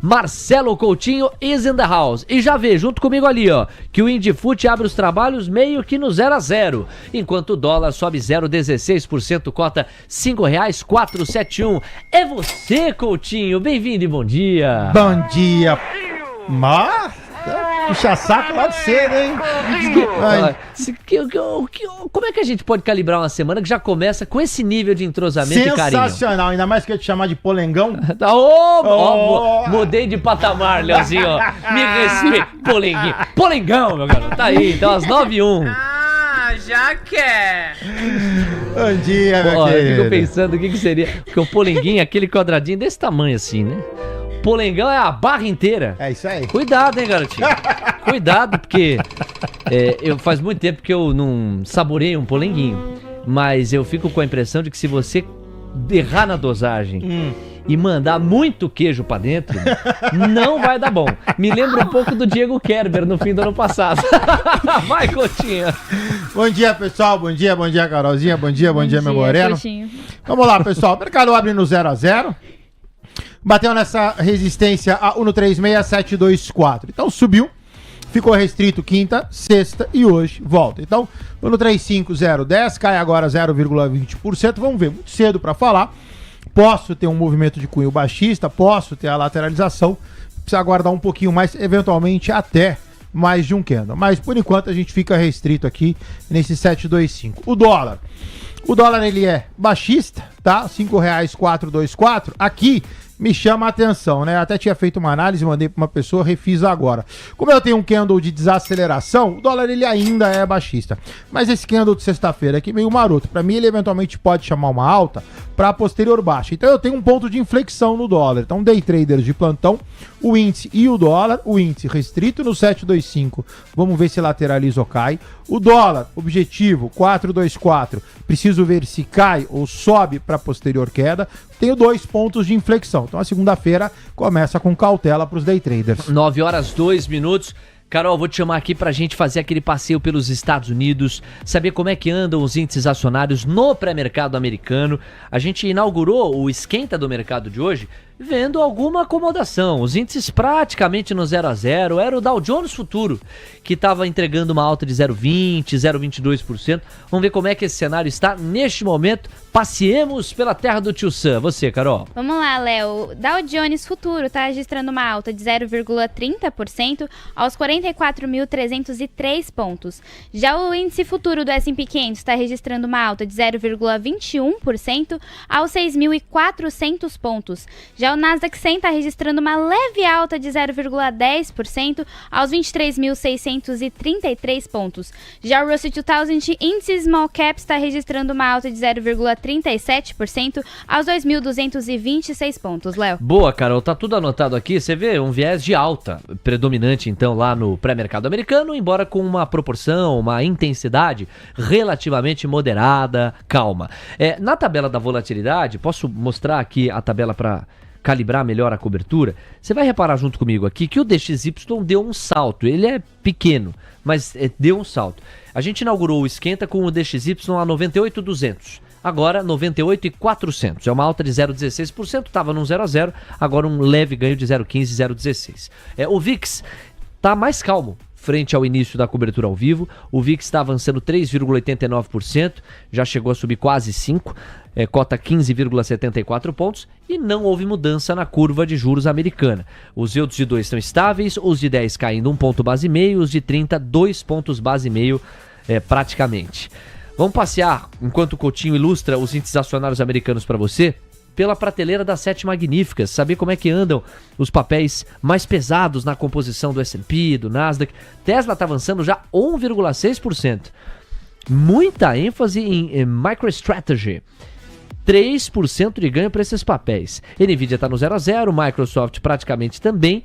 Marcelo Coutinho is in the house. E já vê, junto comigo ali, ó, que o Indifute abre os trabalhos meio que no 0-0, enquanto o dólar sobe 0,16%, cota R$5,471. É você, Coutinho, bem-vindo e bom dia. Bom dia. Puxa saco lá de cedo, hein? Como é que a gente pode calibrar uma semana que já começa com esse nível de entrosamento e carinho? Sensacional, ainda mais que eu te chamar de polengão. Mudei de patamar, Leozinho. Me respeita, polenguinho. Polengão, meu garoto. Tá aí, então às 9h01. Já quer. Bom dia, meu querido. querido. Eu fico pensando o que seria. Porque o polenguinho é aquele quadradinho desse tamanho assim, né? Polengão é a barra inteira. É isso aí. Cuidado, hein, garotinho. Cuidado, porque faz muito tempo que eu não saboreio um polenguinho. Mas eu fico com a impressão de que se você errar na dosagem e mandar muito queijo pra dentro, não vai dar bom. Me lembra um pouco do Diego Kerber no fim do ano passado. Vai, Coutinho. Bom dia, pessoal. Bom dia, Carolzinha. Bom dia, meu moreno. Coutinho. Vamos lá, pessoal. O mercado abre no 0-0. Bateu nessa resistência a 1,36724. Então subiu, ficou restrito quinta, sexta e hoje volta. Então, 1,35010, cai agora 0,20%. Vamos ver, muito cedo para falar. Posso ter um movimento de cunho baixista, posso ter a lateralização. Precisa aguardar um pouquinho mais, eventualmente até mais de um candle. Mas por enquanto a gente fica restrito aqui nesse 725. O dólar ele é baixista, tá? R$5,424. Aqui me chama a atenção, né? Até tinha feito uma análise, mandei para uma pessoa, refiz agora. Como eu tenho um candle de desaceleração, o dólar ele ainda é baixista. Mas esse candle de sexta-feira aqui meio maroto. Para mim ele eventualmente pode chamar uma alta para posterior baixa. Então eu tenho um ponto de inflexão no dólar. Então day traders de plantão, o índice e o dólar, o índice restrito no 725. Vamos ver se lateraliza ou cai. O dólar, objetivo 424. Preciso ver se cai ou sobe para posterior queda. Tenho 2 pontos de inflexão. Então a segunda-feira começa com cautela para os day traders. 9h02. Carol, vou te chamar aqui pra gente fazer aquele passeio pelos Estados Unidos, saber como é que andam os índices acionários no pré-mercado americano. A gente inaugurou o esquenta do mercado de hoje vendo alguma acomodação. Os índices praticamente no 0-0. Era o Dow Jones Futuro, que estava entregando uma alta de 0,20%, 0,22%. Vamos ver como é que esse cenário está neste momento. Passeemos pela terra do Tio Sam. Você, Carol. Vamos lá, Léo. Dow Jones Futuro está registrando uma alta de 0,30% aos 44.303 pontos. Já o índice futuro do S&P 500 está registrando uma alta de 0,21% aos 6.400 pontos. Já o Nasdaq 100 está registrando uma leve alta de 0,10% aos 23.633 pontos. Já o Russell 2000 Índice Small Cap está registrando uma alta de 0,37% aos 2.226 pontos, Léo. Boa, Carol, tá tudo anotado aqui. Você vê um viés de alta predominante, então, lá no pré-mercado americano, embora com uma proporção, uma intensidade relativamente moderada, calma. Na tabela da volatilidade, posso mostrar aqui a tabela para calibrar melhor a cobertura? Você vai reparar junto comigo aqui que o DXY deu um salto. Ele é pequeno, mas deu um salto. A gente inaugurou o esquenta com o DXY a 98.200. Agora 98.400. É uma alta de 0,16%, estava num 0-0, agora um leve ganho de 0,15, 0,16. O VIX está mais calmo frente ao início da cobertura ao vivo. O VIX está avançando 3,89%, já chegou a subir quase 5%, cota 15,74 pontos, e não houve mudança na curva de juros americana. Os yields de 2 estão estáveis, os de 10 caindo 1 ponto base e meio, os de 30, 2 pontos base e meio praticamente. Vamos passear, enquanto o Coutinho ilustra os índices acionários americanos para você, pela prateleira das 7 magníficas, saber como é que andam os papéis mais pesados na composição do S&P, do Nasdaq. Tesla está avançando já 1,6%. Muita ênfase em MicroStrategy. 3% de ganho para esses papéis. Nvidia está no 0,0, Microsoft praticamente também.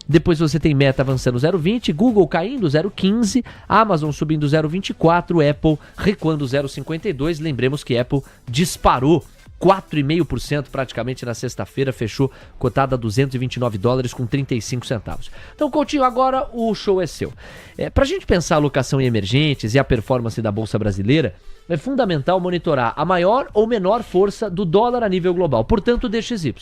Depois você tem Meta avançando 0,20, Google caindo 0,15, Amazon subindo 0,24, Apple recuando 0,52. Lembremos que Apple disparou 4,5% praticamente na sexta-feira, fechou cotada a $229 com 35 centavos. Então, Coutinho, agora o show é seu. Para a gente pensar a alocação em emergentes e a performance da Bolsa Brasileira, é fundamental monitorar a maior ou menor força do dólar a nível global, portanto o DXY.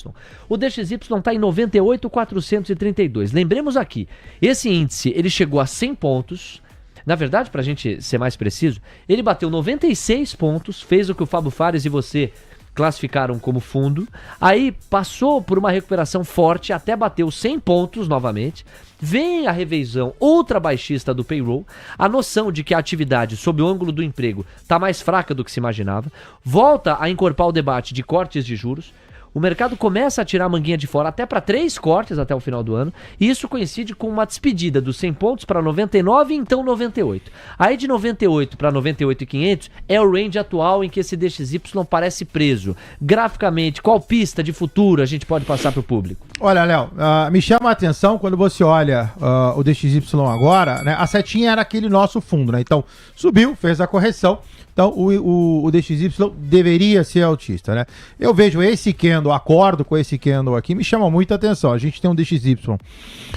O DXY está em 98,432. Lembremos aqui, esse índice ele chegou a 100 pontos. Na verdade, para a gente ser mais preciso, ele bateu 96 pontos, fez o que o Fábio Fares e você classificaram como fundo, aí passou por uma recuperação forte até bater os 100 pontos novamente, vem a revisão ultra baixista do payroll, a noção de que a atividade sob o ângulo do emprego está mais fraca do que se imaginava, volta a encorpar o debate de cortes de juros, o mercado começa a tirar a manguinha de fora até para 3 cortes até o final do ano, e isso coincide com uma despedida dos 100 pontos para 99 e então 98. Aí de 98 para 98,500 é o range atual em que esse DXY parece preso. Graficamente, qual pista de futuro a gente pode passar para o público? Olha, Léo, me chama a atenção quando você olha o DXY agora, né? A setinha era aquele nosso fundo, né? Então, subiu, fez a correção. Então, o DXY deveria ser altista, né? Eu vejo esse candle, acordo com esse candle aqui, me chama muita atenção. A gente tem um DXY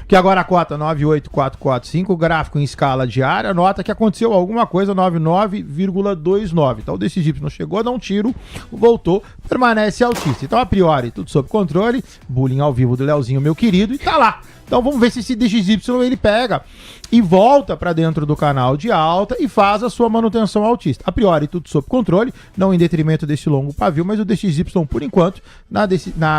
que agora cota 98445, gráfico em escala diária, nota que aconteceu alguma coisa 99,29. Então, o DXY chegou a dar um tiro, voltou, permanece altista. Então, a priori, tudo sob controle, bullying ao vivo do Leozinho, meu querido, e tá lá. Então vamos ver se esse DXY ele pega e volta para dentro do canal de alta e faz a sua manutenção altista. A priori tudo sob controle, não em detrimento desse longo pavio, mas o DXY por enquanto na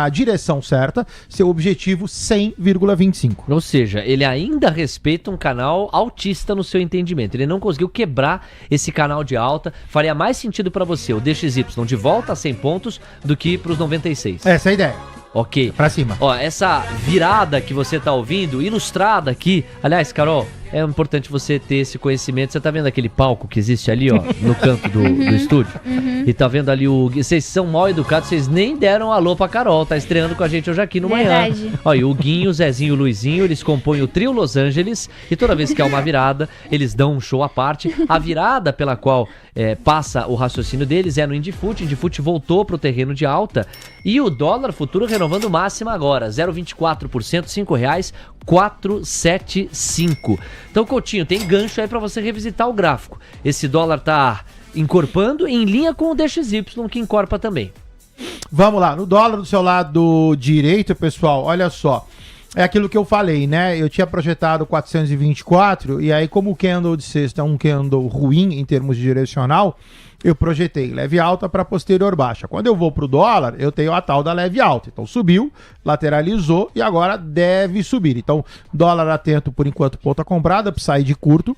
direção certa, seu objetivo 100,25. Ou seja, ele ainda respeita um canal altista no seu entendimento. Ele não conseguiu quebrar esse canal de alta. Faria mais sentido para você o DXY de volta a 100 pontos do que para os 96. Essa é a ideia. Ok. Pra cima. Ó, essa virada que você tá ouvindo, ilustrada aqui. Aliás, Carol, é importante você ter esse conhecimento. Você tá vendo aquele palco que existe ali, ó, no canto do estúdio? E tá vendo ali o... Vocês são mal educados, vocês nem deram alô pra Carol. Tá estreando com a gente hoje aqui no Manhã. Ó, e o Guinho, o Zezinho e o Luizinho, eles compõem o trio Los Angeles. E toda vez que há uma virada, eles dão um show à parte. A virada pela qual passa o raciocínio deles é no Indifut. Indifut voltou pro terreno de alta. E o dólar futuro renovando máxima agora, 0,24%, R$5,475. Então, Coutinho, tem gancho aí para você revisitar o gráfico. Esse dólar tá encorpando em linha com o DXY, que encorpa também. Vamos lá, no dólar do seu lado direito, pessoal, olha só. É aquilo que eu falei, né? Eu tinha projetado 424 e aí como o candle de sexta é um candle ruim em termos de direcional, eu projetei leve alta para posterior baixa. Quando eu vou para o dólar, eu tenho a tal da leve alta. Então subiu, lateralizou e agora deve subir. Então dólar atento por enquanto, ponta comprada, para sair de curto.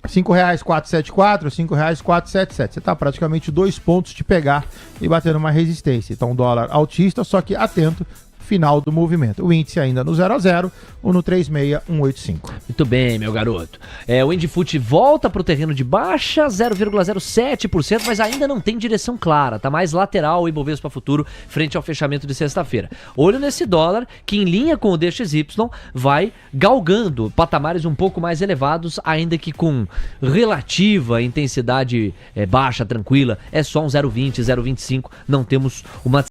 R$5,474, R$5,477. Você está praticamente 2 pontos de pegar e bater uma resistência. Então dólar altista, só que atento. Final do movimento. O índice ainda no 0 a 0 ou no 36185. Muito bem, meu garoto. O Indifut volta para o terreno de baixa, 0,07%, mas ainda não tem direção clara. Tá mais lateral o Ibovespa Futuro frente ao fechamento de sexta-feira. Olho nesse dólar que em linha com o DXY vai galgando patamares um pouco mais elevados, ainda que com relativa intensidade baixa, tranquila. É só um 0,20, 0,25. Não temos uma...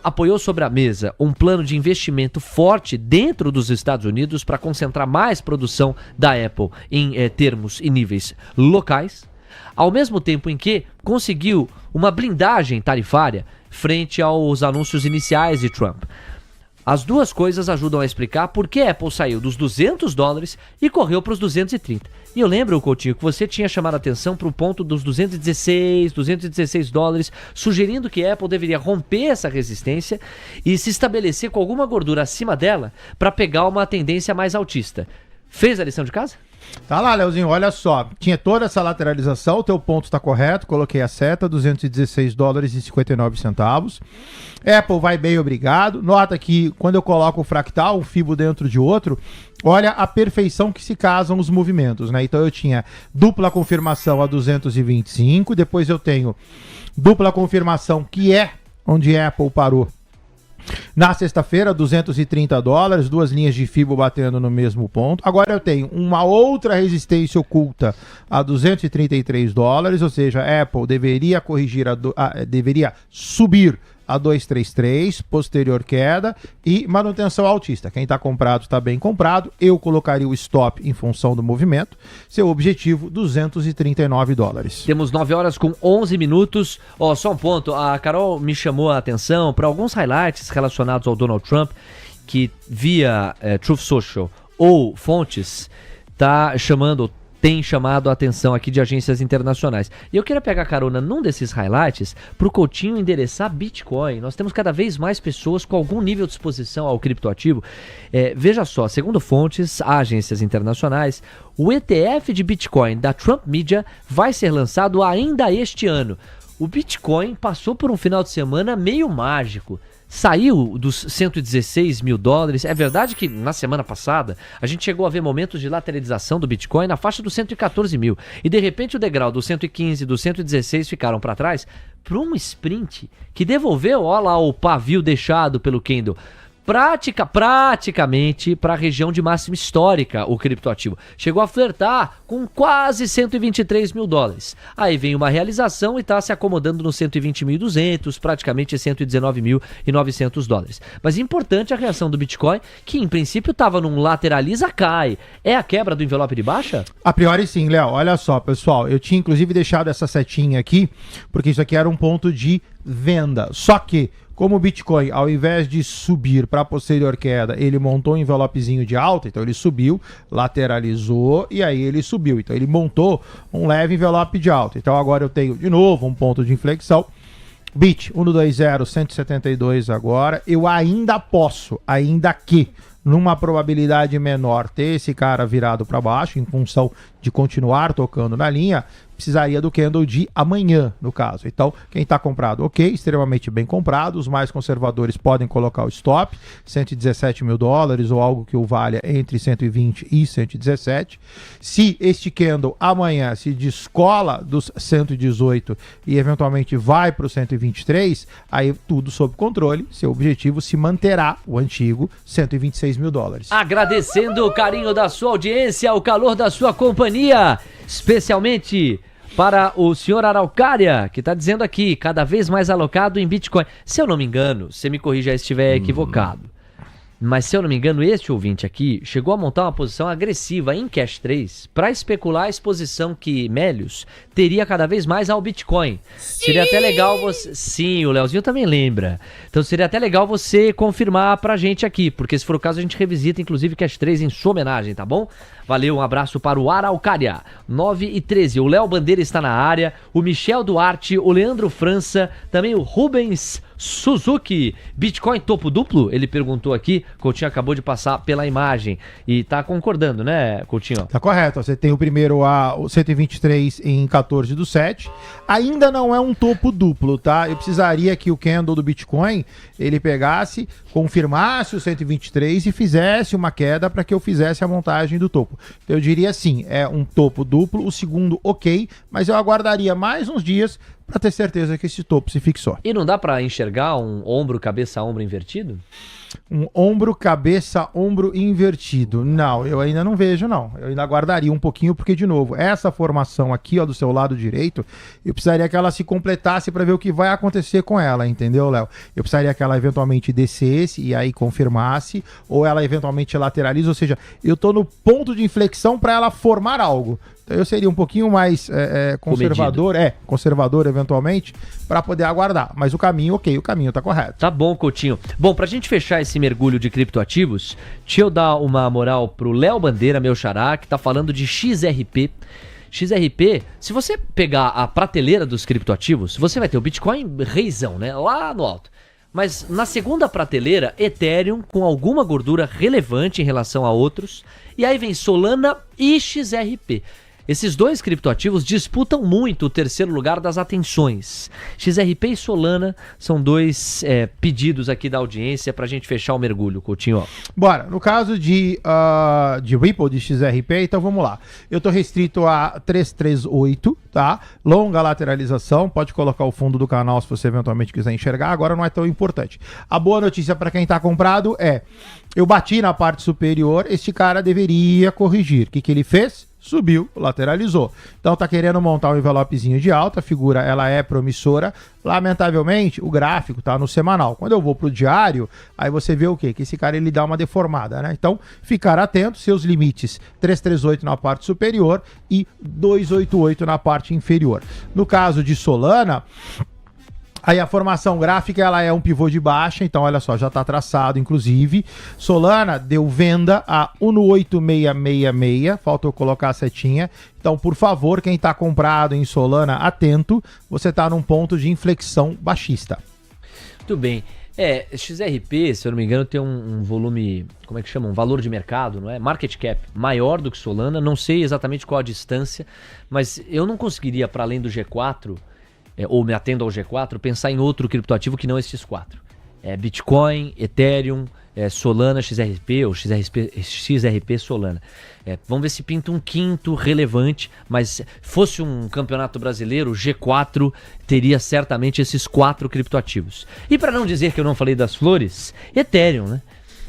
apoiou sobre a mesa um plano de investimento forte dentro dos Estados Unidos para concentrar mais produção da Apple em termos e níveis locais, ao mesmo tempo em que conseguiu uma blindagem tarifária frente aos anúncios iniciais de Trump. As duas coisas ajudam a explicar por que a Apple saiu dos $200 e correu para os 230. E eu lembro, Coutinho, que você tinha chamado a atenção para o ponto dos $216, sugerindo que a Apple deveria romper essa resistência e se estabelecer com alguma gordura acima dela para pegar uma tendência mais altista. Fez a lição de casa? Tá lá, Leozinho, olha só. Tinha toda essa lateralização, o teu ponto está correto, coloquei a seta, $216,59. Apple vai bem, obrigado. Nota que quando eu coloco o fractal, um fibo dentro de outro, olha a perfeição que se casam os movimentos, né? Então eu tinha dupla confirmação a 225, depois eu tenho dupla confirmação, que é onde a Apple parou. Na sexta-feira, $230, duas linhas de fibo batendo no mesmo ponto. Agora eu tenho uma outra resistência oculta a $233, ou seja, a Apple deveria deveria subir a 233, posterior queda e manutenção altista. Quem está comprado está bem comprado. Eu colocaria o stop em função do movimento. Seu objetivo, $239. Temos 9 horas com 11 minutos. Ó, só um ponto. A Carol me chamou a atenção para alguns highlights relacionados ao Donald Trump que via Truth Social ou fontes tem chamado a atenção aqui de agências internacionais. E eu queria pegar carona num desses highlights para o Coutinho endereçar Bitcoin. Nós temos cada vez mais pessoas com algum nível de exposição ao criptoativo. Veja só, segundo fontes, agências internacionais, o ETF de Bitcoin da Trump Media vai ser lançado ainda este ano. O Bitcoin passou por um final de semana meio mágico. Saiu dos $116 mil. É verdade que na semana passada a gente chegou a ver momentos de lateralização do Bitcoin na faixa dos 114 mil. E de repente o degrau do 115, do 116 ficaram para trás para um sprint que devolveu, olha lá o pavio deixado pelo Kendall, praticamente para a região de máxima histórica o criptoativo. Chegou a flertar com quase $123 mil. Aí vem uma realização e está se acomodando nos 120.200, praticamente $119.900. Mas importante a reação do Bitcoin, que em princípio estava num lateraliza cai. É a quebra do envelope de baixa? A priori sim, Léo. Olha só, pessoal. Eu tinha inclusive deixado essa setinha aqui, porque isso aqui era um ponto de venda. Só que como o Bitcoin, ao invés de subir para a posterior queda, ele montou um envelopezinho de alta, então ele subiu, lateralizou e aí ele subiu. Então ele montou um leve envelope de alta. Então agora eu tenho de novo um ponto de inflexão. Bit 120, 172 agora. Eu ainda posso, ainda que numa probabilidade menor ter esse cara virado para baixo em função de continuar tocando na linha, precisaria do candle de amanhã, no caso. Então, quem está comprado, ok, extremamente bem comprado. Os mais conservadores podem colocar o stop, $117 mil ou algo que o valha entre 120 e 117. Se este candle amanhã se descola dos 118 e eventualmente vai para o 123, aí tudo sob controle, seu objetivo se manterá, o antigo, $126 mil. Agradecendo o carinho da sua audiência, o calor da sua companhia, especialmente para o senhor Araucária, que está dizendo aqui, cada vez mais alocado em Bitcoin. Se eu não me engano, se me corrija se estiver equivocado, mas se eu não me engano, este ouvinte aqui chegou a montar uma posição agressiva em Cash 3 para especular a exposição que Melius teria cada vez mais ao Bitcoin. Sim. Seria até legal você... Sim, o Leozinho também lembra. Então seria até legal você confirmar pra gente aqui, porque se for o caso a gente revisita inclusive Cash 3 em sua homenagem, tá bom? Valeu, um abraço para o Araucária. 9h13, o Léo Bandeira está na área, o Michel Duarte, o Leandro França, também o Rubens Suzuki. Bitcoin topo duplo? Ele perguntou aqui. Coutinho acabou de passar pela imagem e tá concordando, né, Coutinho? Tá correto. Você tem o primeiro o 123 em 14/7. Ainda não é um topo duplo, tá? Eu precisaria que o candle do Bitcoin ele pegasse, confirmasse o 123 e fizesse uma queda para que eu fizesse a montagem do topo. Então eu diria assim, é um topo duplo, o segundo ok, mas eu aguardaria mais uns dias para ter certeza que esse topo se fixou. E não dá para enxergar um ombro, cabeça, ombro invertido? Um ombro, cabeça, ombro invertido. Não, eu ainda não vejo, não. Eu ainda aguardaria um pouquinho, porque, de novo, essa formação aqui, ó, do seu lado direito, eu precisaria que ela se completasse para ver o que vai acontecer com ela, entendeu, Léo? Eu precisaria que ela eventualmente descesse e aí confirmasse, ou ela eventualmente lateralize, ou seja, eu tô no ponto de inflexão para ela formar algo. Então eu seria um pouquinho mais conservador, conservador eventualmente, para poder aguardar. Mas o caminho, o caminho tá correto. Tá bom, Coutinho. Bom, pra gente fechar esse mergulho de criptoativos, deixa eu dar uma moral pro Léo Bandeira, meu xará, que tá falando de XRP. XRP, se você pegar a prateleira dos criptoativos, você vai ter o Bitcoin reizão, né? Lá no alto. Mas na segunda prateleira, Ethereum com alguma gordura relevante em relação a outros. E aí vem Solana e XRP. Esses dois criptoativos disputam muito o terceiro lugar das atenções. XRP e Solana são dois pedidos aqui da audiência pra gente fechar o mergulho, Coutinho. Bora, no caso de Ripple, de XRP, então vamos lá. Eu tô restrito a 338, tá? Longa lateralização, pode colocar o fundo do canal se você eventualmente quiser enxergar, agora não é tão importante. A boa notícia para quem tá comprado eu bati na parte superior, este cara deveria corrigir. O que ele fez? Subiu, lateralizou. Então tá querendo montar um envelopezinho de alta, a figura ela é promissora. Lamentavelmente, o gráfico tá no semanal. Quando eu vou pro diário, aí você vê o quê? Que esse cara ele dá uma deformada, né? Então, ficar atento, seus limites 338 na parte superior e 288 na parte inferior. No caso de Solana, aí a formação gráfica ela é um pivô de baixa, então olha só, já está traçado inclusive. Solana deu venda a 18666, falta eu colocar a setinha. Então, por favor, quem está comprado em Solana, atento, você está num ponto de inflexão baixista. Muito bem. XRP, se eu não me engano, tem um volume, como é que chama? Um valor de mercado, não é? Market cap maior do que Solana, não sei exatamente qual a distância, mas eu não conseguiria, para além do G4... ou me atendo ao G4, pensar em outro criptoativo que não esses quatro. Bitcoin, Ethereum, Solana, XRP ou XRP Solana. Vamos ver se pinta um quinto relevante, mas fosse um campeonato brasileiro, o G4 teria certamente esses quatro criptoativos. E para não dizer que eu não falei das flores, Ethereum, né?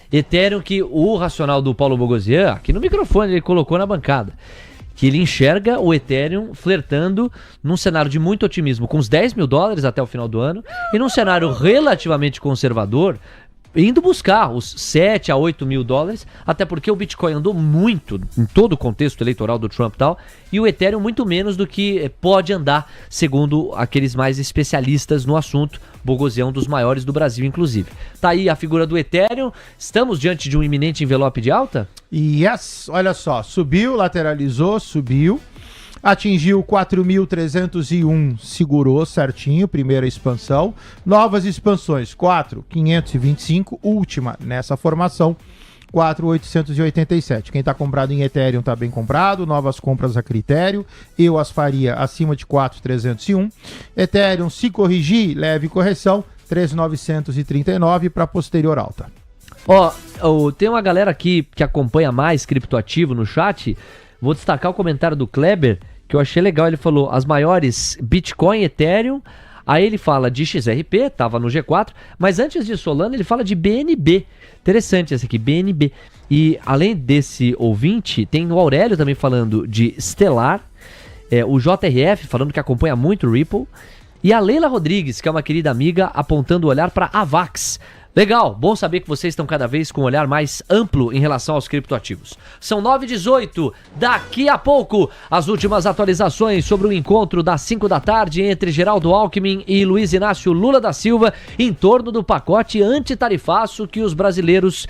Ethereum que o racional do Paulo Bogosian, aqui no microfone, ele colocou na bancada. Que ele enxerga o Ethereum flertando num cenário de muito otimismo com os $10 mil até o final do ano e num cenário relativamente conservador, indo buscar os 7 a 8 mil dólares, até porque o Bitcoin andou muito em todo o contexto eleitoral do Trump e tal, e o Ethereum muito menos do que pode andar, segundo aqueles mais especialistas no assunto. Bogosian, um dos maiores do Brasil, inclusive. Tá aí a figura do Ethereum. Estamos diante de um iminente envelope de alta? Yes, olha só, subiu, lateralizou, subiu, atingiu 4.301, segurou certinho, primeira expansão, novas expansões, 4.525, última nessa formação, 4.887. Quem está comprado em Ethereum está bem comprado, novas compras a critério, eu as faria acima de 4.301. Ethereum, se corrigir, leve correção, 3.939 para posterior alta. Tem uma galera aqui que acompanha mais criptoativo no chat, vou destacar o comentário do Kleber, que eu achei legal, ele falou, as maiores Bitcoin, Ethereum, aí ele fala de XRP, tava no G4, mas antes de Solana ele fala de BNB, interessante esse aqui, BNB, e além desse ouvinte, tem o Aurélio também falando de Stellar, o JRF falando que acompanha muito o Ripple, e a Leila Rodrigues, que é uma querida amiga, apontando o olhar para Avax. Legal, bom saber que vocês estão cada vez com um olhar mais amplo em relação aos criptoativos. São 9h18, daqui a pouco, as últimas atualizações sobre o encontro das 5 da tarde entre Geraldo Alckmin e Luiz Inácio Lula da Silva em torno do pacote antitarifaço que os brasileiros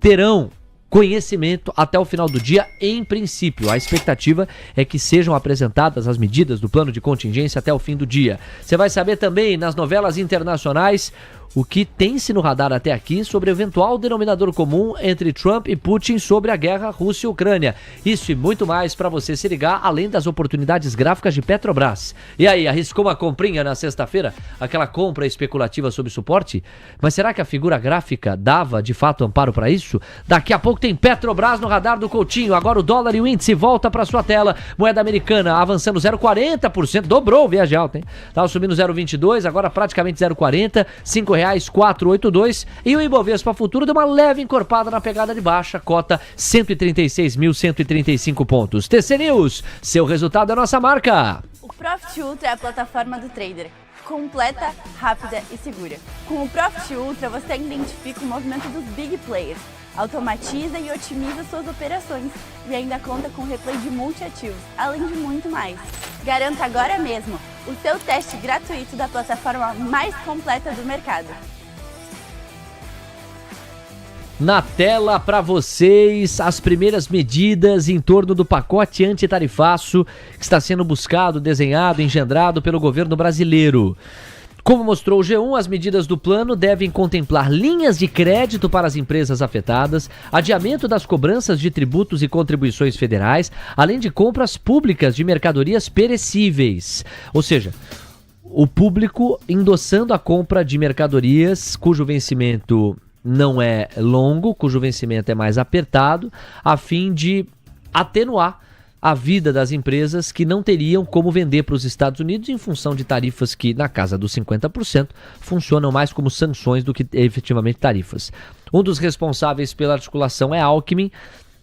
terão conhecimento até o final do dia, em princípio. A expectativa é que sejam apresentadas as medidas do plano de contingência até o fim do dia. Você vai saber também nas novelas internacionais o que tem-se no radar até aqui sobre o eventual denominador comum entre Trump e Putin sobre a guerra Rússia e Ucrânia. Isso e muito mais para você se ligar, além das oportunidades gráficas de Petrobras. E aí, arriscou uma comprinha na sexta-feira? Aquela compra especulativa sob suporte? Mas será que a figura gráfica dava de fato amparo para isso? Daqui a pouco tem Petrobras no radar do Coutinho. Agora o dólar e o índice volta para sua tela. Moeda americana avançando 0,40%, dobrou o viagem alta, hein? Tava subindo 0,22, agora praticamente 0,40, R$5,482, e o Ibovespa Futuro deu uma leve encorpada na pegada de baixa, cota 136.135 pontos. TC News, seu resultado é nossa marca. O Profit Ultra é a plataforma do trader. completa, rápida e segura. Com o Profit Ultra, você identifica o movimento dos big players, automatiza e otimiza suas operações e ainda conta com replay de multiativos, além de muito mais. Garanta agora mesmo o seu teste gratuito da plataforma mais completa do mercado. Na tela para vocês as primeiras medidas em torno do pacote antitarifaço que está sendo buscado, desenhado, engendrado pelo governo brasileiro. Como mostrou o G1, as medidas do plano devem contemplar linhas de crédito para as empresas afetadas, adiamento das cobranças de tributos e contribuições federais, além de compras públicas de mercadorias perecíveis. Ou seja, o público endossando a compra de mercadorias cujo vencimento não é longo, cujo vencimento é mais apertado, a fim de atenuar a vida das empresas que não teriam como vender para os Estados Unidos em função de tarifas que, na casa dos 50%, funcionam mais como sanções do que efetivamente tarifas. Um dos responsáveis pela articulação é Alckmin,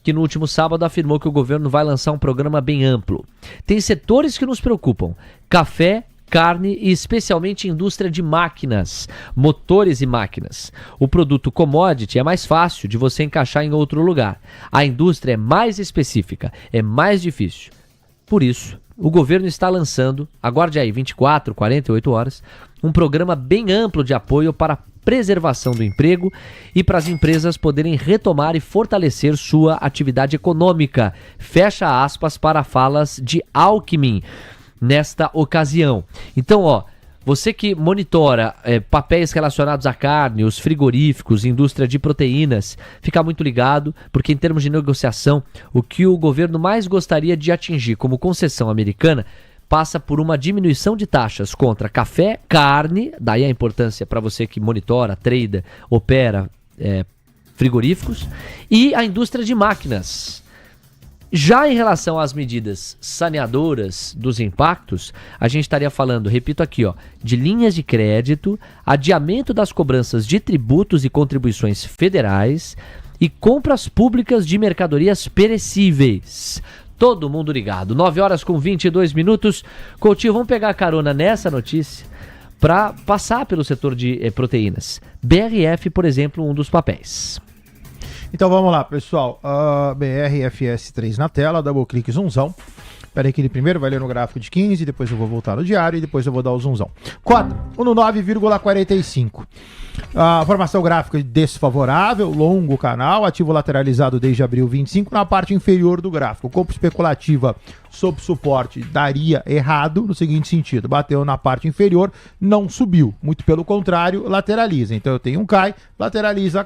que no último sábado afirmou que o governo vai lançar um programa bem amplo. Tem setores que nos preocupam: café, carne e especialmente indústria de máquinas, motores e máquinas. O produto commodity é mais fácil de você encaixar em outro lugar. A indústria é mais específica, é mais difícil. Por isso, o governo está lançando, aguarde aí 24, 48 horas, um programa bem amplo de apoio para a preservação do emprego e para as empresas poderem retomar e fortalecer sua atividade econômica. Fecha aspas para falas de Alckmin nesta ocasião. Então, você que monitora papéis relacionados à carne, os frigoríficos, indústria de proteínas, fica muito ligado, porque em termos de negociação, o que o governo mais gostaria de atingir como concessão americana passa por uma diminuição de taxas contra café, carne, daí a importância para você que monitora, trada, opera frigoríficos, e a indústria de máquinas. Já em relação às medidas saneadoras dos impactos, a gente estaria falando, repito aqui, de linhas de crédito, adiamento das cobranças de tributos e contribuições federais e compras públicas de mercadorias perecíveis. Todo mundo ligado. 9h22. Coutinho, vamos pegar carona nessa notícia para passar pelo setor de proteínas. BRF, por exemplo, um dos papéis. Então vamos lá, pessoal. BRFS3 na tela, double clique, zoomzão. Espera aí que ele primeiro vai ler no gráfico de 15, depois eu vou voltar no diário e depois eu vou dar o zoomzão. Cota, 1,9,45. A formação gráfica desfavorável, longo canal, ativo lateralizado desde abril 25 na parte inferior do gráfico. Compra especulativa sob suporte daria errado no seguinte sentido: bateu na parte inferior, não subiu, muito pelo contrário, lateraliza. Então eu tenho um cai, lateraliza,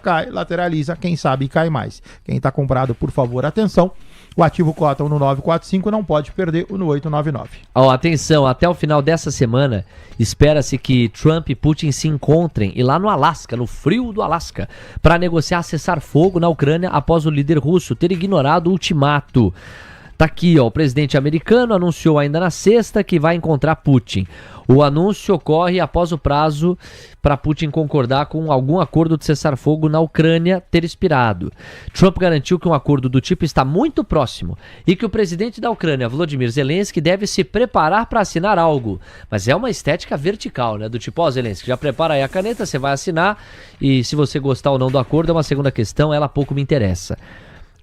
quem sabe cai mais. Quem está comprado, por favor, atenção. O ativo cota no 945 não pode perder o no 899. Atenção, até o final dessa semana, espera-se que Trump e Putin se encontrem e lá no Alasca, no frio do Alasca, para negociar cessar fogo na Ucrânia após o líder russo ter ignorado o ultimato. Tá aqui, o presidente americano anunciou ainda na sexta que vai encontrar Putin. O anúncio ocorre após o prazo para Putin concordar com algum acordo de cessar-fogo na Ucrânia ter expirado. Trump garantiu que um acordo do tipo está muito próximo e que o presidente da Ucrânia, Volodymyr Zelensky, deve se preparar para assinar algo. Mas é uma estética vertical, né? Do tipo, Zelensky, já prepara aí a caneta, você vai assinar e se você gostar ou não do acordo é uma segunda questão, ela pouco me interessa.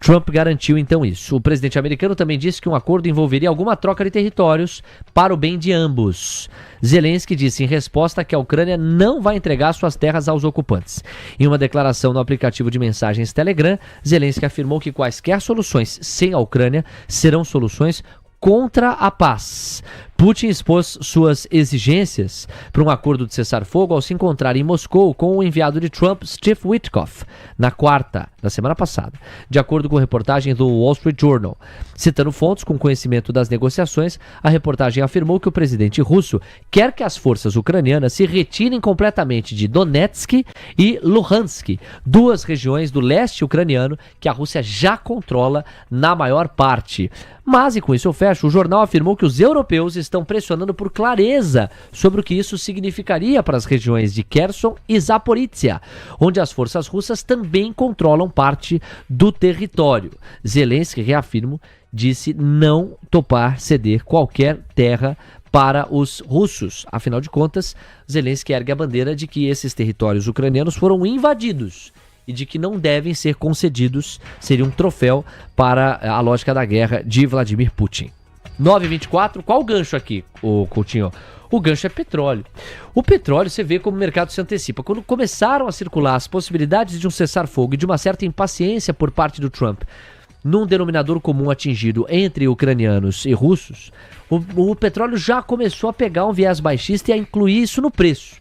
Trump garantiu então isso. O presidente americano também disse que um acordo envolveria alguma troca de territórios para o bem de ambos. Zelensky disse em resposta que a Ucrânia não vai entregar suas terras aos ocupantes. Em uma declaração no aplicativo de mensagens Telegram, Zelensky afirmou que quaisquer soluções sem a Ucrânia serão soluções contra a paz. Putin expôs suas exigências para um acordo de cessar-fogo ao se encontrar em Moscou com o enviado de Trump, Steve Witkoff, na semana passada, de acordo com reportagem do Wall Street Journal. Citando fontes com conhecimento das negociações, a reportagem afirmou que o presidente russo quer que as forças ucranianas se retirem completamente de Donetsk e Luhansk, duas regiões do leste ucraniano que a Rússia já controla na maior parte. Mas, e com isso eu fecho, o jornal afirmou que os europeus estão pressionando por clareza sobre o que isso significaria para as regiões de Kherson e Zaporizhia, onde as forças russas também controlam parte do território. Zelensky, reafirmo, disse não topar ceder qualquer terra para os russos. Afinal de contas, Zelensky ergue a bandeira de que esses territórios ucranianos foram invadidos e de que não devem ser concedidos, seria um troféu para a lógica da guerra de Vladimir Putin. 9h24, qual o gancho aqui, o Coutinho? O gancho é petróleo. O petróleo, você vê como o mercado se antecipa. Quando começaram a circular as possibilidades de um cessar-fogo e de uma certa impaciência por parte do Trump, num denominador comum atingido entre ucranianos e russos, o petróleo já começou a pegar um viés baixista e a incluir isso no preço.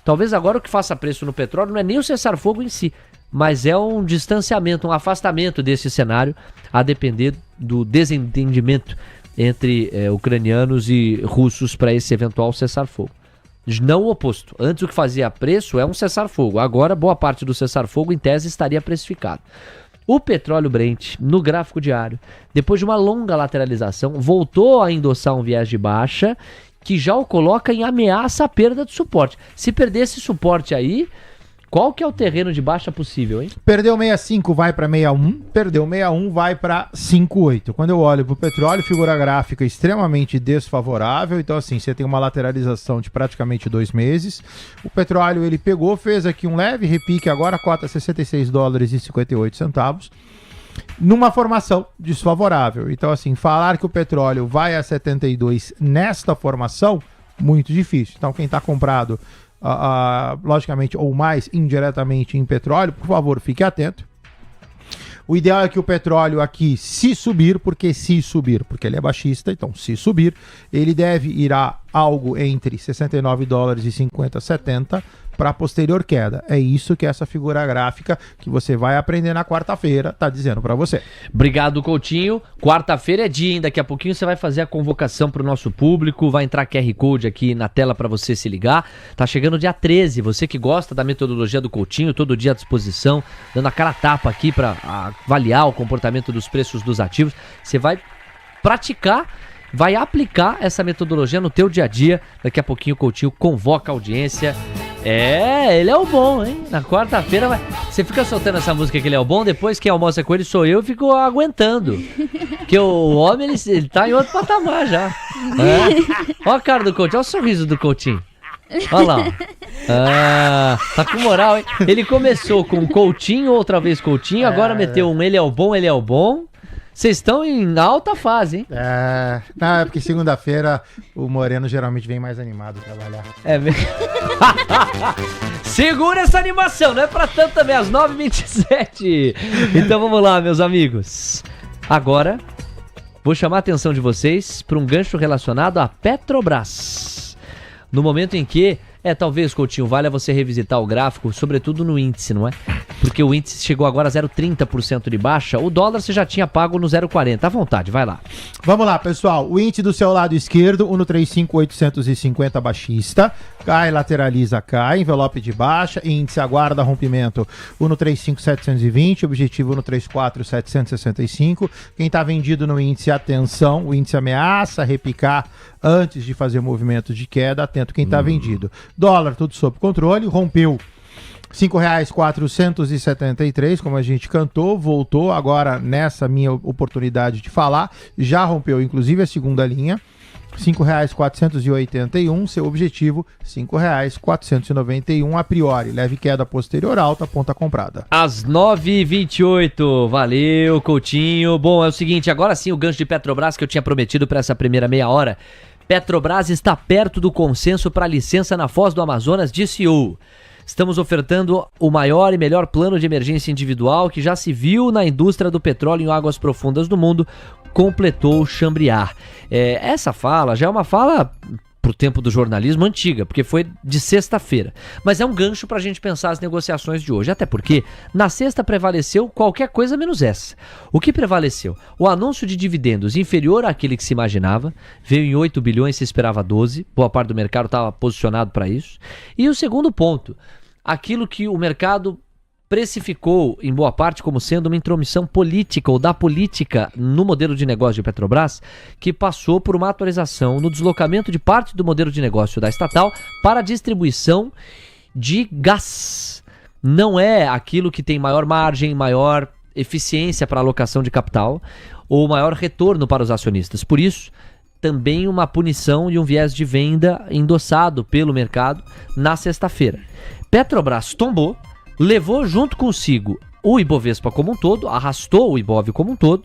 Talvez agora o que faça preço no petróleo não é nem o cessar-fogo em si, mas é um distanciamento, um afastamento desse cenário, a depender do desentendimento entre ucranianos e russos para esse eventual cessar-fogo. Não o oposto. Antes o que fazia preço é um cessar-fogo. Agora boa parte do cessar-fogo em tese estaria precificado. O petróleo Brent, no gráfico diário, depois de uma longa lateralização, voltou a endossar um viés de baixa que já o coloca em ameaça à perda de suporte. Se perder esse suporte aí, qual que é o terreno de baixa possível, hein? Perdeu 65, vai para 61. Perdeu 61, vai para 58. Quando eu olho para o petróleo, figura gráfica extremamente desfavorável. Então, assim, você tem uma lateralização de praticamente 2 meses. O petróleo, ele pegou, fez aqui um leve repique, agora cota $66,58. Numa formação desfavorável. Então, assim, falar que o petróleo vai a 72 nesta formação, muito difícil. Então, quem está comprado logicamente, ou mais indiretamente em petróleo, por favor, fique atento. O ideal é que o petróleo aqui, se subir, porque ele é baixista, então se subir, ele deve ir a algo entre $69,50 e 70 para posterior queda. É isso que essa figura gráfica que você vai aprender na quarta-feira tá dizendo para você. Obrigado, Coutinho. Quarta-feira é dia, hein? Daqui a pouquinho você vai fazer a convocação para o nosso público, vai entrar QR Code aqui na tela para você se ligar. Tá chegando dia 13, você que gosta da metodologia do Coutinho, todo dia à disposição, dando a cara a tapa aqui para avaliar o comportamento dos preços dos ativos. Você vai praticar, vai aplicar essa metodologia no teu dia a dia. Daqui a pouquinho o Coutinho convoca a audiência. Ele é o bom, hein? Na quarta-feira você fica soltando essa música que ele é o bom, depois quem almoça com ele sou eu, fico aguentando. Porque o homem, ele tá em outro patamar já. Ó a cara do Coutinho, ó o sorriso do Coutinho. Olha lá. Tá com moral, hein? Ele começou com Coutinho, outra vez Coutinho, agora meteu um ele é o bom, ele é o bom. Vocês estão em alta fase, hein? Não, é porque segunda-feira o Moreno geralmente vem mais animado trabalhar. Segura essa animação, não é pra tanto também, às 9h27. Então vamos lá, meus amigos. Agora, vou chamar a atenção de vocês para um gancho relacionado à Petrobras. No momento em que, talvez, Coutinho, valha você revisitar o gráfico, sobretudo no índice, não é? Porque o índice chegou agora a 0,30% de baixa. O dólar você já tinha pago no 0,40. À vontade, vai lá. Vamos lá, pessoal. O índice do seu lado esquerdo, 135,850 baixista. Cai, lateraliza, cai. Envelope de baixa. Índice aguarda rompimento, 135,720. Objetivo 134,765. Quem está vendido no índice, atenção. O índice ameaça repicar antes de fazer movimento de queda. Atento quem está vendido. Dólar, tudo sob controle. Rompeu R$5,473, como a gente cantou, voltou agora nessa minha oportunidade de falar, já rompeu inclusive a segunda linha, R$5,481, seu objetivo R$5,491 a priori, leve queda posterior alta, ponta comprada. Às 9h28, valeu Coutinho. Bom, é o seguinte, agora sim o gancho de Petrobras que eu tinha prometido para essa primeira meia hora. Petrobras está perto do consenso para licença na Foz do Amazonas, disse o. Estamos ofertando o maior e melhor plano de emergência individual que já se viu na indústria do petróleo em águas profundas do mundo, completou o Chambriard. Essa fala já é uma fala pro tempo do jornalismo antiga, porque foi de sexta-feira. Mas é um gancho pra gente pensar as negociações de hoje, até porque na sexta prevaleceu qualquer coisa menos essa. O que prevaleceu? O anúncio de dividendos inferior àquele que se imaginava, veio em 8 bilhões, se esperava 12, boa parte do mercado estava posicionado para isso. E o segundo ponto, aquilo que o mercado precificou em boa parte como sendo uma intromissão política ou da política no modelo de negócio de Petrobras, que passou por uma atualização no deslocamento de parte do modelo de negócio da estatal para a distribuição de gás. Não é aquilo que tem maior margem, maior eficiência para a alocação de capital ou maior retorno para os acionistas. Por isso, também uma punição e um viés de venda endossado pelo mercado na sexta-feira. Petrobras tombou, levou junto consigo o Ibovespa como um todo, arrastou o Ibov como um todo,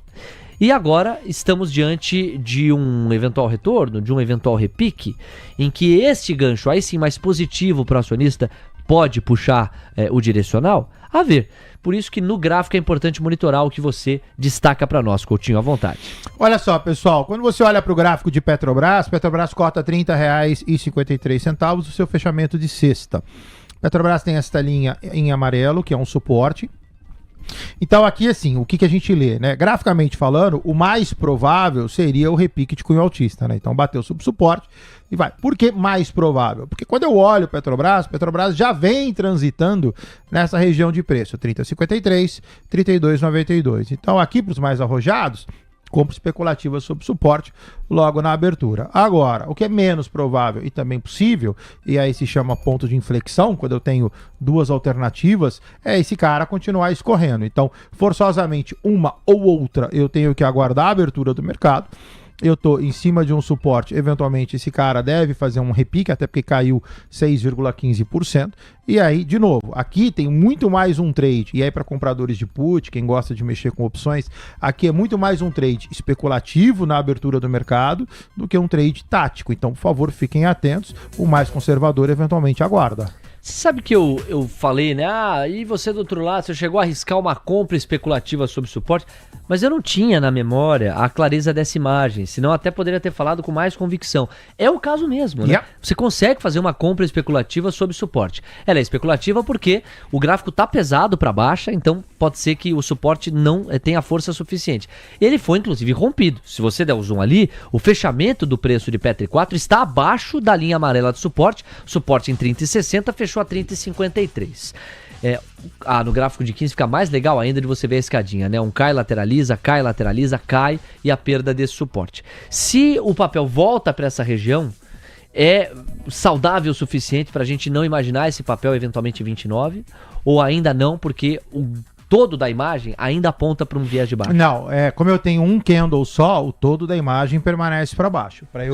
e agora estamos diante de um eventual retorno, de um eventual repique, em que este gancho, aí sim mais positivo para o acionista, pode puxar o direcional? A ver. Por isso que no gráfico é importante monitorar o que você destaca para nós, Coutinho, à vontade. Olha só, pessoal, quando você olha para o gráfico de Petrobras cota R$ 30,53, o seu fechamento de sexta. Petrobras tem esta linha em amarelo, que é um suporte. Então aqui, assim, o que a gente lê, né? Graficamente falando, o mais provável seria o repique de cunho altista, né? Então bateu sob suporte e vai. Por que mais provável? Porque quando eu olho Petrobras já vem transitando nessa região de preço, 30,53, 32,92. Então aqui para os mais arrojados, compra especulativa sob suporte logo na abertura. Agora, o que é menos provável e também possível, e aí se chama ponto de inflexão, quando eu tenho duas alternativas, é esse cara continuar escorrendo. Então, forçosamente, uma ou outra, eu tenho que aguardar a abertura do mercado. Eu tô em cima de um suporte, eventualmente esse cara deve fazer um repique, até porque caiu 6,15%. E aí, de novo, aqui tem muito mais um trade, e aí para compradores de put, quem gosta de mexer com opções, aqui é muito mais um trade especulativo na abertura do mercado do que um trade tático. Então, por favor, fiquem atentos, o mais conservador eventualmente aguarda. Você sabe que eu falei, né? E você do outro lado, você chegou a arriscar uma compra especulativa sob suporte, mas eu não tinha na memória a clareza dessa imagem, senão até poderia ter falado com mais convicção. É o caso mesmo, né? Yeah. Você consegue fazer uma compra especulativa sob suporte. Ela é especulativa porque o gráfico tá pesado para baixa, então pode ser que o suporte não tenha força suficiente. Ele foi, inclusive, rompido. Se você der o zoom ali, o fechamento do preço de Petri 4 está abaixo da linha amarela de suporte, suporte em 30,60, fechou a 30,53. No gráfico de 15 fica mais legal ainda de você ver a escadinha, né? Um cai, lateraliza, cai e a perda desse suporte. Se o papel volta para essa região, é saudável o suficiente para a gente não imaginar esse papel eventualmente em 29, ou ainda não, porque o todo da imagem ainda aponta para um viés de baixo. Não, como eu tenho um candle só, o todo da imagem permanece para baixo. Para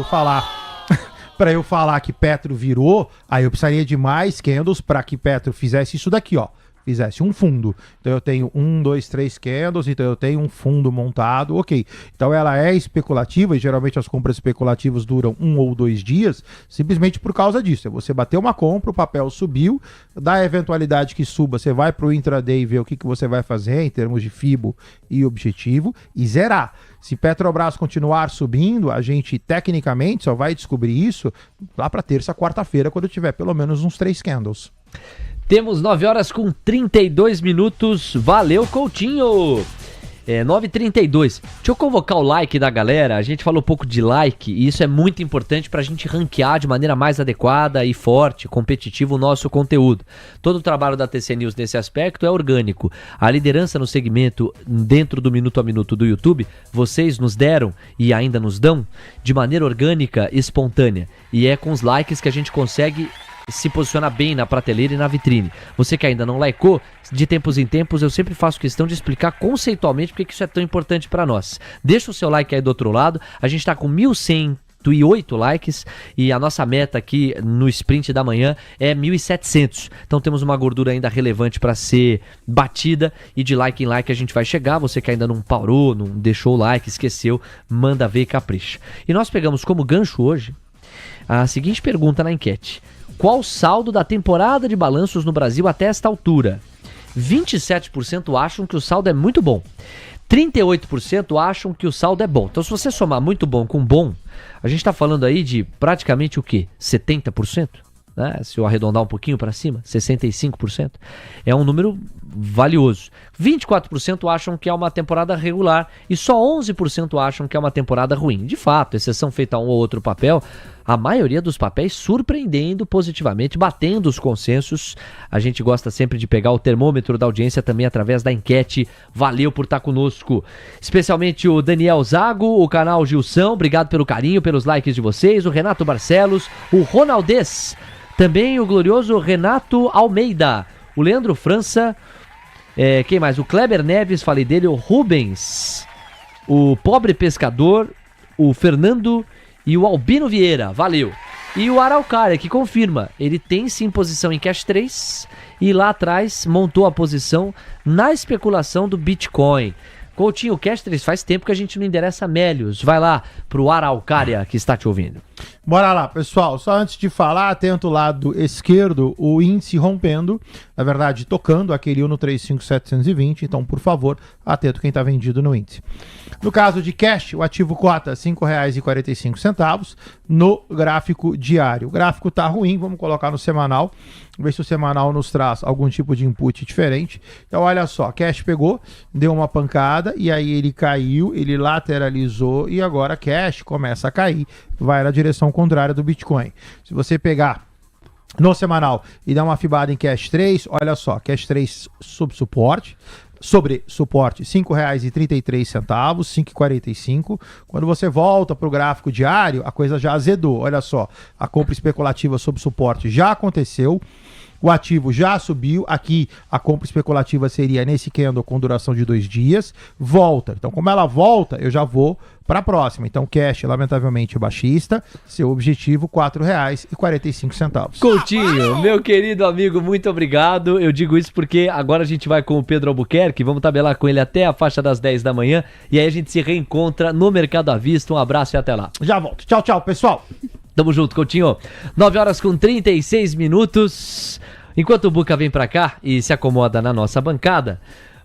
eu falar que Petro virou, aí eu precisaria de mais candles para que Petro fizesse isso daqui, ó. Fizesse um fundo. Então eu tenho 1, 2, 3 candles, então eu tenho um fundo montado, ok. Então ela é especulativa, e geralmente as compras especulativas duram 1 ou 2 dias, simplesmente por causa disso. Você bateu uma compra, o papel subiu, da eventualidade que suba, você vai para o intraday ver o que você vai fazer em termos de FIBO e objetivo e zerar. Se Petrobras continuar subindo, a gente tecnicamente só vai descobrir isso lá para terça, quarta-feira, quando tiver pelo menos uns 3 candles. Temos 9 horas com 32 minutos. Valeu, Coutinho! 9h32. Deixa eu convocar o like da galera. A gente falou um pouco de like e isso é muito importante para a gente ranquear de maneira mais adequada e forte, competitivo o nosso conteúdo. Todo o trabalho da TC News nesse aspecto é orgânico. A liderança no segmento dentro do Minuto a Minuto do YouTube, vocês nos deram e ainda nos dão de maneira orgânica e espontânea. E é com os likes que a gente consegue se posicionar bem na prateleira e na vitrine. Você que ainda não likeou, de tempos em tempos eu sempre faço questão de explicar conceitualmente porque isso é tão importante para nós. Deixa o seu like aí do outro lado, a gente tá com 1.108 likes e a nossa meta aqui no sprint da manhã é 1.700. Então temos uma gordura ainda relevante para ser batida e de like em like a gente vai chegar. Você que ainda não parou, não deixou o like, esqueceu, manda ver e capricha. E nós pegamos como gancho hoje a seguinte pergunta na enquete: qual o saldo da temporada de balanços no Brasil até esta altura? 27% acham que o saldo é muito bom. 38% acham que o saldo é bom. Então, se você somar muito bom com bom, a gente está falando aí de praticamente o quê? 70%? Né? Se eu arredondar um pouquinho para cima, 65%. É um número valioso. 24% acham que é uma temporada regular e só 11% acham que é uma temporada ruim. De fato, exceção feita a um ou outro papel, a maioria dos papéis surpreendendo positivamente, batendo os consensos. A gente gosta sempre de pegar o termômetro da audiência também através da enquete. Valeu por estar conosco. Especialmente o Daniel Zago, o canal Gilson, obrigado pelo carinho, pelos likes de vocês. O Renato Barcelos, o Ronaldez, também o glorioso Renato Almeida, o Leandro França, quem mais? O Kleber Neves, falei dele, o Rubens, o Pobre Pescador, o Fernando E o Albino Vieira, valeu. E o Araucária, que confirma, ele tem sim posição em Cash 3 e lá atrás montou a posição na especulação do Bitcoin. Coutinho, o Cash 3 faz tempo que a gente não endereça Mélios. Vai lá pro Araucária que está te ouvindo. Bora lá, pessoal. Só antes de falar, atento ao lado esquerdo, o índice rompendo, na verdade, tocando aquele Uno 35720. Então, por favor, atento quem está vendido no índice. No caso de cash, o ativo cota R$ 5,45 no gráfico diário. O gráfico tá ruim, vamos colocar no semanal. Ver se o semanal nos traz algum tipo de input diferente. Então, olha só, cash pegou, deu uma pancada e aí ele caiu, ele lateralizou e agora cash começa a cair, vai na direção contrária do Bitcoin. Se você pegar no semanal e dar uma fibada em Cash 3, olha só, Cash 3 sobre suporte R$ 5,33, 5,45. Quando você volta para o gráfico diário, a coisa já azedou. Olha só, a compra especulativa sob suporte já aconteceu. O ativo já subiu. Aqui a compra especulativa seria nesse candle com duração de 2 dias. Volta. Então, como ela volta, eu já vou para a próxima. Então, cash, lamentavelmente, baixista. Seu objetivo, R$ 4,45. Coutinho, meu querido amigo, muito obrigado. Eu digo isso porque agora a gente vai com o Pedro Albuquerque. Vamos tabelar com ele até a faixa das 10 da manhã. E aí a gente se reencontra no Mercado à Vista. Um abraço e até lá. Já volto. Tchau, tchau, pessoal. Tamo junto, Coutinho. 9 horas com 36 minutos. Enquanto o Buca vem pra cá e se acomoda na nossa bancada,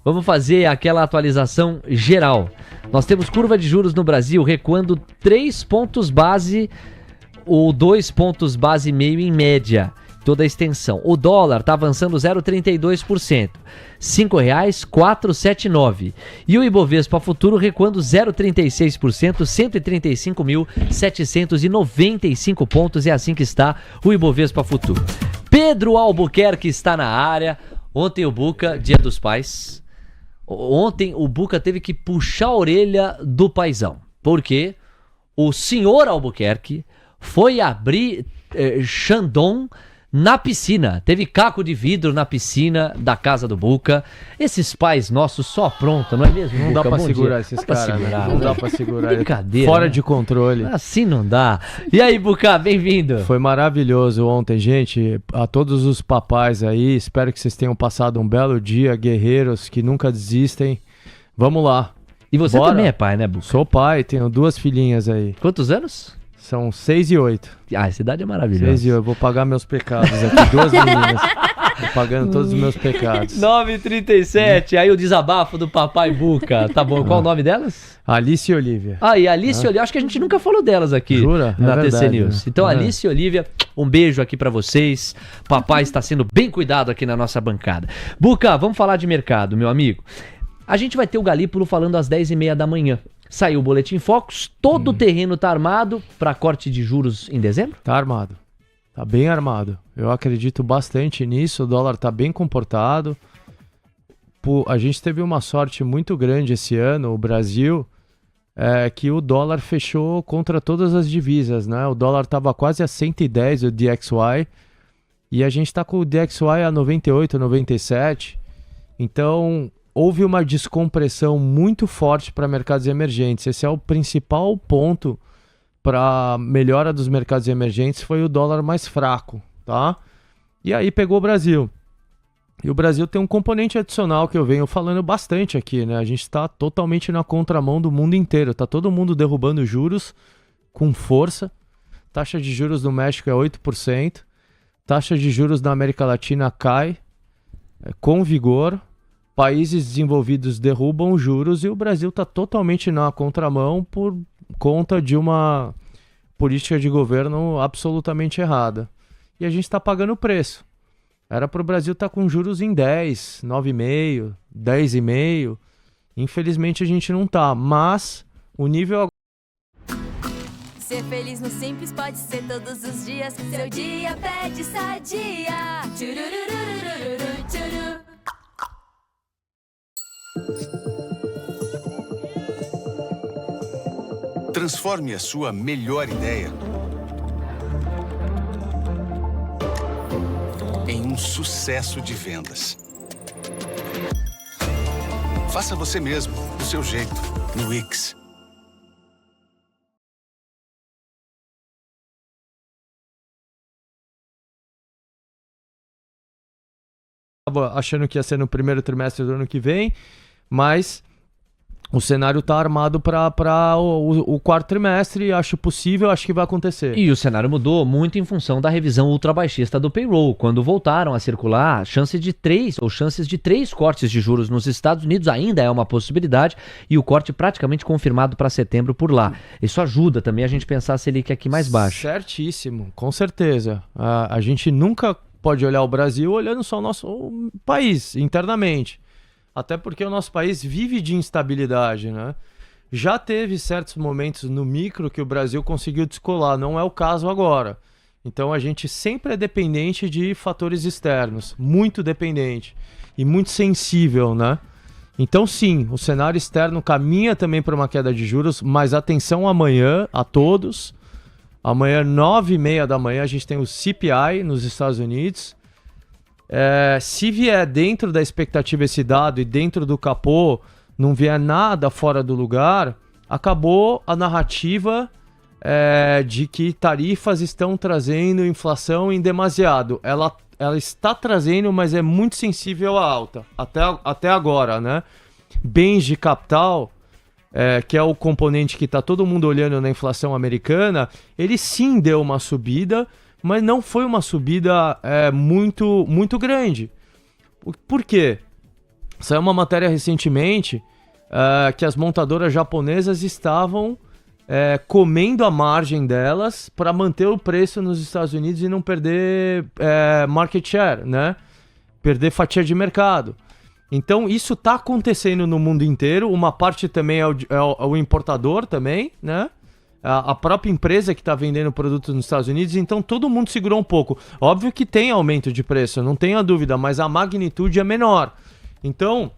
vamos fazer aquela atualização geral. Nós temos curva de juros no Brasil recuando 3 pontos base ou 2 pontos base e meio em média, toda a extensão. O dólar tá avançando 0,32%, R$ 5,479. E o Ibovespa futuro recuando 0,36%, 135.795 pontos. É assim que está o Ibovespa futuro. Pedro Albuquerque está na área. Ontem o Buca, Dia dos Pais. Ontem o Buca teve que puxar a orelha do paizão. Porque o senhor Albuquerque foi abrir Chandon na piscina. Teve caco de vidro na piscina da casa do Buca. Esses pais nossos só aprontam, não é mesmo, Não Buca? dá pra Bom segurar dia. esses Dá pra caras, segurar, né? Não né? dá pra segurar. Brincadeira, Fora né? de controle. Assim não dá. E aí, Buca, bem-vindo. Foi maravilhoso ontem, gente. A todos os papais aí, espero que vocês tenham passado um belo dia, guerreiros que nunca desistem. Vamos lá. E você Bora. também é pai, né, Buca? Sou pai, tenho 2 filhinhas aí. Quantos anos? São 6 e 8. Ah, essa idade é maravilhosa. 6 e 8. Vou pagar meus pecados aqui. 2 meninas. Tô pagando todos os meus pecados. 9h37, aí o desabafo do papai Buca. Tá bom, qual o nome delas? Alice e Olivia. Ah, e Alice e Olivia, acho que a gente nunca falou delas aqui. Jura? Na É TC verdade, News. né? Então, É. Alice e Olivia, um beijo aqui pra vocês. Papai está sendo bem cuidado aqui na nossa bancada. Buca, vamos falar de mercado, meu amigo. A gente vai ter o Galípolo falando às 10h30 da manhã. Saiu o Boletim Focus, todo o terreno tá armado para corte de juros em dezembro? Tá armado. Tá bem armado. Eu acredito bastante nisso. O dólar tá bem comportado. A gente teve uma sorte muito grande esse ano, o Brasil, que o dólar fechou contra todas as divisas, né? O dólar tava quase a 110, o DXY, e a gente tá com o DXY a 98, 97. Então, houve uma descompressão muito forte para mercados emergentes. Esse é o principal ponto para melhora dos mercados emergentes, foi o dólar mais fraco, tá? E aí pegou o Brasil. E o Brasil tem um componente adicional que eu venho falando bastante aqui, né? A gente está totalmente na contramão do mundo inteiro. Tá todo mundo derrubando juros com força. Taxa de juros no México é 8%. Taxa de juros na América Latina cai com vigor. Países desenvolvidos derrubam juros e o Brasil está totalmente na contramão por conta de uma política de governo absolutamente errada. E a gente está pagando o preço. Era para o Brasil estar com juros em 10, 9,5, 10,5. Infelizmente a gente não tá, mas o nível... Ser feliz no Simples pode ser todos os dias. Seu dia pede Sadia. Tchururururururu, tchuru. Transforme a sua melhor ideia em um sucesso de vendas. Faça você mesmo, do seu jeito, no Wix. estava achando que ia ser no primeiro trimestre do ano que vem, mas o cenário está armado para o quarto trimestre, acho possível, acho que vai acontecer. E o cenário mudou muito em função da revisão ultrabaixista do payroll. Quando voltaram a circular, chances de 3 cortes de juros nos Estados Unidos ainda é uma possibilidade, e o corte praticamente confirmado para setembro por lá. Isso ajuda também a gente pensar se ele quer aqui mais baixo. Certíssimo, com certeza. A gente nunca pode olhar o Brasil olhando só o nosso país internamente. Até porque o nosso país vive de instabilidade, né? Já teve certos momentos no micro que o Brasil conseguiu descolar, não é o caso agora. Então a gente sempre é dependente de fatores externos, muito dependente e muito sensível, né? Então sim, o cenário externo caminha também para uma queda de juros, mas atenção amanhã a todos. Amanhã, 9h30 da manhã, a gente tem o CPI nos Estados Unidos. Se vier dentro da expectativa esse dado e dentro do capô não vier nada fora do lugar, acabou a narrativa de que tarifas estão trazendo inflação em demasiado. Ela está trazendo, mas é muito sensível à alta, até agora, né? Bens de capital, que é o componente que está todo mundo olhando na inflação americana, ele sim deu uma subida, mas não foi uma subida muito grande. Por quê? Saiu uma matéria recentemente que as montadoras japonesas estavam comendo a margem delas para manter o preço nos Estados Unidos e não perder market share, né? Perder fatia de mercado. Então isso está acontecendo no mundo inteiro. Uma parte também é o importador também, né? A própria empresa que está vendendo produtos nos Estados Unidos, então todo mundo segurou um pouco. Óbvio que tem aumento de preço, não tenha dúvida, mas a magnitude é menor. Então,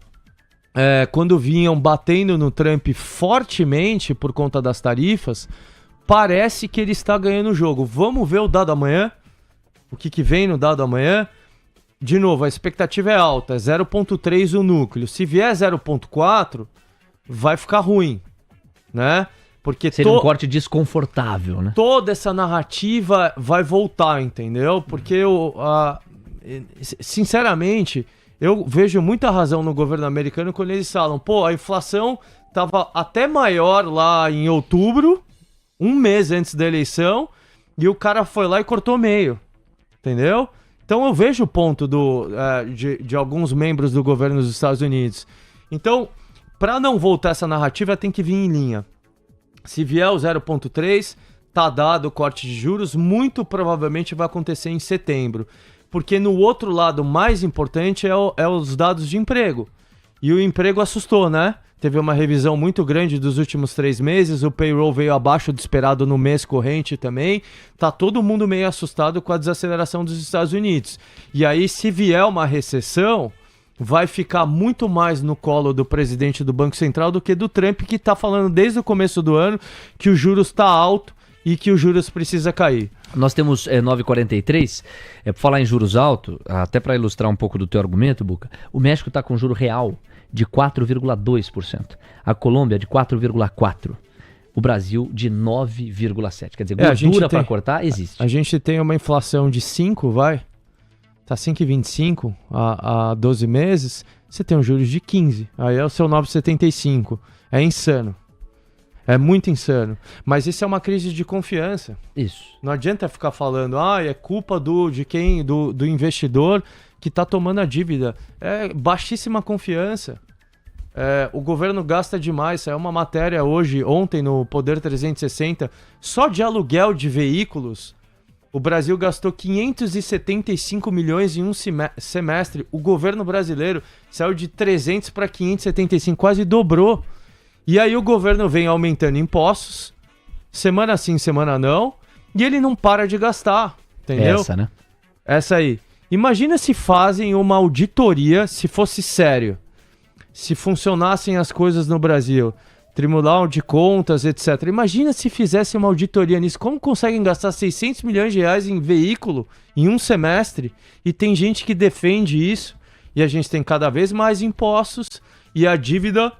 quando vinham batendo no Trump fortemente por conta das tarifas, parece que ele está ganhando o jogo. Vamos ver o dado amanhã? O que vem no dado amanhã? De novo, a expectativa é alta, 0,3 o núcleo. Se vier 0,4, vai ficar ruim, né? Porque seria um corte desconfortável, né? Toda essa narrativa vai voltar, entendeu? Porque, sinceramente, eu vejo muita razão no governo americano quando eles falam, a inflação estava até maior lá em outubro, um mês antes da eleição, e o cara foi lá e cortou meio, entendeu? Então eu vejo o ponto de alguns membros do governo dos Estados Unidos. Então, para não voltar essa narrativa, tem que vir em linha. Se vier o 0,3, tá dado o corte de juros, muito provavelmente vai acontecer em setembro. Porque no outro lado mais importante é os dados de emprego. E o emprego assustou, né? Teve uma revisão muito grande dos últimos 3 meses, o payroll veio abaixo do esperado no mês corrente também. Tá todo mundo meio assustado com a desaceleração dos Estados Unidos. E aí, se vier uma recessão, vai ficar muito mais no colo do presidente do Banco Central do que do Trump, que está falando desde o começo do ano que o juros está alto e que o juros precisa cair. Nós temos 9,43, por falar em juros altos, até para ilustrar um pouco do teu argumento, Buca, o México está com juro real de 4,2%, a Colômbia de 4,4%, o Brasil de 9,7%. Quer dizer, gordura para cortar existe. A gente tem uma inflação de 5, tá 5,25 há 12 meses, você tem um juros de 15, aí é o seu 9,75. É insano. É muito insano. Mas isso é uma crise de confiança. Isso. Não adianta ficar falando, é culpa do investidor que está tomando a dívida. É baixíssima confiança. O governo gasta demais. Saiu uma matéria ontem no Poder 360, só de aluguel de veículos. O Brasil gastou 575 milhões em um semestre. O governo brasileiro saiu de 300 para 575, quase dobrou. E aí o governo vem aumentando impostos, semana sim, semana não, e ele não para de gastar, entendeu? Essa, né? Essa aí. Imagina se fazem uma auditoria, se fosse sério, se funcionassem as coisas no Brasil, Tribunal de Contas, etc. Imagina se fizessem uma auditoria nisso. Como conseguem gastar 600 milhões de reais em veículo em um semestre? E tem gente que defende isso, e a gente tem cada vez mais impostos, e a dívida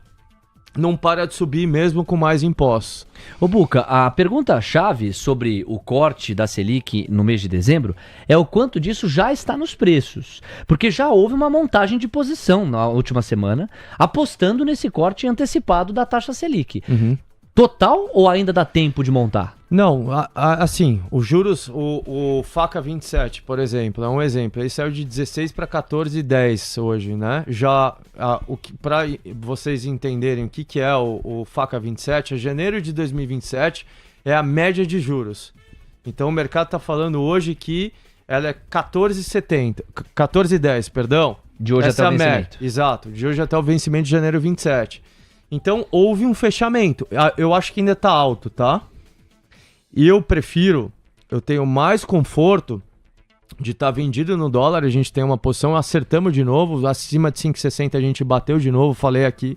não para de subir mesmo com mais impostos. Ô Buca, a pergunta-chave sobre o corte da Selic no mês de dezembro é o quanto disso já está nos preços. Porque já houve uma montagem de posição na última semana, apostando nesse corte antecipado da taxa Selic. Total ou ainda dá tempo de montar? Não, assim, os juros, o FACA 27, por exemplo, é um exemplo. Ele saiu de 16 para 14,10 hoje, né? Já, para vocês entenderem o que é o FACA 27, janeiro de 2027 é a média de juros. Então o mercado está falando hoje que ela é 14,10, perdão. De hoje até o vencimento. Média, exato, de hoje até o vencimento de janeiro 27. Então houve um fechamento. Eu acho que ainda está alto, tá? E eu tenho mais conforto de estar vendido no dólar. A gente tem uma posição, acertamos de novo, acima de 5,60 a gente bateu de novo, falei aqui.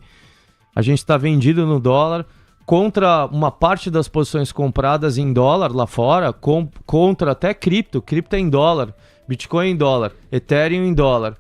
A gente está vendido no dólar contra uma parte das posições compradas em dólar lá fora, contra até cripto é em dólar, Bitcoin em dólar, Ethereum em dólar.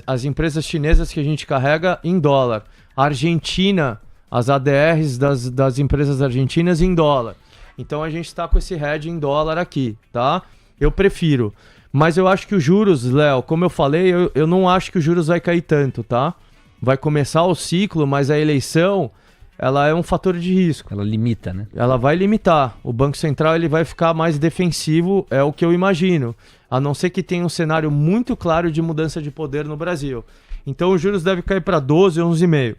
As empresas chinesas que a gente carrega em dólar. Argentina, as ADRs das empresas argentinas em dólar. Então a gente está com esse hedge em dólar aqui, tá? Eu prefiro. Mas eu acho que os juros, Léo, como eu falei, eu não acho que os juros vai cair tanto, tá? Vai começar o ciclo, mas a eleição, ela é um fator de risco. Ela limita, né? Ela vai limitar. O Banco Central ele vai ficar mais defensivo, é o que eu imagino. A não ser que tenha um cenário muito claro de mudança de poder no Brasil. Então os juros devem cair para 12, 11,5.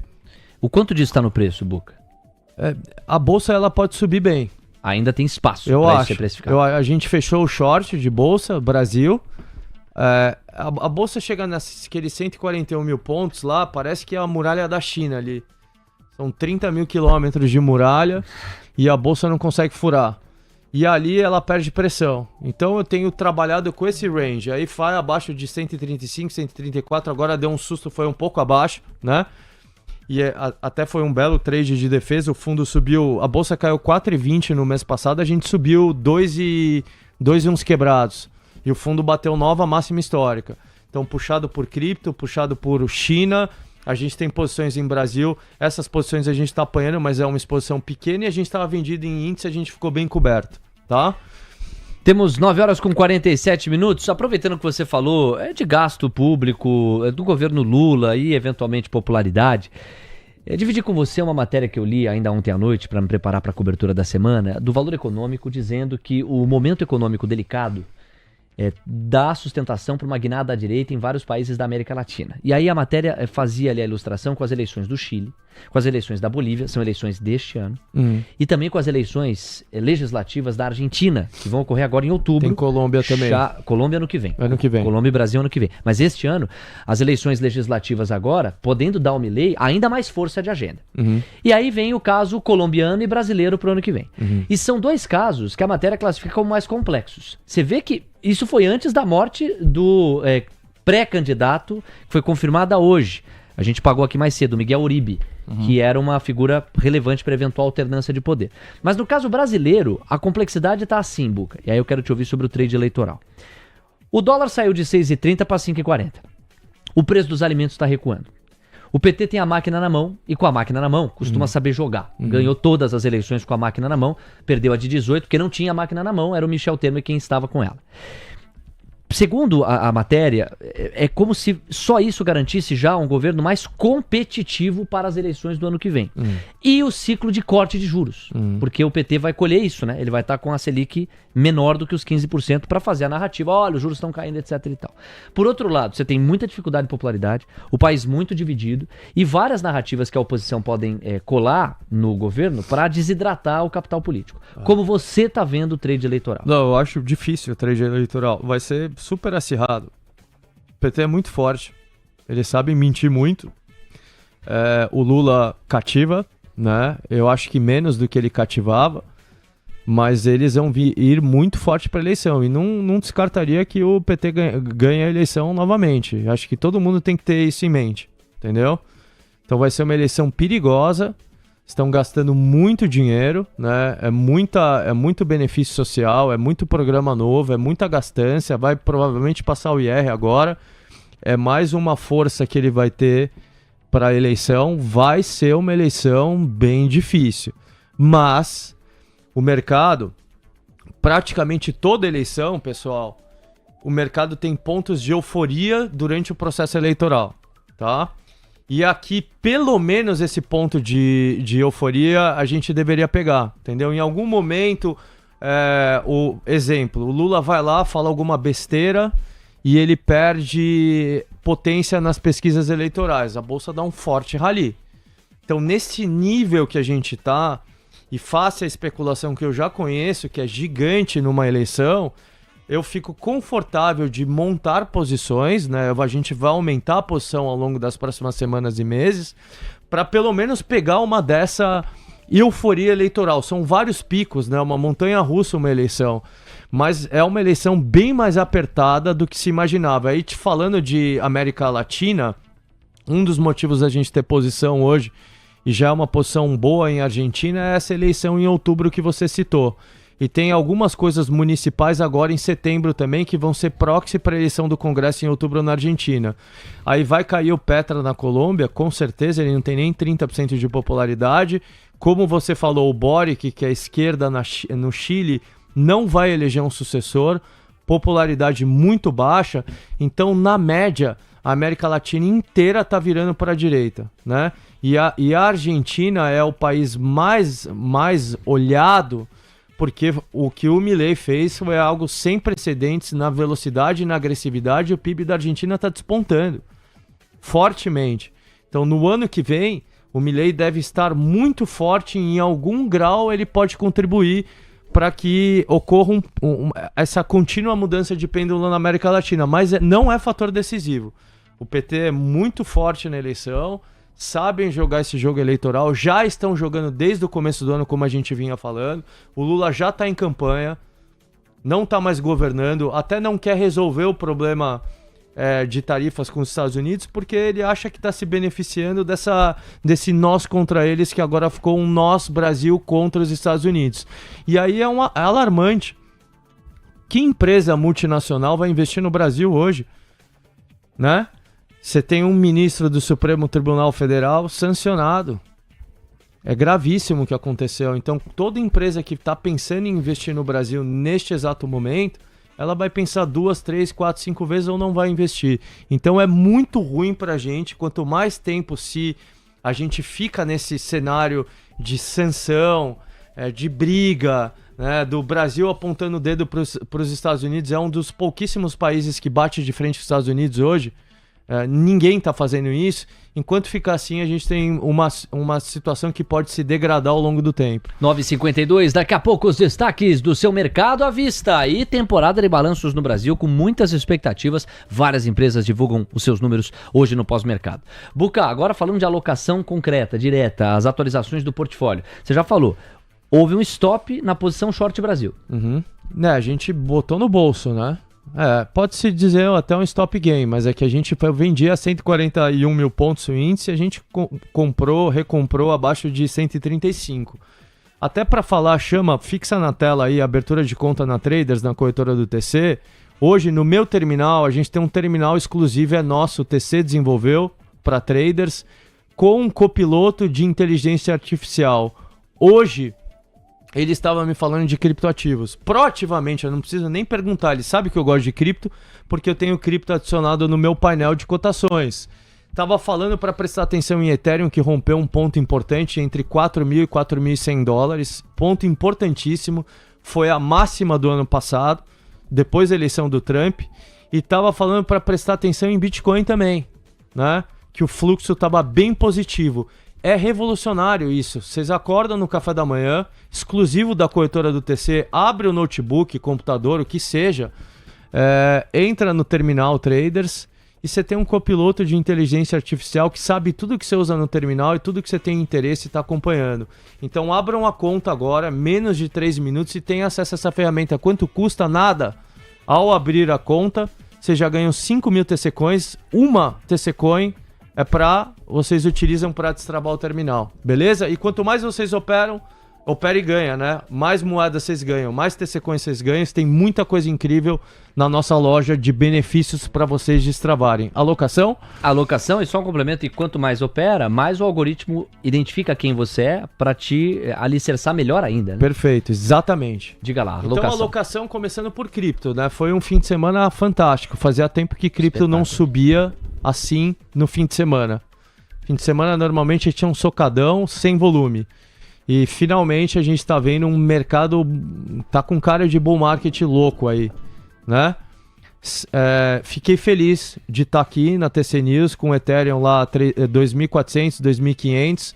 O quanto disso está no preço, Buca? A bolsa ela pode subir bem. Ainda tem espaço para isso ser precificado. A gente fechou o short de bolsa, Brasil. A bolsa chega naqueles 141 mil pontos lá, parece que é a muralha da China ali. São 30 mil quilômetros de muralha e a bolsa não consegue furar. E ali ela perde pressão. Então eu tenho trabalhado com esse range. Aí vai abaixo de 135, 134, agora deu um susto, foi um pouco abaixo, né? E até foi um belo trade de defesa, o fundo subiu, a bolsa caiu 4,20 no mês passado, a gente subiu 2 e uns quebrados. E o fundo bateu nova máxima histórica. Então puxado por cripto, puxado por China, a gente tem posições em Brasil, essas posições a gente está apanhando, mas é uma exposição pequena e a gente estava vendido em índice, a gente ficou bem coberto, tá? Temos 9 horas com 47 minutos. Aproveitando que você falou de gasto público, do governo Lula e eventualmente popularidade, dividir com você uma matéria que eu li ainda ontem à noite para me preparar para a cobertura da semana, do Valor Econômico, dizendo que o momento econômico delicado dá sustentação para uma guinada à direita em vários países da América Latina. E aí a matéria fazia ali a ilustração com as eleições do Chile, com as eleições da Bolívia, são eleições deste ano, e também com as eleições legislativas da Argentina, que vão ocorrer agora em outubro. Tem Colômbia também. Colômbia ano que vem. Ano que vem. Colômbia e Brasil ano que vem. Mas este ano, as eleições legislativas agora, podendo dar ao Milei ainda mais força de agenda. E aí vem o caso colombiano e brasileiro para o ano que vem. E são dois casos que a matéria classifica como mais complexos. Você vê que isso foi antes da morte do pré-candidato, que foi confirmada hoje. A gente pagou aqui mais cedo, Miguel Uribe, que era uma figura relevante para eventual alternância de poder. Mas no caso brasileiro, a complexidade está assim, Buca. E aí eu quero te ouvir sobre o trade eleitoral. O dólar saiu de 6,30 para 5,40. O preço dos alimentos está recuando. O PT tem a máquina na mão, e com a máquina na mão, costuma saber jogar. Ganhou todas as eleições com a máquina na mão, perdeu a de 18, porque não tinha a máquina na mão, era o Michel Temer quem estava com ela. Segundo a matéria, é como se só isso garantisse já um governo mais competitivo para as eleições do ano que vem. E o ciclo de corte de juros, porque o PT vai colher isso, né? Ele vai estar com a Selic menor do que os 15% para fazer a narrativa, olha, os juros estão caindo, etc e tal. Por outro lado, você tem muita dificuldade de popularidade, o país muito dividido e várias narrativas que a oposição podem colar no governo para desidratar o capital político. Como você está vendo o trade eleitoral? Não, eu acho difícil o trade eleitoral. Vai ser super acirrado. O PT é muito forte. Eles sabem mentir muito. O Lula cativa, né? Eu acho que menos do que ele cativava. Mas eles vão ir muito forte para a eleição. E não descartaria que o PT ganhe a eleição novamente. Acho que todo mundo tem que ter isso em mente. Entendeu? Então vai ser uma eleição perigosa. Estão gastando muito dinheiro, né? É muito benefício social, é muito programa novo, é muita gastança, vai provavelmente passar o IR agora. É mais uma força que ele vai ter para a eleição, vai ser uma eleição bem difícil. Mas o mercado, praticamente toda eleição, pessoal, o mercado tem pontos de euforia durante o processo eleitoral, tá? E aqui, pelo menos esse ponto de euforia, a gente deveria pegar, entendeu? Em algum momento, o Lula vai lá, fala alguma besteira e ele perde potência nas pesquisas eleitorais. A Bolsa dá um forte rally. Então, nesse nível que a gente tá, e face a especulação que eu já conheço, que é gigante numa eleição, eu fico confortável de montar posições, né? A gente vai aumentar a posição ao longo das próximas semanas e meses, para pelo menos pegar uma dessa euforia eleitoral. São vários picos, né? Uma montanha-russa, uma eleição. Mas é uma eleição bem mais apertada do que se imaginava. Aí, te falando de América Latina, um dos motivos da gente ter posição hoje, e já é uma posição boa em Argentina, é essa eleição em outubro que você citou. E tem algumas coisas municipais agora em setembro também que vão ser proxy para a eleição do Congresso em outubro na Argentina. Aí vai cair o Petra na Colômbia, com certeza, ele não tem nem 30% de popularidade. Como você falou, o Boric, que é a esquerda no Chile, não vai eleger um sucessor, popularidade muito baixa. Então, na média, a América Latina inteira está virando para a direita, né? E a Argentina é o país mais olhado, porque o que o Milei fez foi algo sem precedentes na velocidade e na agressividade, e o PIB da Argentina está despontando fortemente. Então, no ano que vem, o Milei deve estar muito forte, em algum grau ele pode contribuir para que ocorra essa contínua mudança de pêndulo na América Latina, mas não é fator decisivo. O PT é muito forte na eleição, sabem jogar esse jogo eleitoral, já estão jogando desde o começo do ano, como a gente vinha falando. O Lula já está em campanha, não está mais governando, até não quer resolver o problema de tarifas com os Estados Unidos, porque ele acha que está se beneficiando desse nós contra eles, que agora ficou um nós Brasil contra os Estados Unidos. E aí é alarmante. Que empresa multinacional vai investir no Brasil hoje? Né? Você tem um ministro do Supremo Tribunal Federal sancionado. É gravíssimo o que aconteceu. Então, toda empresa que está pensando em investir no Brasil neste exato momento, ela vai pensar 2, 3, 4, 5 vezes ou não vai investir. Então, é muito ruim para a gente. Quanto mais tempo se a gente fica nesse cenário de sanção, de briga, né, do Brasil apontando o dedo para os Estados Unidos, é um dos pouquíssimos países que bate de frente com os Estados Unidos hoje. Ninguém está fazendo isso. Enquanto ficar assim, a gente tem uma situação que pode se degradar ao longo do tempo. 9h52, daqui a pouco os destaques do seu mercado à vista. E temporada de balanços no Brasil com muitas expectativas. Várias empresas divulgam os seus números hoje no pós-mercado. Buca, agora falando de alocação concreta, direta, as atualizações do portfólio. Você já falou, houve um stop na posição short Brasil. Uhum. A gente botou no bolso, né? Pode-se dizer até um stop gain, mas é que a gente vendia a 141 mil pontos o índice, a gente recomprou abaixo de 135. Até para falar, fixa na tela aí a abertura de conta na Traders, na corretora do TC. Hoje, no meu terminal, a gente tem um terminal exclusivo, é nosso, o TC desenvolveu para traders, com um copiloto de inteligência artificial. Hoje, ele estava me falando de criptoativos. Proativamente, eu não preciso nem perguntar. Ele sabe que eu gosto de cripto, porque eu tenho cripto adicionado no meu painel de cotações. Estava falando para prestar atenção em Ethereum, que rompeu um ponto importante entre 4.000 e 4.100 dólares. Ponto importantíssimo. Foi a máxima do ano passado, depois da eleição do Trump. E estava falando para prestar atenção em Bitcoin também, né? Que o fluxo estava bem positivo. É revolucionário isso. Vocês acordam no café da manhã, exclusivo da corretora do TC, abre o notebook, computador, o que seja, entra no terminal Traders e você tem um copiloto de inteligência artificial que sabe tudo que você usa no terminal e tudo que você tem interesse e está acompanhando. Então abram a conta agora, menos de 3 minutos, e tem acesso a essa ferramenta. Quanto custa? Nada. Ao abrir a conta, você já ganha 5.000 TC Coins, uma TC Coin vocês utilizam para destravar o terminal, beleza? E quanto mais vocês operam, opera e ganha, né? Mais moedas vocês ganham, mais TC Coins vocês ganham. Tem muita coisa incrível na nossa loja de benefícios para vocês destravarem. Alocação? Alocação, e só um complemento, e quanto mais opera, mais o algoritmo identifica quem você é para te alicerçar melhor ainda, né? Perfeito, exatamente. Diga lá, Então, alocação. alocação começando por cripto, né? Foi um fim de semana fantástico. Fazia tempo que cripto não subia assim no fim de semana. Fim de semana normalmente tinha um socadão sem volume. E finalmente a gente está vendo um mercado, tá com cara de bull market louco aí, né? Fiquei feliz de estar aqui na TC News com o Ethereum lá 2.400, 2.500.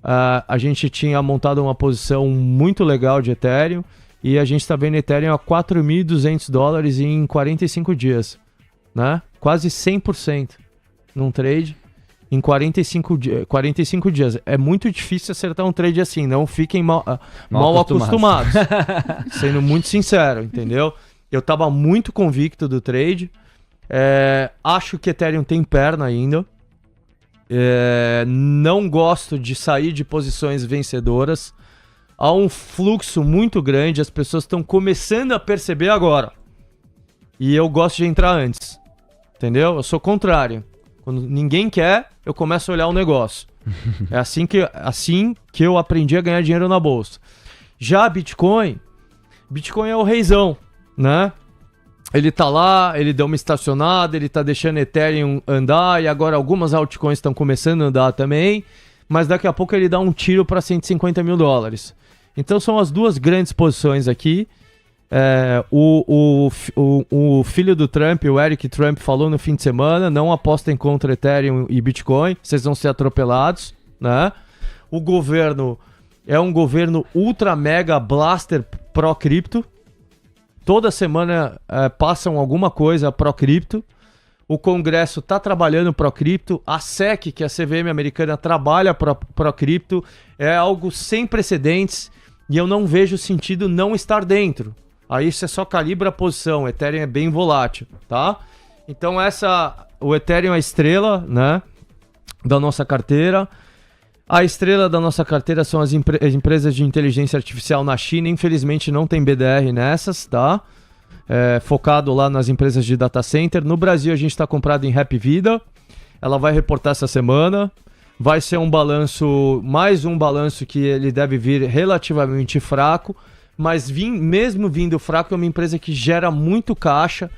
A gente tinha montado uma posição muito legal de Ethereum e a gente está vendo Ethereum a $4.200 em 45 dias, né? Quase 100% num trade. Em 45 dias. É muito difícil acertar um trade assim. Não fiquem mal acostumados. Sendo muito sincero, entendeu? Eu tava muito convicto do trade. Acho que Ethereum tem perna ainda. Não gosto de sair de posições vencedoras. Há um fluxo muito grande. As pessoas estão começando a perceber agora. E eu gosto de entrar antes. Entendeu? Eu sou contrário. Quando ninguém quer, eu começo a olhar o negócio. É assim que eu aprendi a ganhar dinheiro na bolsa. Já Bitcoin é o reizão, né? Ele tá lá, ele deu uma estacionada, ele tá deixando Ethereum andar e agora algumas altcoins estão começando a andar também, mas daqui a pouco ele dá um tiro para $150 mil. Então são as duas grandes posições aqui. O filho do Trump, o Eric Trump, falou no fim de semana: não apostem contra Ethereum e Bitcoin, vocês vão ser atropelados, né? O governo é um governo ultra mega blaster pró-cripto. Toda semana passam alguma coisa pró-cripto. O Congresso está trabalhando pró-cripto. A SEC, que é a CVM americana, trabalha pró-cripto. É algo sem precedentes e eu não vejo sentido não estar dentro. Aí você só calibra a posição. O Ethereum é bem volátil, tá? Então o Ethereum é a estrela, né, da nossa carteira. A estrela da nossa carteira são as empresas de inteligência artificial na China. Infelizmente não tem BDR nessas, tá? Focado lá nas empresas de data center. No Brasil a gente está comprado em Happy Vida. Ela vai reportar essa semana. Vai ser mais um balanço que ele deve vir relativamente fraco. Mas mesmo vindo fraco, é uma empresa que gera muito caixa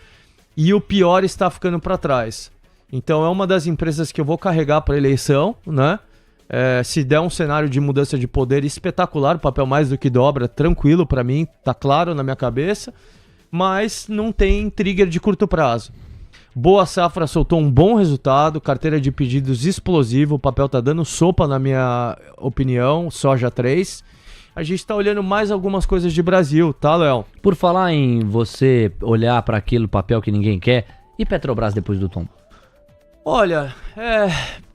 e o pior está ficando para trás. Então é uma das empresas que eu vou carregar para a eleição, né? Se der um cenário de mudança de poder espetacular, o papel mais do que dobra, tranquilo para mim, tá claro na minha cabeça, mas não tem trigger de curto prazo. Boa Safra soltou um bom resultado, carteira de pedidos explosivo, o papel tá dando sopa na minha opinião, soja 3. A gente está olhando mais algumas coisas de Brasil, tá, Léo? Por falar em você olhar para aquele papel que ninguém quer, e Petrobras depois do tombo? Olha,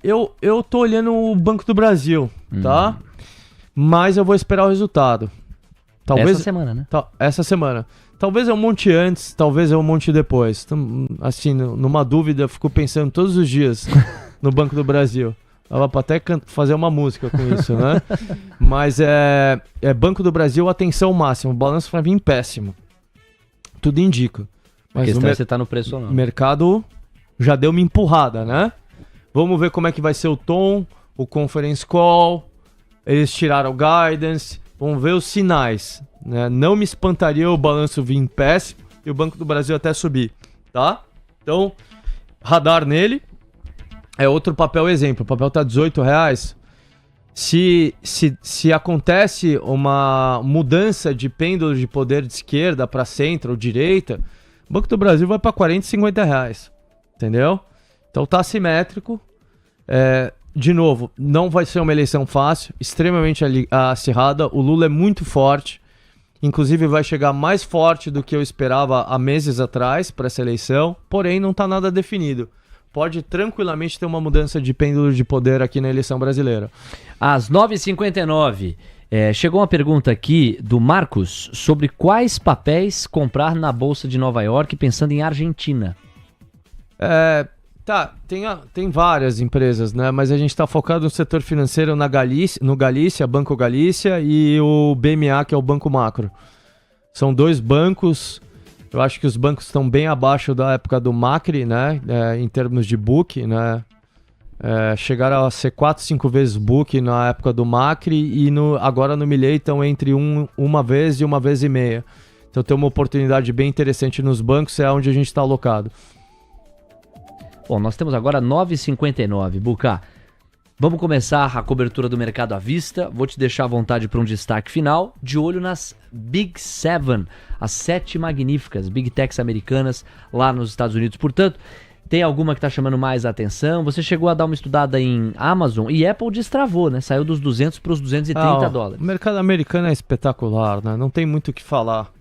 eu tô olhando o Banco do Brasil, tá? Mas eu vou esperar o resultado. Talvez, essa semana, né? Essa semana. Talvez eu monte antes, talvez eu monte depois. Assim, numa dúvida, eu fico pensando todos os dias no Banco do Brasil. Dava pra até fazer uma música com isso, né? Mas Banco do Brasil, atenção máxima. O balanço vai vir péssimo. Tudo indica. Mas a questão é você tá no preço ou não. O mercado já deu uma empurrada, né? Vamos ver como é que vai ser o tom, o conference call. Eles tiraram o guidance. Vamos ver os sinais, né? Não me espantaria o balanço vir péssimo e o Banco do Brasil até subir, tá? Então, radar nele. É outro papel exemplo. O papel tá R$18. Se acontece uma mudança de pêndulo de poder de esquerda para centro ou direita, o Banco do Brasil vai para R$40 e R$50. Entendeu? Então tá assimétrico. De novo, não vai ser uma eleição fácil, extremamente acirrada. O Lula é muito forte. Inclusive vai chegar mais forte do que eu esperava há meses atrás para essa eleição. Porém, não tá nada definido. Pode tranquilamente ter uma mudança de pêndulo de poder aqui na eleição brasileira. Às 9h59, chegou uma pergunta aqui do Marcos sobre quais papéis comprar na Bolsa de Nova York pensando em Argentina. Tá, tem várias empresas, né? Mas a gente está focado no setor financeiro no Galícia, Banco Galícia, e o BMA, que é o Banco Macro. São 2 bancos. Eu acho que os bancos estão bem abaixo da época do Macri, né? Em termos de book, né? Chegaram a ser 4, 5 vezes book na época do Macri e agora no Milei estão entre uma vez e 1,5 vezes. Então tem uma oportunidade bem interessante nos bancos, é onde a gente está alocado. Bom, nós temos agora 9h59. Bucá, vamos começar a cobertura do mercado à vista. Vou te deixar à vontade para um destaque final. De olho nas Big Seven, as 7 magníficas Big Techs americanas lá nos Estados Unidos. Portanto, tem alguma que está chamando mais a atenção? Você chegou a dar uma estudada em Amazon e Apple destravou, né? Saiu dos 200 para os 230 dólares. O mercado americano é espetacular, né? Não tem muito o que falar.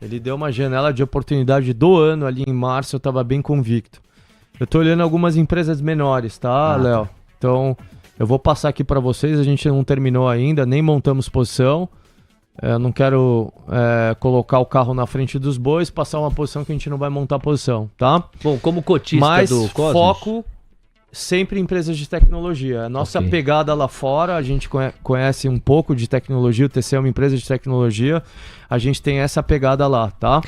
Ele deu uma janela de oportunidade do ano ali em março, eu estava bem convicto. Eu tô olhando algumas empresas menores, tá, Léo? Tá. Então, eu vou passar aqui para vocês, a gente não terminou ainda, nem montamos posição. Eu não quero colocar o carro na frente dos bois, passar uma posição que a gente não vai montar posição, tá? Bom, como cotista do Cosmos... foco sempre em empresas de tecnologia. A nossa pegada lá fora, a gente conhece um pouco de tecnologia, o TC é uma empresa de tecnologia, a gente tem essa pegada lá, tá?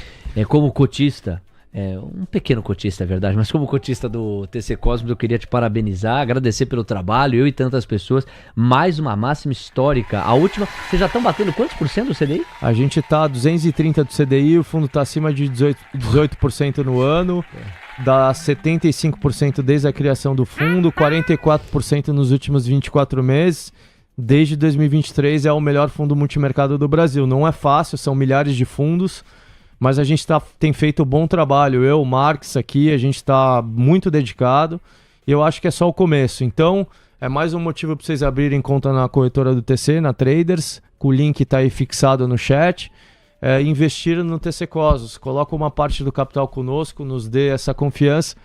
Como cotista... um pequeno cotista, é verdade, mas como cotista do TC Cosmos, eu queria te parabenizar, agradecer pelo trabalho, eu e tantas pessoas, mais uma máxima histórica. A última, vocês já estão batendo quantos por cento do CDI? A gente tá 230 do CDI, o fundo tá acima de 18% no ano, dá 75% desde a criação do fundo, 44% nos últimos 24 meses, desde 2023 é o melhor fundo multimercado do Brasil. Não é fácil, são milhares de fundos, mas a gente tem feito um bom trabalho. Eu, o Marx aqui, a gente está muito dedicado e eu acho que é só o começo. Então, é mais um motivo para vocês abrirem conta na corretora do TC, na Traders, com o link está aí fixado no chat. Investir no TC Cosmos, coloca uma parte do capital conosco, nos dê essa confiança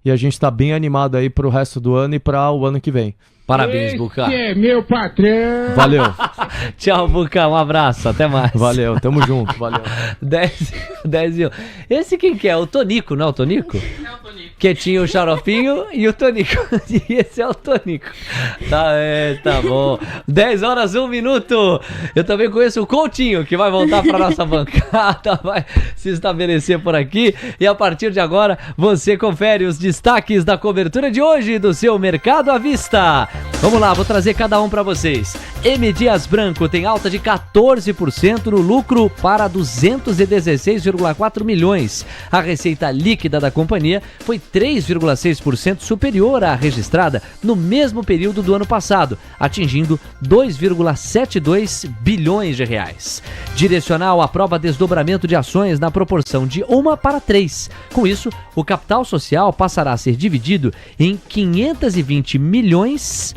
e a gente está bem animado aí para o resto do ano e para o ano que vem. Parabéns, Bucá. Esse é meu patrão. Valeu. Tchau, Bucá. Um abraço. Até mais. Valeu. Tamo junto. Valeu. 10 e 1. Esse quem que é? O Tonico, não é o Tonico? É o Tonico. Que tinha o Xaropinho e o Tonico. E esse é o Tonico. Tá bom. 10 horas, 1 minuto. Eu também conheço o Coutinho, que vai voltar pra nossa bancada, vai se estabelecer por aqui. E a partir de agora, você confere os destaques da cobertura de hoje do seu Mercado à Vista. Vamos lá, vou trazer cada um para vocês. M. Dias Branco tem alta de 14% no lucro para 216,4 milhões. A receita líquida da companhia foi 3,6% superior à registrada no mesmo período do ano passado, atingindo 2,72 bilhões de reais. Direcional aprova desdobramento de ações na proporção de 1 para 3. Com isso, o capital social passará a ser dividido em 520 milhões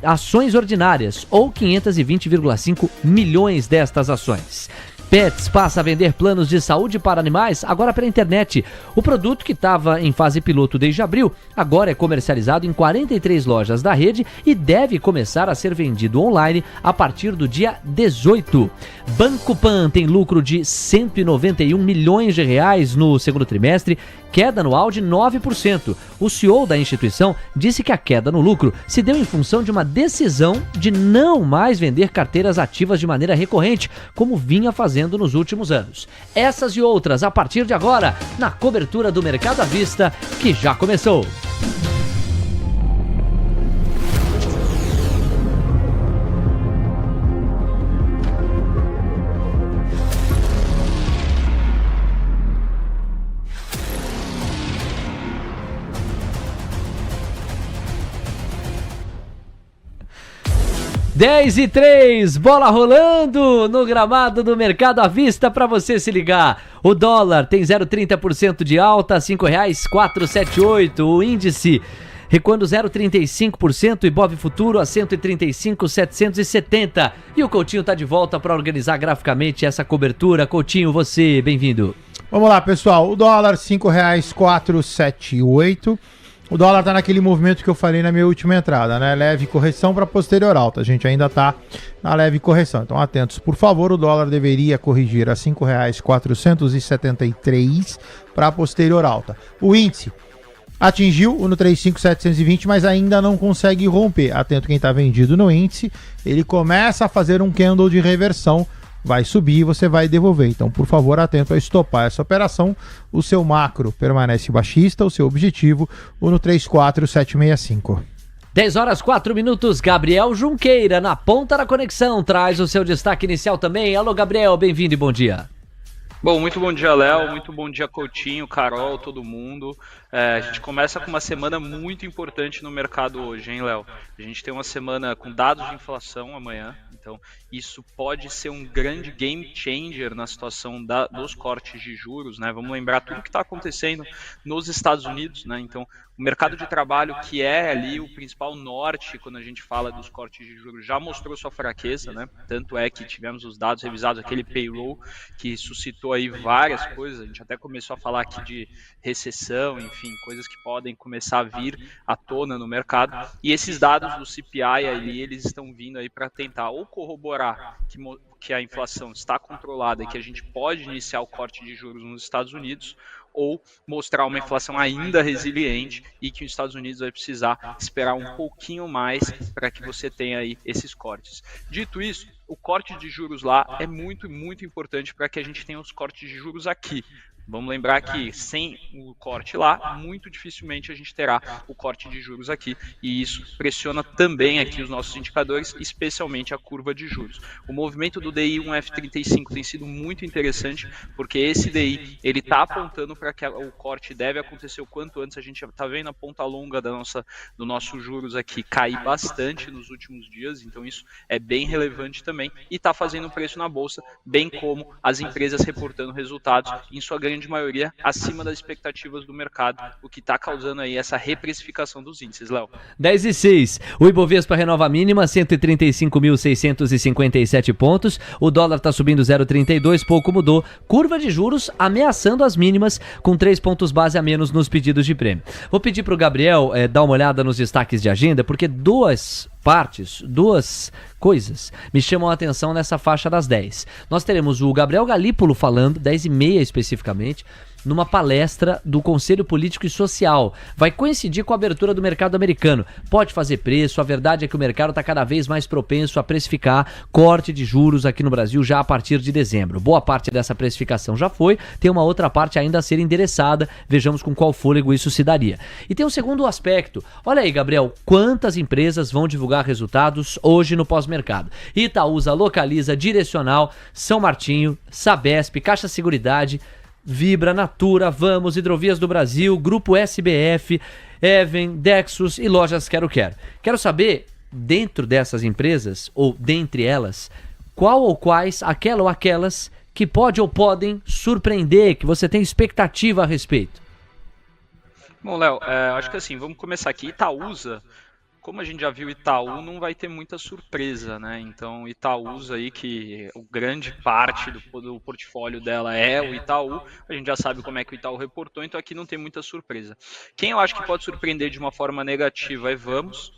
ações ordinárias, ou 520,5 milhões destas ações. Pets passa a vender planos de saúde para animais agora pela internet. O produto, que estava em fase piloto desde abril, agora é comercializado em 43 lojas da rede e deve começar a ser vendido online a partir do dia 18. Banco Pan tem lucro de 191 milhões de reais no segundo trimestre, queda anual de 9%. O CEO da instituição disse que a queda no lucro se deu em função de uma decisão de não mais vender carteiras ativas de maneira recorrente, como vinha fazendo nos últimos anos. Essas e outras a partir de agora, na cobertura do Mercado à Vista, que já começou. Dez e 3, bola rolando no gramado do Mercado à Vista para você se ligar. O dólar tem 0,30% de alta, R$ 5,478. O índice recuando 0,35%, Ibov Futuro a 135,770. E o Coutinho tá de volta para organizar graficamente essa cobertura. Coutinho, você, bem-vindo. Vamos lá, pessoal. O dólar, R$ 5,478. O dólar tá naquele movimento que eu falei na minha última entrada, né? Leve correção para posterior alta. A gente ainda tá na leve correção. Então, atentos, por favor. O dólar deveria corrigir a R$ 5,473 para posterior alta. O índice Atingiu o no 35.720, mas ainda não consegue romper. Atento quem está vendido no índice, ele começa a fazer um candle de reversão, vai subir e você vai devolver. Então, por favor, atento a estopar essa operação. O seu macro permanece baixista, o seu objetivo, o no 34.765. 10 horas 4 minutos, Gabriel Junqueira, na ponta da conexão, traz o seu destaque inicial também. Alô, Gabriel, bem-vindo e bom dia. Bom, muito bom dia, Léo, muito bom dia, Coutinho, Carol, todo mundo. A gente começa com uma semana muito importante no mercado hoje, hein, Léo? A gente tem uma semana com dados de inflação amanhã, então isso pode ser um grande game changer na situação dos cortes de juros, né? Vamos lembrar tudo que está acontecendo nos Estados Unidos, né? Então, o mercado de trabalho, que é ali o principal norte quando a gente fala dos cortes de juros, já mostrou sua fraqueza, né? Tanto é que tivemos os dados revisados, aquele payroll que suscitou aí várias coisas, a gente até começou a falar aqui de recessão, enfim, coisas que podem começar a vir à tona no mercado, e esses dados do CPI ali, eles estão vindo aí para tentar ou corroborar que a inflação está controlada e que a gente pode iniciar o corte de juros nos Estados Unidos, ou mostrar uma inflação ainda resiliente e que os Estados Unidos vai precisar esperar um pouquinho mais para que você tenha aí esses cortes. Dito isso, o corte de juros lá é muito, muito importante para que a gente tenha os cortes de juros aqui. Vamos lembrar que sem o corte lá, muito dificilmente a gente terá o corte de juros aqui, e isso pressiona também aqui os nossos indicadores, especialmente a curva de juros. O movimento do DI 1F35 tem sido muito interessante, porque esse DI ele está apontando para que o corte deve acontecer o quanto antes. A gente está vendo a ponta longa do nosso juros aqui cair bastante nos últimos dias, então isso é bem relevante também, e está fazendo preço na bolsa, bem como as empresas reportando resultados, em sua grande maioria acima das expectativas do mercado, o que está causando aí essa reprecificação dos índices, Léo. 10:06, o Ibovespa renova a mínima, 135.657 pontos, o dólar está subindo 0,32, pouco mudou, curva de juros ameaçando as mínimas, com 3 pontos base a menos nos pedidos de prêmio. Vou pedir para o Gabriel dar uma olhada nos destaques de agenda, porque duas coisas me chamam a atenção nessa faixa das 10. Nós teremos o Gabriel Galípolo falando, 10h30 especificamente, numa palestra do Conselho Político e Social. Vai coincidir com a abertura do mercado americano. Pode fazer preço, a verdade é que o mercado está cada vez mais propenso a precificar corte de juros aqui no Brasil já a partir de dezembro. Boa parte dessa precificação já foi, tem uma outra parte ainda a ser endereçada, vejamos com qual fôlego isso se daria. E tem um segundo aspecto, olha aí, Gabriel, quantas empresas vão divulgar resultados hoje no pós-mercado? Itaúsa, Localiza, Direcional, São Martinho, Sabesp, Caixa Seguridade, Vibra, Natura, Vamos, Hidrovias do Brasil, Grupo SBF, Even, Dexus e Lojas Quero Quero. Quero saber, dentro dessas empresas, ou dentre elas, qual ou quais, aquela ou aquelas que pode ou podem surpreender, que você tem expectativa a respeito. Bom, Léo, acho que assim, vamos começar aqui. Itaúsa, como a gente já viu, Itaú não vai ter muita surpresa, né? Então, Itaúsa aí, que o grande parte do portfólio dela é o Itaú, a gente já sabe como é que o Itaú reportou, então aqui não tem muita surpresa. Quem eu acho que pode surpreender de uma forma negativa é Vamos.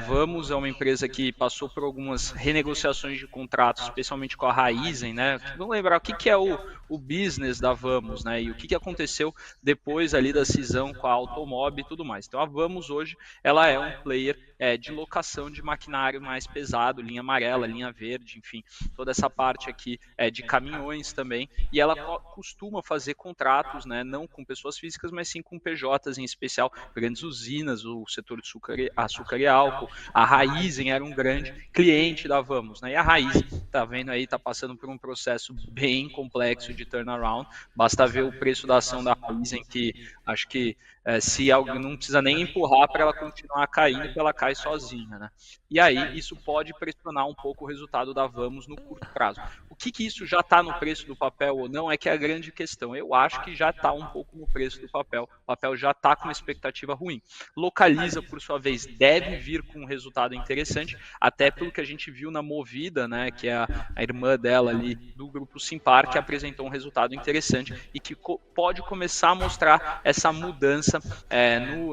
Vamos é uma empresa que passou por algumas renegociações de contratos, especialmente com a Raizen, né? Vamos lembrar o que é o business da Vamos, né? E o que aconteceu depois ali da cisão com a Automob e tudo mais. Então a Vamos hoje, ela é um player de locação de maquinário mais pesado, linha amarela, linha verde, enfim, toda essa parte aqui de caminhões também, e ela costuma fazer contratos, né? Não com pessoas físicas, mas sim com PJs, em especial grandes usinas, o setor de açúcar e álcool. A Raizen era um grande cliente da Vamos, né? E a Raizen, tá vendo aí, tá passando por um processo bem complexo de turnaround. Basta ver o preço da ação da Raizen, que acho que se alguém não precisa nem empurrar para ela continuar caindo, porque ela cai sozinha, né? E aí isso pode pressionar um pouco o resultado da Vamos no curto prazo. O que isso já está no preço do papel ou não é que é a grande questão. Eu acho que já está um pouco no preço do papel. O papel já está com uma expectativa ruim. Localiza, por sua vez, deve vir com um resultado interessante, até pelo que a gente viu na Movida, né, que é a irmã dela ali do grupo Simpar, que apresentou um resultado interessante e que pode começar a mostrar essa mudança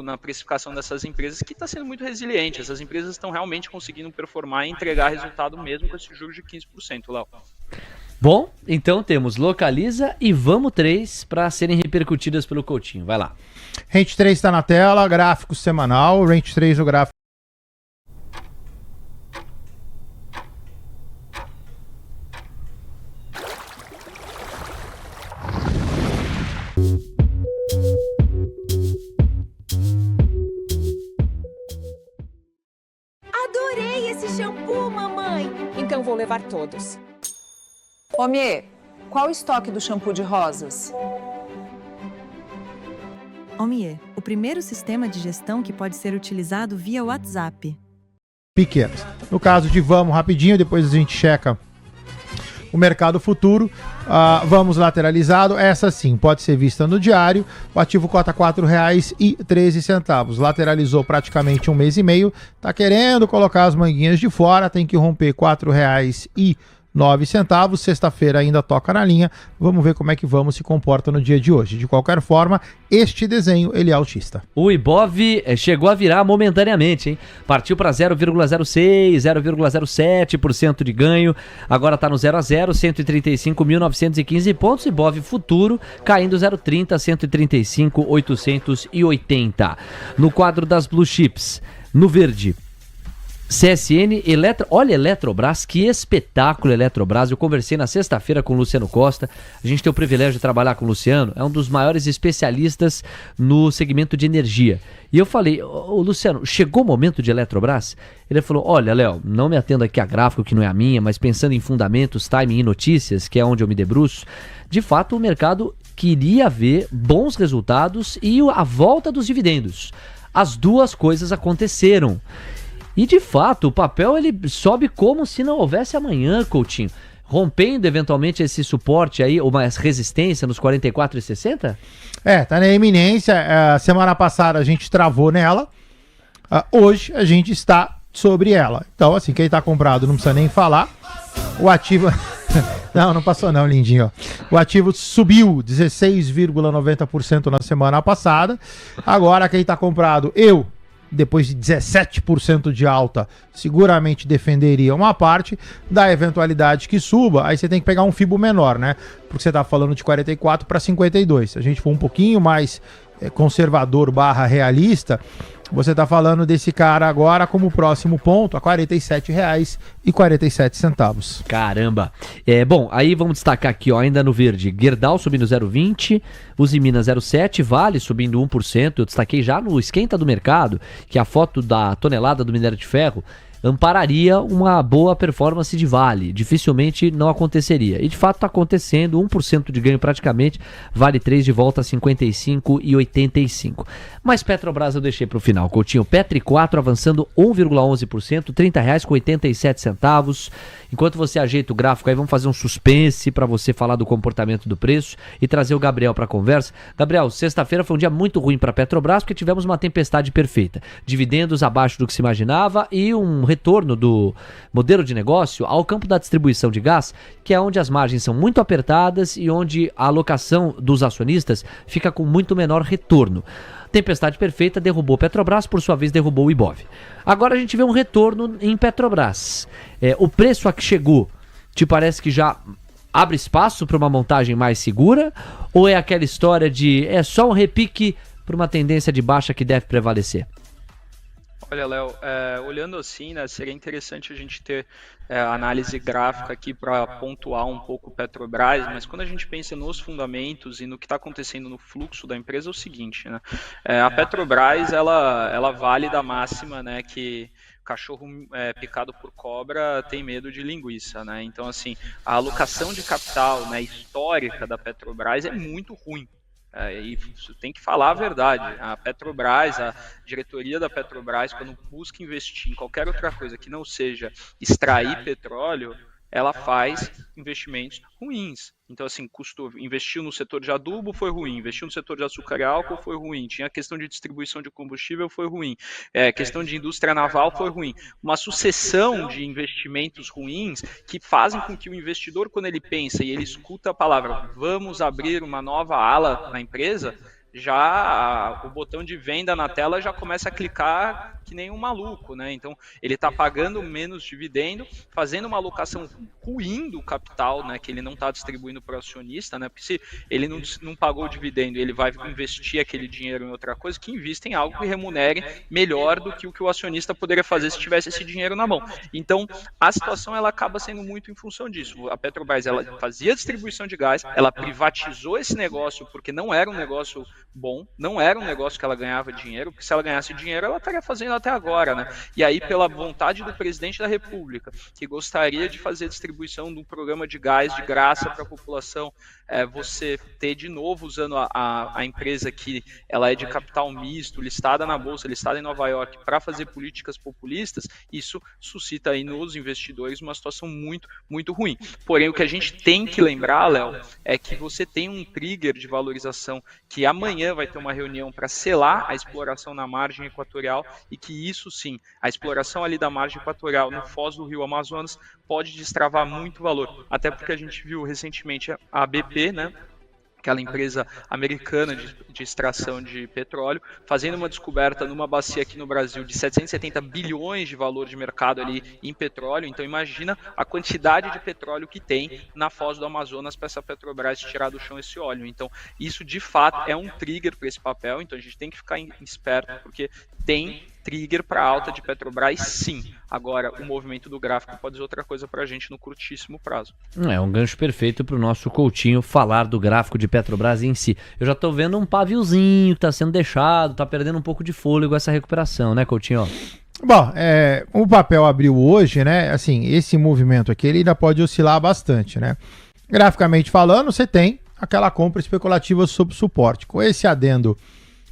na precificação dessas empresas, que está sendo muito resiliente. Essas empresas estão realmente conseguindo performar e entregar resultado mesmo com esse juros de 15%, Léo. Bom, então temos Localiza e Vamos 3 para serem repercutidas pelo Coutinho. Vai lá. Rente 3 está na tela, gráfico semanal. Rente 3, o gráfico. Adorei esse shampoo, mamãe! Então vou levar todos. Ô, Mê, qual o estoque do shampoo de rosas? Omie, o primeiro sistema de gestão que pode ser utilizado via WhatsApp. Pequenos. No caso de Vamos, rapidinho, depois a gente checa o mercado futuro. Vamos lateralizado, essa sim pode ser vista no diário. O ativo cota R$ 4,13. Lateralizou praticamente 1 mês e meio. Tá querendo colocar as manguinhas de fora, tem que romper R$ 4,09. Sexta-feira ainda toca na linha. Vamos ver como é que Vamos se comporta no dia de hoje. De qualquer forma, este desenho ele é altista. O Ibov chegou a virar momentaneamente, hein? Partiu para 0,06, 0,07% de ganho. Agora está no 0 a 0, 135.915 pontos. Ibov futuro caindo 0,30, 135.880. No quadro das Blue Chips, no verde, CSN, olha Eletrobras, que espetáculo Eletrobras. Eu conversei na sexta-feira com o Luciano Costa. A gente tem o privilégio de trabalhar com o Luciano, é um dos maiores especialistas no segmento de energia. E eu falei, Luciano, chegou o momento de Eletrobras? Ele falou, olha, Léo, não me atendo aqui a gráfico, que não é a minha, mas pensando em fundamentos, timing e notícias, que é onde eu me debruço, de fato o mercado queria ver bons resultados e a volta dos dividendos. As duas coisas aconteceram. E de fato, o papel ele sobe como se não houvesse amanhã, Coutinho. Rompendo eventualmente esse suporte aí, uma resistência nos 44,60? Tá na iminência. Semana passada a gente travou nela. Hoje a gente está sobre ela. Então, assim, quem está comprado não precisa nem falar. O ativo... Não passou não, lindinho. O ativo subiu 16,90% na semana passada. Agora quem está comprado, depois de 17% de alta, seguramente defenderia uma parte da eventualidade que suba. Aí você tem que pegar um FIBO menor, né? Porque você está falando de 44 para 52. Se a gente for um pouquinho mais conservador / realista, você está falando desse cara agora como próximo ponto a R$ 47,47. Caramba. Bom, aí vamos destacar aqui, ó, ainda no verde, Gerdau subindo 0,20, Usiminas 0,7, Vale subindo 1%. Eu destaquei já no esquenta do mercado, que a foto da tonelada do minério de ferro ampararia uma boa performance de Vale. Dificilmente não aconteceria. E de fato está acontecendo, 1% de ganho praticamente, Vale 3 de volta a 55,85. Mas Petrobras eu deixei para o final, Coutinho. Petri 4 avançando 1,11%, R$ 30,87. Enquanto você ajeita o gráfico aí, vamos fazer um suspense para você falar do comportamento do preço e trazer o Gabriel para a conversa. Gabriel, sexta-feira foi um dia muito ruim para a Petrobras, porque tivemos uma tempestade perfeita. Dividendos abaixo do que se imaginava e um retorno do modelo de negócio ao campo da distribuição de gás, que é onde as margens são muito apertadas e onde a alocação dos acionistas fica com muito menor retorno. Tempestade perfeita derrubou Petrobras, por sua vez derrubou o Ibov. Agora a gente vê um retorno em Petrobras. O preço a que chegou, te parece que já abre espaço para uma montagem mais segura? Ou é aquela história de só um repique para uma tendência de baixa que deve prevalecer? Olha, Léo, olhando assim, né, seria interessante a gente ter análise gráfica aqui para pontuar um pouco o Petrobras, mas quando a gente pensa nos fundamentos e no que está acontecendo no fluxo da empresa, é o seguinte, né? A Petrobras, ela vale da máxima, né, que cachorro picado por cobra tem medo de linguiça, né? Então, assim, a alocação de capital, né, histórica da Petrobras é muito ruim. E tem que falar a verdade. A Petrobras, a diretoria da Petrobras, quando busca investir em qualquer outra coisa que não seja extrair petróleo, ela faz investimentos ruins. Então, assim, investiu no setor de adubo, foi ruim. Investiu no setor de açúcar e álcool, foi ruim. Tinha a questão de distribuição de combustível, foi ruim. Questão de indústria naval, foi ruim. Uma sucessão de investimentos ruins que fazem com que o investidor, quando ele pensa e ele escuta a palavra vamos abrir uma nova ala na empresa, já o botão de venda na tela já começa a clicar que nem um maluco, né? Então ele está pagando menos dividendo, fazendo uma alocação ruim do capital, né? Que ele não está distribuindo para o acionista, né? Porque se ele não pagou o dividendo, ele vai investir aquele dinheiro em outra coisa, que invista em algo que remunere melhor do que o que o acionista poderia fazer se tivesse esse dinheiro na mão. Então a situação ela acaba sendo muito em função disso. A Petrobras ela fazia distribuição de gás, ela privatizou esse negócio porque não era um negócio bom, não era um negócio que ela ganhava dinheiro, porque se ela ganhasse dinheiro ela estaria fazendo até agora, né? E aí pela vontade do presidente da República, que gostaria de fazer a distribuição de um programa de gás de graça para a população, você ter de novo usando a empresa que ela é de capital misto, listada na Bolsa, listada em Nova York, para fazer políticas populistas, isso suscita aí nos investidores uma situação muito, muito ruim. Porém, o que a gente tem que lembrar, Léo, é que você tem um trigger de valorização que amanhã vai ter uma reunião para selar a exploração na margem equatorial e que isso sim, a exploração ali da margem equatorial no foz do rio Amazonas pode destravar muito valor. Até porque a gente viu recentemente a BP, né? Aquela empresa americana de extração de petróleo, fazendo uma descoberta numa bacia aqui no Brasil de 770 bilhões de valor de mercado ali em petróleo. Então imagina a quantidade de petróleo que tem na foz do Amazonas para essa Petrobras tirar do chão esse óleo. Então isso de fato é um trigger para esse papel, então a gente tem que ficar esperto, porque tem trigger para alta de Petrobras, sim. Agora, o movimento do gráfico pode ser outra coisa para a gente no curtíssimo prazo. É um gancho perfeito para o nosso Coutinho falar do gráfico de Petrobras em si. Eu já estou vendo um paviozinho que está sendo deixado, está perdendo um pouco de fôlego essa recuperação, né, Coutinho? Bom, o papel abriu hoje, né? Assim, esse movimento aqui ele ainda pode oscilar bastante, né? Graficamente falando, você tem aquela compra especulativa sob suporte. Com esse adendo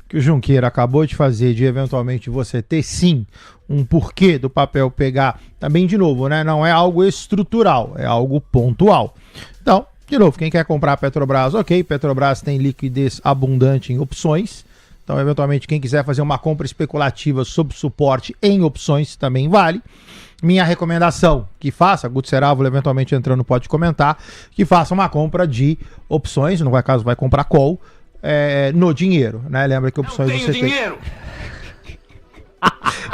que o Junqueira acabou de fazer, de eventualmente você ter sim um porquê do papel pegar, também de novo, né? Não é algo estrutural, é algo pontual. Então, de novo, quem quer comprar a Petrobras, ok, Petrobras tem liquidez abundante em opções, então eventualmente quem quiser fazer uma compra especulativa sob suporte em opções também vale. Minha recomendação, que faça, Guto Serávolo eventualmente entrando pode comentar, que faça uma compra de opções, no caso vai comprar call, no dinheiro, né? Lembra que opções você dinheiro.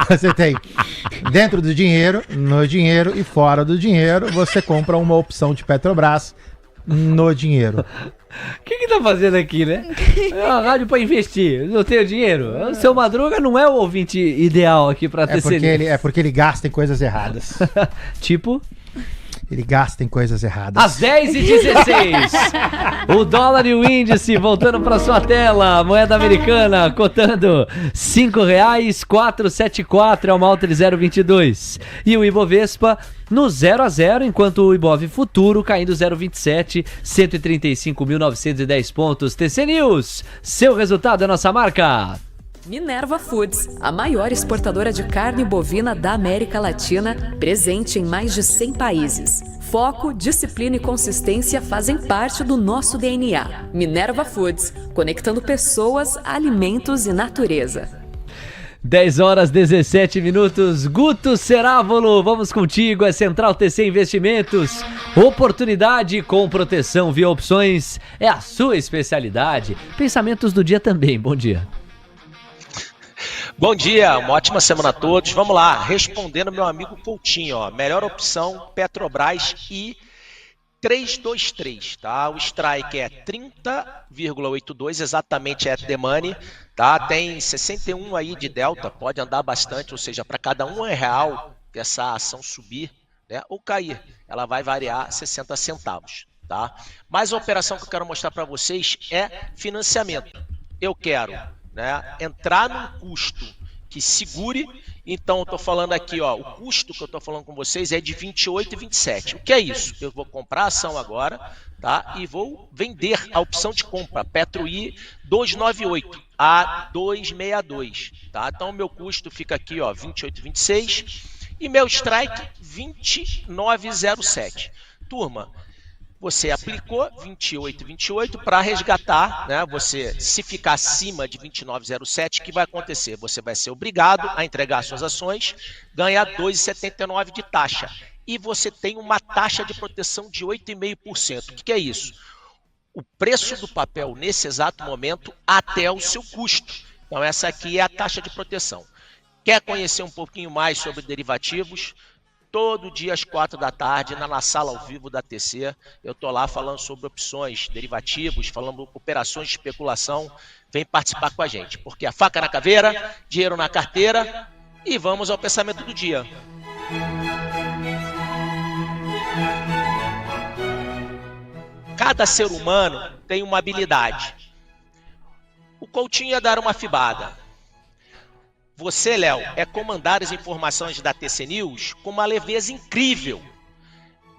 Você tem dentro do dinheiro, no dinheiro e fora do dinheiro, você compra uma opção de Petrobras no dinheiro. O que tá fazendo aqui, né? É uma rádio pra investir, não tenho dinheiro. O seu Madruga não é o ouvinte ideal aqui pra ter porque ele gasta em coisas erradas. Tipo? Ele gasta em coisas erradas. Às 10h16, o dólar e o índice voltando para sua tela. Moeda americana cotando R$ 5,474, é uma alta de 0,22. E o Ibovespa no 0 a 0, enquanto o Ibov Futuro caindo 0,27, 135.910 pontos. TC News, seu resultado é nossa marca. Minerva Foods, a maior exportadora de carne bovina da América Latina, presente em mais de 100 países. Foco, disciplina e consistência fazem parte do nosso DNA. Minerva Foods, conectando pessoas, alimentos e natureza. 10h17. Guto Serávolo, vamos contigo, é Central TC Investimentos. Oportunidade com proteção via opções é a sua especialidade. Pensamentos do dia também, bom dia. Bom dia, uma ótima semana a todos. Vamos lá, respondendo meu amigo Coutinho, ó, melhor opção Petrobras e 323, tá? O strike é 30,82, exatamente at the money, tá? Tem 61 aí de delta, pode andar bastante, ou seja, para cada R$1 que essa ação subir, né, ou cair, ela vai variar 60 centavos, tá? Mas a operação que eu quero mostrar para vocês é financiamento. Eu quero, né, entrar num custo que segure, então eu estou falando aqui, ó, o custo que eu estou falando com vocês é de 28,27. O que é isso? Eu vou comprar a ação agora, tá? E vou vender a opção de compra, PetroI 298 a 262, tá? Então o meu custo fica aqui, ó, 28,26 e meu strike 29,07. Turma, você aplicou 28,28 para resgatar, né? Você, se ficar acima de 29,07, o que vai acontecer? Você vai ser obrigado a entregar suas ações, ganhar 2,79 de taxa. E você tem uma taxa de proteção de 8,5%. O que é isso? O preço do papel nesse exato momento até o seu custo. Então essa aqui é a taxa de proteção. Quer conhecer um pouquinho mais sobre derivativos? Todo dia às 4 da tarde, na sala ao vivo da TC, eu tô lá falando sobre opções, derivativos, falando operações de especulação. Vem participar com a gente, porque a faca na caveira, dinheiro na carteira e vamos ao pensamento do dia. Cada ser humano tem uma habilidade. O Coutinho ia dar uma fibada. Você, Léo, é comandar as informações da TC News com uma leveza incrível.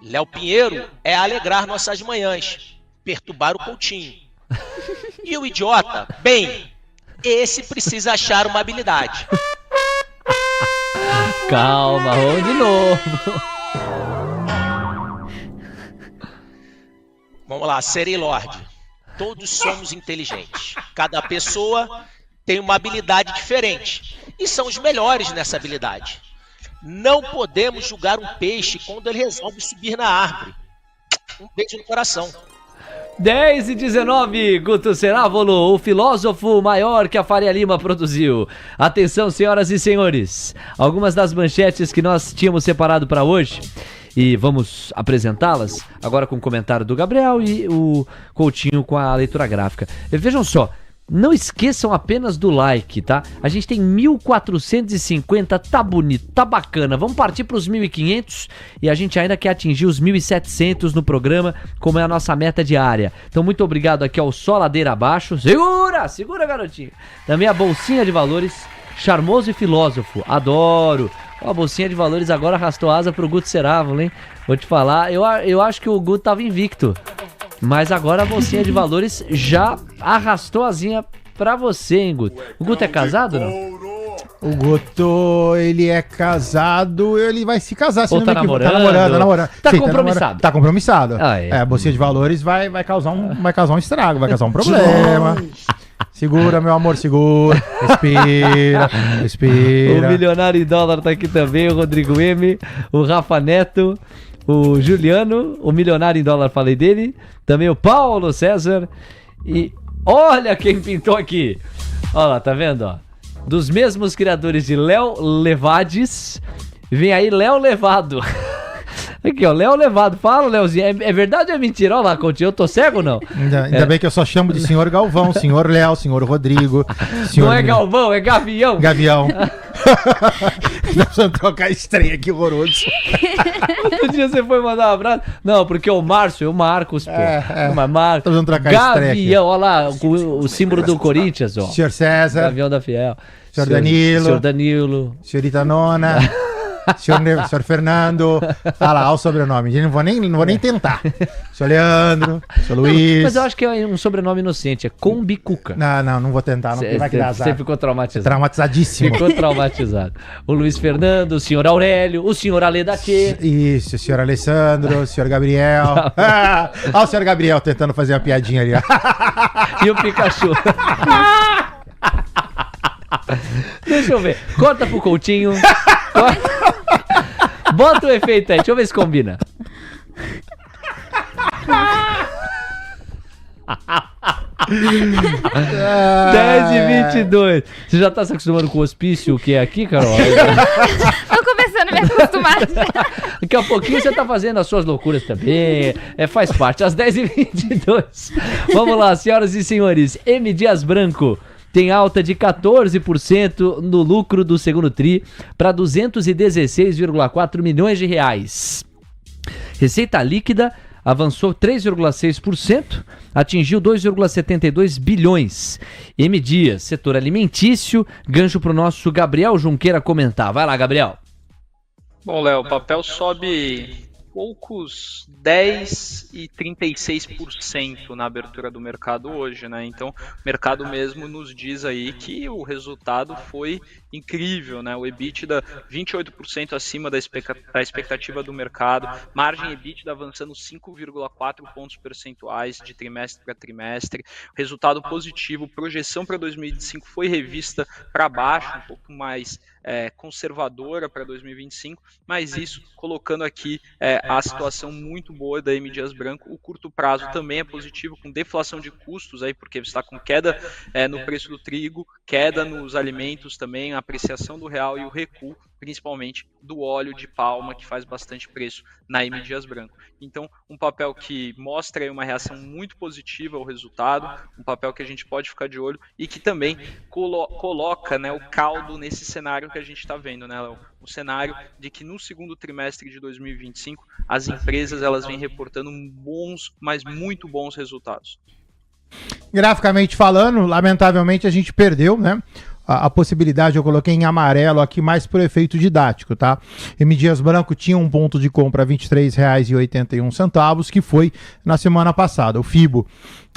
Léo Pinheiro é alegrar nossas manhãs, perturbar o Coutinho. E o idiota, bem, esse precisa achar uma habilidade. Calma, vamos de novo. Vamos lá, Serei Lorde. Todos somos inteligentes. Cada pessoa tem uma habilidade diferente. E são os melhores nessa habilidade. Não podemos julgar um peixe quando ele resolve subir na árvore. Um beijo no coração. 10h19, Guto Cerávolo, o filósofo maior que a Faria Lima produziu. Atenção, senhoras e senhores. Algumas das manchetes que nós tínhamos separado para hoje. E vamos apresentá-las agora com o comentário do Gabriel e o Coutinho com a leitura gráfica. Vejam só. Não esqueçam apenas do like, tá? A gente tem 1.450, tá bonito, tá bacana. Vamos partir para os 1.500 e a gente ainda quer atingir os 1.700 no programa, como é a nossa meta diária. Então, muito obrigado aqui ao Só Ladeira Abaixo. Segura, garotinho. Também a Bolsinha de Valores, charmoso e filósofo. Adoro. A Bolsinha de Valores agora arrastou asa pro Guto Cerávolo, hein? Vou te falar, eu acho que o Guto tava invicto. Mas agora a Bolsinha de Valores já arrastou a asinha pra você, hein, Guto? O Guto é casado, não? O Guto, ele é casado, ele vai se casar, se ou não tá me equivoco. namorando? Tá namorando. Tá Sim, compromissado. Tá compromissado. É. A Bolsinha de Valores vai causar um estrago, vai causar um problema. Segura, meu amor, segura. Respira. O Milionário em Dólar tá aqui também, o Rodrigo M, o Rafa Neto, o Juliano, o Milionário em Dólar, falei dele. Também o Paulo César. E olha quem pintou aqui. Olha lá, tá vendo, ó? Dos mesmos criadores de Léo Levades, vem aí Léo Levado. Aqui, ó, Léo Levado. Fala, Léozinho, é verdade ou é mentira? Olha lá, Coutinho, eu tô cego ou não? Ainda bem que eu só chamo de senhor Galvão, senhor Léo, senhor Rodrigo. Não é Galvão, é Gavião. Gavião. Nós precisamos trocar estreia aqui, horroroso. Outro dia você foi mandar um abraço. Não, porque o Márcio e o Marcos, pô. Mas Marcos. Precisamos trocar estreia aqui. Gavião, olha lá, o símbolo do Corinthians, ó. Senhor César. Gavião da Fiel. Senhor Danilo. Senhorita Nona. Senhor Fernando. Ah lá, olha o sobrenome. Não vou nem tentar. Senhor Leandro. Senhor Luiz. Mas eu acho que é um sobrenome inocente. É Combicuca. Não vou tentar. Não vai que dá azar. Você ficou traumatizado. Traumatizadíssimo. Ficou traumatizado. O Luiz Fernando, o senhor Aurélio, o senhor Aledatê. Isso, o senhor Alessandro, o senhor Gabriel. Olha o senhor Gabriel tentando fazer uma piadinha ali. E o Pikachu. Deixa eu ver. Corta pro Coutinho. Bota o efeito aí. Deixa eu ver se combina. Ah, 10h22. Você já tá se acostumando com o hospício que é aqui, Carol? Tô começando a me acostumar. Daqui a pouquinho você tá fazendo as suas loucuras também. Faz parte. Às 10h22. Vamos lá, senhoras e senhores. M. Dias Branco tem alta de 14% no lucro do segundo TRI para 216,4 milhões de reais. Receita líquida avançou 3,6%, atingiu 2,72 bilhões. M. Dias, setor alimentício, gancho para o nosso Gabriel Junqueira comentar. Vai lá, Gabriel. Bom, Léo, o papel sobe poucos 10 e 36% na abertura do mercado hoje, né? Então, o mercado mesmo nos diz aí que o resultado foi incrível, né? O EBITDA 28% acima da expectativa do mercado, margem EBITDA avançando 5,4 pontos percentuais de trimestre para trimestre, resultado positivo, projeção para 2025 foi revista para baixo, um pouco mais conservadora para 2025, mas isso colocando aqui a situação muito boa da M. Dias Branco. O curto prazo também é positivo, com deflação de custos, aí, porque você está com queda no preço do trigo, queda nos alimentos também, a apreciação do real e o recuo, principalmente do óleo de palma, que faz bastante preço na M. Dias Branco. Então, um papel que mostra aí uma reação muito positiva ao resultado, um papel que a gente pode ficar de olho e que também coloca, né, o caldo nesse cenário que a gente está vendo, né, Léo? O cenário de que no segundo trimestre de 2025 as empresas elas vêm reportando bons, mas muito bons resultados. Graficamente falando, lamentavelmente a gente perdeu, né? A possibilidade eu coloquei em amarelo aqui mais por efeito didático, tá? M. Dias Branco tinha um ponto de compra R$ 23,81, que foi na semana passada. O FIBO,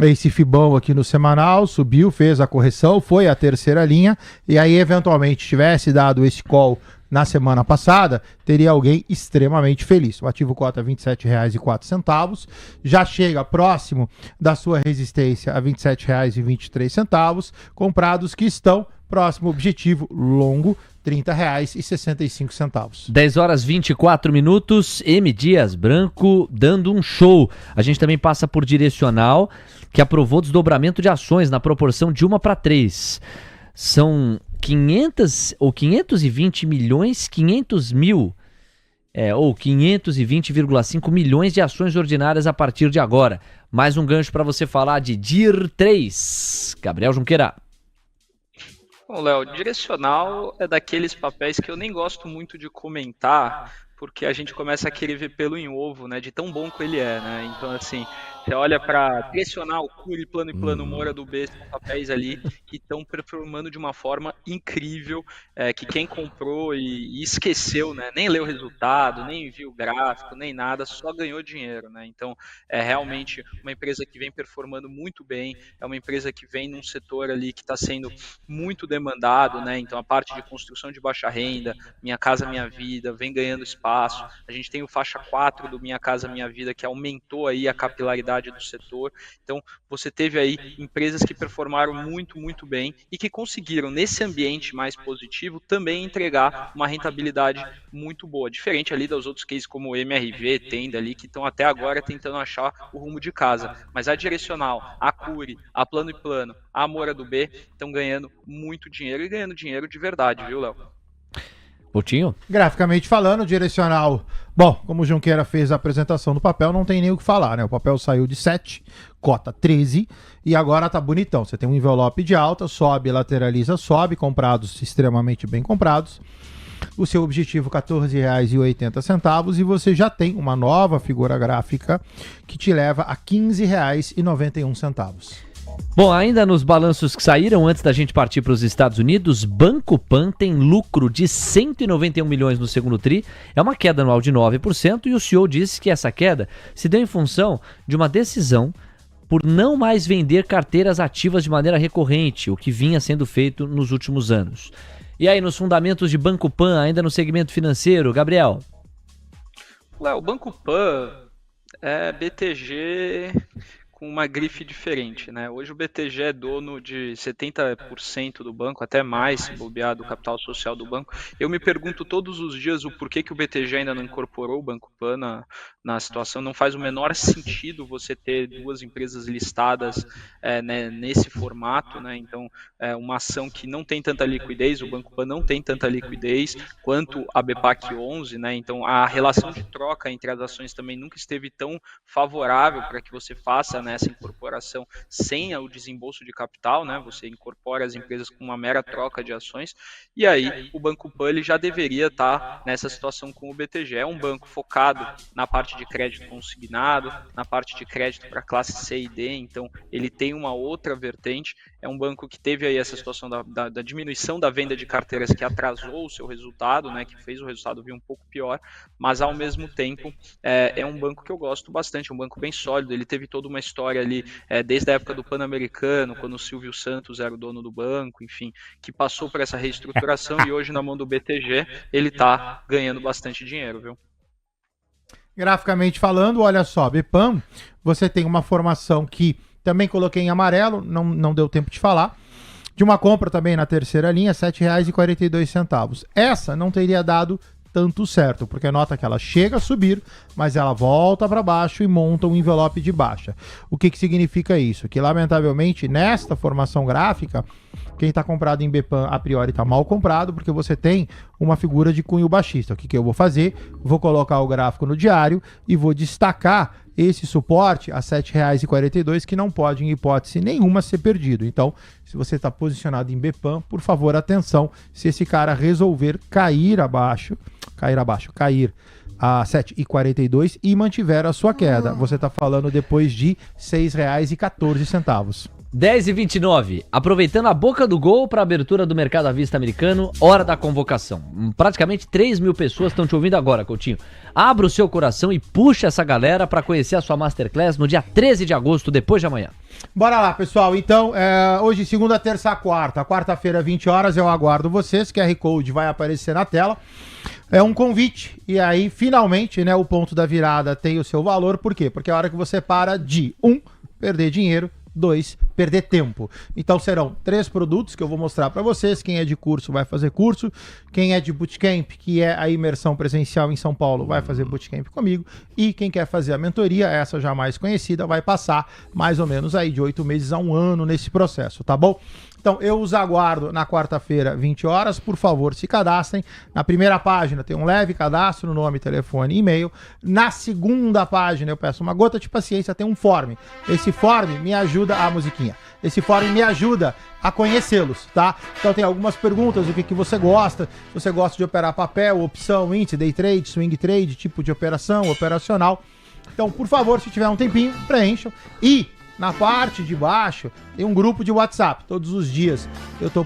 esse FIBão aqui no semanal, subiu, fez a correção, foi a terceira linha, e aí eventualmente tivesse dado esse call na semana passada, teria alguém extremamente feliz. O ativo cota R$ 27,04, já chega próximo da sua resistência a R$ 27,23, comprados que estão próximo objetivo longo, R$ 30,65. 10 horas 24 minutos, M. Dias Branco dando um show. A gente também passa por Direcional, que aprovou desdobramento de ações na proporção de 1:3. São 520 milhões, 500 mil, ou 520,5 milhões de ações ordinárias a partir de agora. Mais um gancho para você falar de DIR 3. Gabriel Junqueira. Bom, Léo, Direcional é daqueles papéis que eu nem gosto muito de comentar, porque a gente começa a querer ver pelo em ovo, né, de tão bom que ele é, né? Então, assim, você olha para Direcional, Cury, Plano e Plano, Moura do B, são papéis ali que estão performando de uma forma incrível, que quem comprou e esqueceu, né, nem leu o resultado, nem viu o gráfico, nem nada, só ganhou dinheiro, né? Então, é realmente uma empresa que vem performando muito bem, é uma empresa que vem num setor ali que está sendo muito demandado, né? Então, a parte de construção de baixa renda, Minha Casa Minha Vida, vem ganhando espaço. A gente tem o faixa 4 do Minha Casa Minha Vida, que aumentou aí a capilaridade do setor. Então, você teve aí empresas que performaram muito, muito bem e que conseguiram, nesse ambiente mais positivo, também entregar uma rentabilidade muito boa. Diferente ali dos outros cases como o MRV, Tenda ali, que estão até agora tentando achar o rumo de casa. Mas a Direcional, a Cury, a Plano e Plano, a Moura do B estão ganhando muito dinheiro e ganhando dinheiro de verdade, viu, Léo? Coutinho? Graficamente falando, Direcional. Bom, como o Junqueira fez a apresentação do papel, não tem nem o que falar, né? O papel saiu de 7, cota 13, e agora tá bonitão. Você tem um envelope de alta, sobe, lateraliza, sobe, comprados extremamente bem comprados. O seu objetivo R$ 14,80 e você já tem uma nova figura gráfica que te leva a R$ 15,91. Bom, ainda nos balanços que saíram, antes da gente partir para os Estados Unidos, Banco Pan tem lucro de 191 milhões no segundo tri, é uma queda anual de 9%, e o CEO disse que essa queda se deu em função de uma decisão por não mais vender carteiras ativas de maneira recorrente, o que vinha sendo feito nos últimos anos. E aí, nos fundamentos de Banco Pan, ainda no segmento financeiro, Gabriel? Léo, o Banco Pan é BTG com uma grife diferente, né? Hoje o BTG é dono de 70% do banco, até mais, se bobear do capital social do banco. Eu me pergunto todos os dias o porquê que o BTG ainda não incorporou o Banco Pan na situação. Não faz o menor sentido você ter duas empresas listadas né, nesse formato, né? Então, uma ação que não tem tanta liquidez, o Banco Pan não tem tanta liquidez quanto a BPAC 11, né? Então, a relação de troca entre as ações também nunca esteve tão favorável para que você faça, né, essa incorporação sem o desembolso de capital, né? Você incorpora as empresas com uma mera troca de ações, e aí o Banco Pan ele já deveria estar nessa situação com o BTG. É um banco focado na parte de crédito consignado, na parte de crédito para classe C e D, então ele tem uma outra vertente. É um banco que teve aí essa situação da diminuição da venda de carteiras que atrasou o seu resultado, né? Que fez o resultado vir um pouco pior, mas ao mesmo tempo é um banco que eu gosto bastante, um banco bem sólido. Ele teve toda uma história ali, desde a época do Pan-Americano, quando o Silvio Santos era o dono do banco, enfim, que passou por essa reestruturação e hoje na mão do BTG ele está ganhando bastante dinheiro, viu? Graficamente falando, olha só, BPAN, você tem uma formação que também coloquei em amarelo, não deu tempo de falar, de uma compra também na terceira linha, R$ 7,42. Essa não teria dado tanto certo, porque nota que ela chega a subir, mas ela volta para baixo e monta um envelope de baixa. O que significa isso? Que, lamentavelmente, nesta formação gráfica, quem está comprado em BPAN a priori está mal comprado, porque você tem uma figura de cunho baixista. O que eu vou fazer? Vou colocar o gráfico no diário e vou destacar esse suporte a R$ 7,42, que não pode, em hipótese nenhuma, ser perdido. Então, se você está posicionado em BPAN, por favor, atenção, se esse cara resolver cair a R$ 7,42 e mantiver a sua queda. Você está falando depois de R$ 6,14. 10h29, aproveitando a boca do gol para a abertura do mercado à vista americano, hora da convocação. Praticamente 3 mil pessoas estão te ouvindo agora, Coutinho. Abra o seu coração e puxa essa galera para conhecer a sua Masterclass no dia 13 de agosto, depois de amanhã. Bora lá, pessoal. Então, hoje, segunda, terça, quarta. Quarta-feira, 20 horas, eu aguardo vocês. QR Code vai aparecer na tela. É um convite. E aí, finalmente, né, o ponto da virada tem o seu valor. Por quê? Porque é a hora que você para de, 1, perder dinheiro, 2, perder tempo. Então serão 3 produtos que eu vou mostrar para vocês. Quem é de curso vai fazer curso. Quem é de bootcamp, que é a imersão presencial em São Paulo, vai fazer bootcamp comigo. E quem quer fazer a mentoria, essa já mais conhecida, vai passar mais ou menos aí de 8 meses a 1 ano nesse processo, tá bom? Então, eu os aguardo na quarta-feira, 20 horas. Por favor, se cadastrem. Na primeira página tem um leve cadastro, nome, telefone e e-mail. Na segunda página, eu peço uma gota de paciência, tem um form. Esse form me ajuda... a musiquinha. Esse form me ajuda a conhecê-los, tá? Então tem algumas perguntas, o que você gosta. Se você gosta de operar papel, opção, índice, day trade, swing trade, tipo de operação, operacional. Então, por favor, se tiver um tempinho, preencham. E... na parte de baixo tem um grupo de WhatsApp. Todos os dias eu estou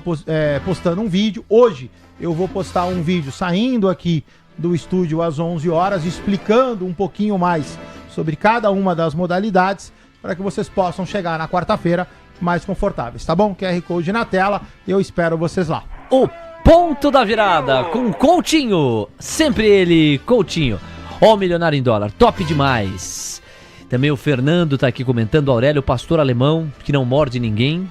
postando um vídeo. Hoje eu vou postar um vídeo saindo aqui do estúdio às 11 horas, explicando um pouquinho mais sobre cada uma das modalidades, para que vocês possam chegar na quarta-feira mais confortáveis, tá bom? QR Code na tela, eu espero vocês lá. O ponto da virada com Coutinho. Sempre ele, Coutinho. Ó, o milionário em dólar, top demais. Também o Fernando tá aqui comentando, Aurélio, pastor alemão, que não morde ninguém.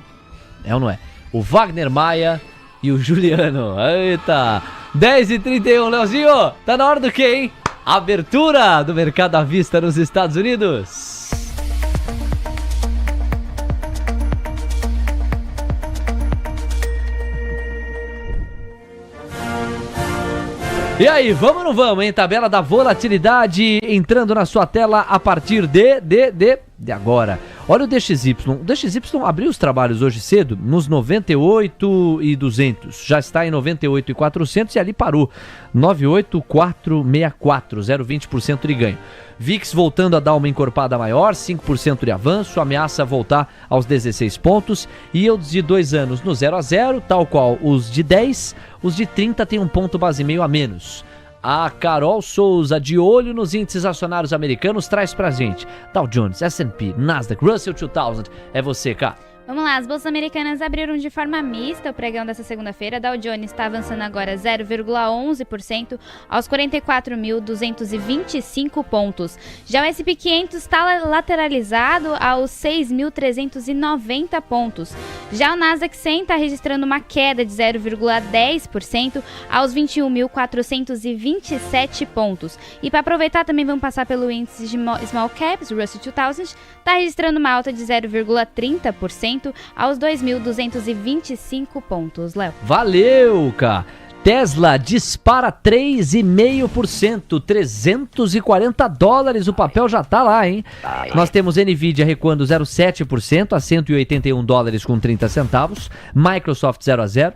É ou não é? O Wagner Maia e o Juliano. Eita! 10h31, Leozinho! Tá na hora do quê, hein? Abertura do mercado à vista nos Estados Unidos. E aí, vamos ou não vamos, hein? Tabela da volatilidade entrando na sua tela a partir de agora. Olha o DXY. O DXY abriu os trabalhos hoje cedo nos 98.200. Já está em 98.400 e ali parou. 98.464, 0,20% de ganho. VIX voltando a dar uma encorpada maior, 5% de avanço, ameaça voltar aos 16 pontos. Yields de 2 anos no 0 a 0, tal qual os de 10, os de 30 tem um ponto base e meio a menos. A Carol Souza, de olho nos índices acionários americanos, traz pra gente Dow Jones, S&P, Nasdaq, Russell 2000. É você, Cá. Vamos lá, as bolsas americanas abriram de forma mista o pregão dessa segunda-feira. Dow Jones está avançando agora 0,11% aos 44.225 pontos. Já o S&P 500 está lateralizado aos 6.390 pontos. Já o Nasdaq 100 está registrando uma queda de 0,10% aos 21.427 pontos. E para aproveitar também vamos passar pelo índice de Small Caps, o Russell 2000, está registrando uma alta de 0,30% aos 2.225 pontos, Léo. Valeu, cara. Tesla dispara 3,5%, 340 dólares, o papel já tá lá, hein? Nós temos Nvidia recuando 0,7% a 181 dólares com 30 centavos, Microsoft 0 a 0.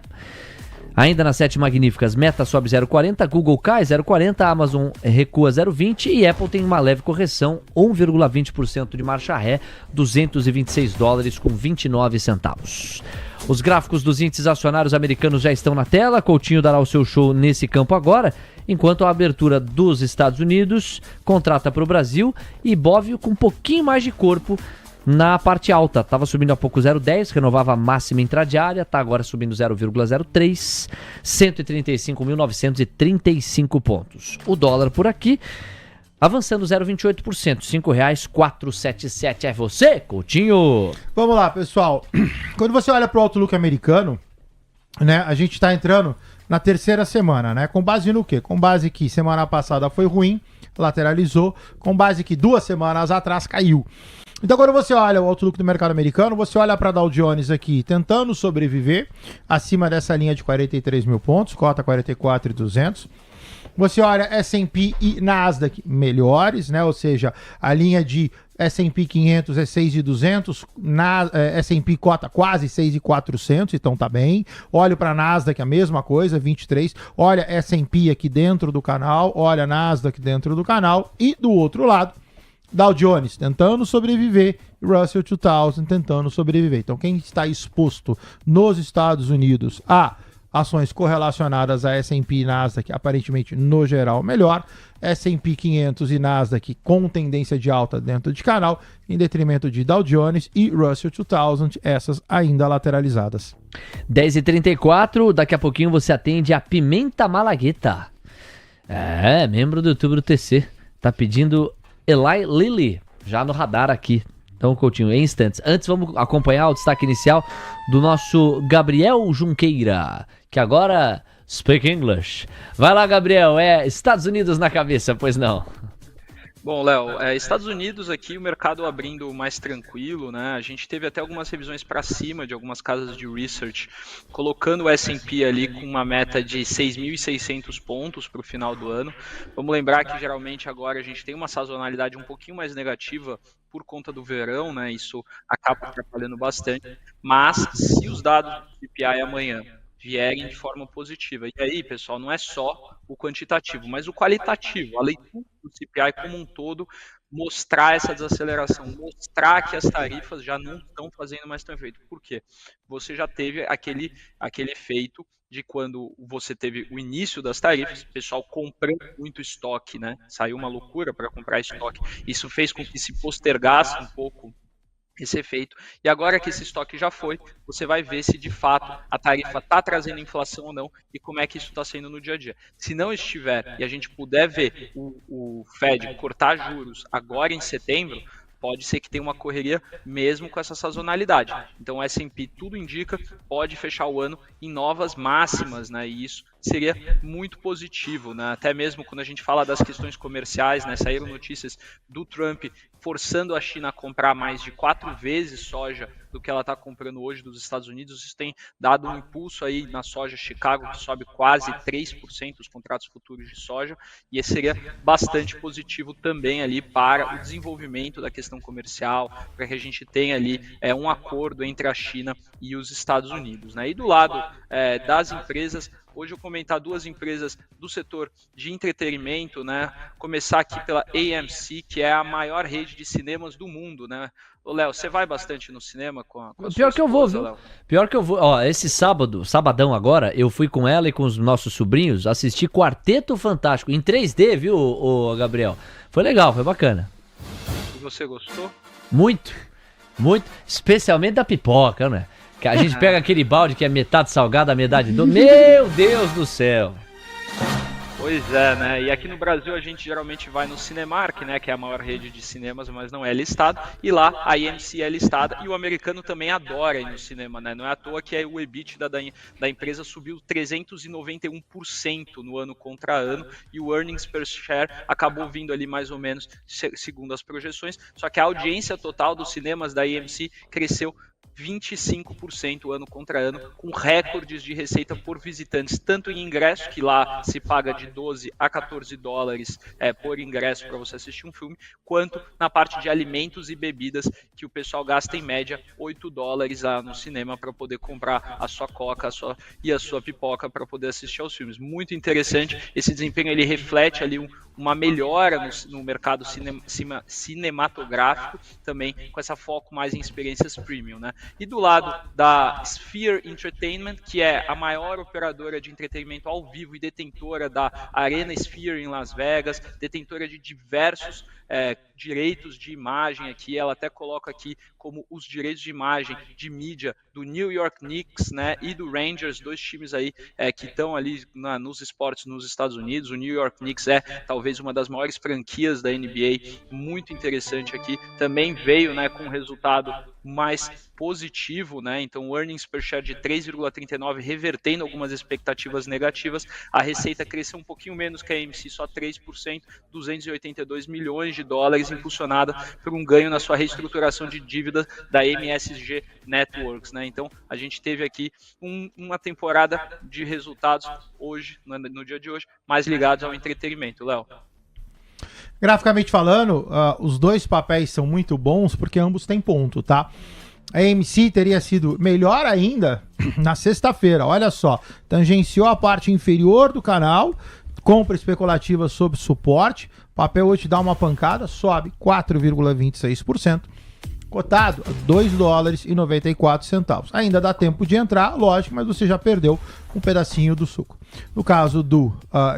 Ainda nas 7 magníficas, Meta sobe 0,40, Google cai 0,40, Amazon recua 0,20 e Apple tem uma leve correção, 1,20% de marcha ré, 226 dólares com 29 centavos. Os gráficos dos índices acionários americanos já estão na tela, Coutinho dará o seu show nesse campo agora, enquanto a abertura dos Estados Unidos contrata para o Brasil e Bovio com um pouquinho mais de corpo na parte alta. Estava subindo há pouco 0,10, renovava a máxima intradiária, está agora subindo 0,03, 135.935 pontos. O dólar por aqui avançando 0,28%, R$ 5,477. É você, Coutinho? Vamos lá, pessoal. Quando você olha para o Outlook americano, né, a gente está entrando na terceira semana, né? Com base no quê? Com base que semana passada foi ruim, lateralizou, com base que 2 semanas atrás caiu. Então, quando você olha o Outlook do mercado americano, você olha para Dow Jones aqui tentando sobreviver acima dessa linha de 43 mil pontos, cota 44.200. Você olha S&P e Nasdaq melhores, né? Ou seja, a linha de S&P 500 é 6.200, S&P cota quase 6.400, então tá bem. Olho para Nasdaq a mesma coisa, 23. Olha S&P aqui dentro do canal, olha Nasdaq dentro do canal e do outro lado Dow Jones tentando sobreviver, Russell 2000 tentando sobreviver. Então quem está exposto nos Estados Unidos a ações correlacionadas a S&P e Nasdaq, aparentemente no geral melhor, S&P 500 e Nasdaq com tendência de alta dentro de canal, em detrimento de Dow Jones e Russell 2000, essas ainda lateralizadas. 10h34, daqui a pouquinho você atende a Pimenta Malagueta. Membro do YouTube do TC, tá pedindo Eli Lilly, já no radar aqui. Então, Coutinho, em instantes. Antes, vamos acompanhar o destaque inicial do nosso Gabriel Junqueira, que agora speak English. Vai lá, Gabriel, Estados Unidos na cabeça, pois não? Bom, Léo, Estados Unidos aqui, o mercado abrindo mais tranquilo, né? A gente teve até algumas revisões para cima de algumas casas de research, colocando o S&P ali com uma meta de 6.600 pontos para o final do ano. Vamos lembrar que geralmente agora a gente tem uma sazonalidade um pouquinho mais negativa por conta do verão, né? Isso acaba atrapalhando bastante. Mas se os dados do CPI amanhã vierem de forma positiva. E aí, pessoal, não é só o quantitativo, mas o qualitativo, a leitura do CPI como um todo, mostrar essa desaceleração, mostrar que as tarifas já não estão fazendo mais tão efeito. Por quê? Você já teve aquele efeito de quando você teve o início das tarifas, o pessoal comprando muito estoque, né? Saiu uma loucura para comprar estoque. Isso fez com que se postergasse um pouco esse efeito. E agora que esse estoque já foi, você vai ver se de fato a tarifa está trazendo inflação ou não e como é que isso está sendo no dia a dia. Se não estiver e a gente puder ver o Fed cortar juros agora em setembro, pode ser que tenha uma correria mesmo com essa sazonalidade. Então o S&P, tudo indica, pode fechar o ano em novas máximas, né? E isso seria muito positivo, né? Até mesmo quando a gente fala das questões comerciais, né? Saíram notícias do Trump forçando a China a comprar mais de 4 vezes soja do que ela está comprando hoje dos Estados Unidos. Isso tem dado um impulso aí na soja Chicago, que sobe quase 3% os contratos futuros de soja, e esse seria bastante positivo também ali para o desenvolvimento da questão comercial, para que a gente tenha ali um acordo entre a China e os Estados Unidos, né? E do lado das empresas, hoje eu vou comentar 2 empresas do setor de entretenimento, né? Começar aqui pela AMC, que é a maior rede de cinemas do mundo, né? Ô, Léo, você vai bastante no cinema com a Pior que eu vou, viu? Pior que eu vou. Ó, esse sabadão agora, eu fui com ela e com os nossos sobrinhos assistir Quarteto Fantástico em 3D, viu, ô Gabriel? Foi legal, foi bacana. E você gostou? Muito, muito. Especialmente da pipoca, né? Que a gente pega aquele balde que é metade salgada, metade doce. Meu Deus do céu! Pois é, né? E aqui no Brasil a gente geralmente vai no Cinemark, né? Que é a maior rede de cinemas, mas não é listado. E lá a AMC é listada e o americano também adora ir no cinema, né? Não é à toa que o EBITDA da empresa subiu 391% no ano contra ano e o earnings per share acabou vindo ali mais ou menos segundo as projeções. Só que a audiência total dos cinemas da AMC cresceu 25% ano contra ano, com recordes de receita por visitantes, tanto em ingresso, que lá se paga de 12 a 14 dólares por ingresso para você assistir um filme, quanto na parte de alimentos e bebidas, que o pessoal gasta em média 8 dólares no cinema para poder comprar a sua coca e a sua pipoca para poder assistir aos filmes. Muito interessante, esse desempenho ele reflete ali uma melhora no mercado cinematográfico, também com essa foco mais em experiências premium, né? E do lado da Sphere Entertainment, que é a maior operadora de entretenimento ao vivo e detentora da Arena Sphere em Las Vegas, detentora de diversos direitos de imagem aqui, ela até coloca aqui como os direitos de imagem de mídia do New York Knicks, né, e do Rangers, 2 times aí que estão ali nos esportes nos Estados Unidos. O New York Knicks é talvez uma das maiores franquias da NBA, muito interessante aqui. Também veio, né, com um resultado mais positivo, né? Então o earnings per share de 3,39, revertendo algumas expectativas negativas. A receita cresceu um pouquinho menos que a AMC, só 3%, 282 milhões de dólares, impulsionada por um ganho na sua reestruturação de dívida da MSG Networks, né? Então a gente teve aqui uma temporada de resultados hoje, no dia de hoje, mais ligados ao entretenimento, Léo. Graficamente falando, os dois papéis são muito bons porque ambos têm ponto, tá? A AMC teria sido melhor ainda na sexta-feira, olha só. Tangenciou a parte inferior do canal, compra especulativa sob suporte, papel hoje dá uma pancada, sobe 4,26%. Cotado a $2,94. Ainda dá tempo de entrar, lógico, mas você já perdeu um pedacinho do suco. No caso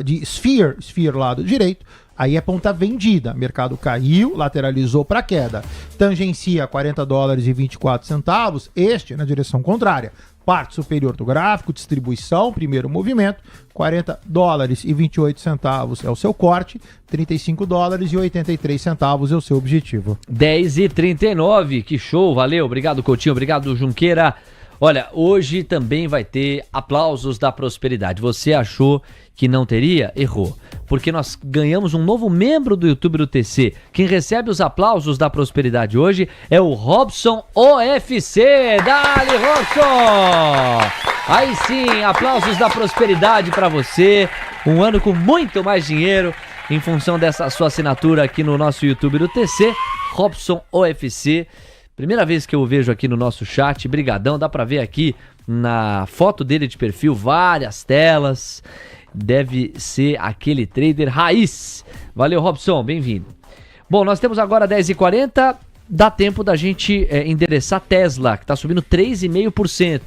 de Sphere lado direito, aí é ponta vendida. Mercado caiu, lateralizou para queda. Tangencia $40,24. Este na direção contrária. Parte superior do gráfico, distribuição, primeiro movimento, $40,28 é o seu corte, $35,83 é o seu objetivo. 10h39, que show, valeu, obrigado Coutinho, obrigado Junqueira. Olha, hoje também vai ter aplausos da prosperidade. Você achou que não teria? Errou. Porque nós ganhamos um novo membro do YouTube do TC. Quem recebe os aplausos da prosperidade hoje é o Robson OFC. Dale, Robson! Aí sim, aplausos da prosperidade para você. Um ano com muito mais dinheiro em função dessa sua assinatura aqui no nosso YouTube do TC. Robson OFC. Primeira vez que eu o vejo aqui no nosso chat, brigadão, dá pra ver aqui na foto dele de perfil várias telas, deve ser aquele trader raiz. Valeu, Robson, bem-vindo. Bom, nós temos agora 10h40, dá tempo da gente endereçar Tesla, que tá subindo 3,5%.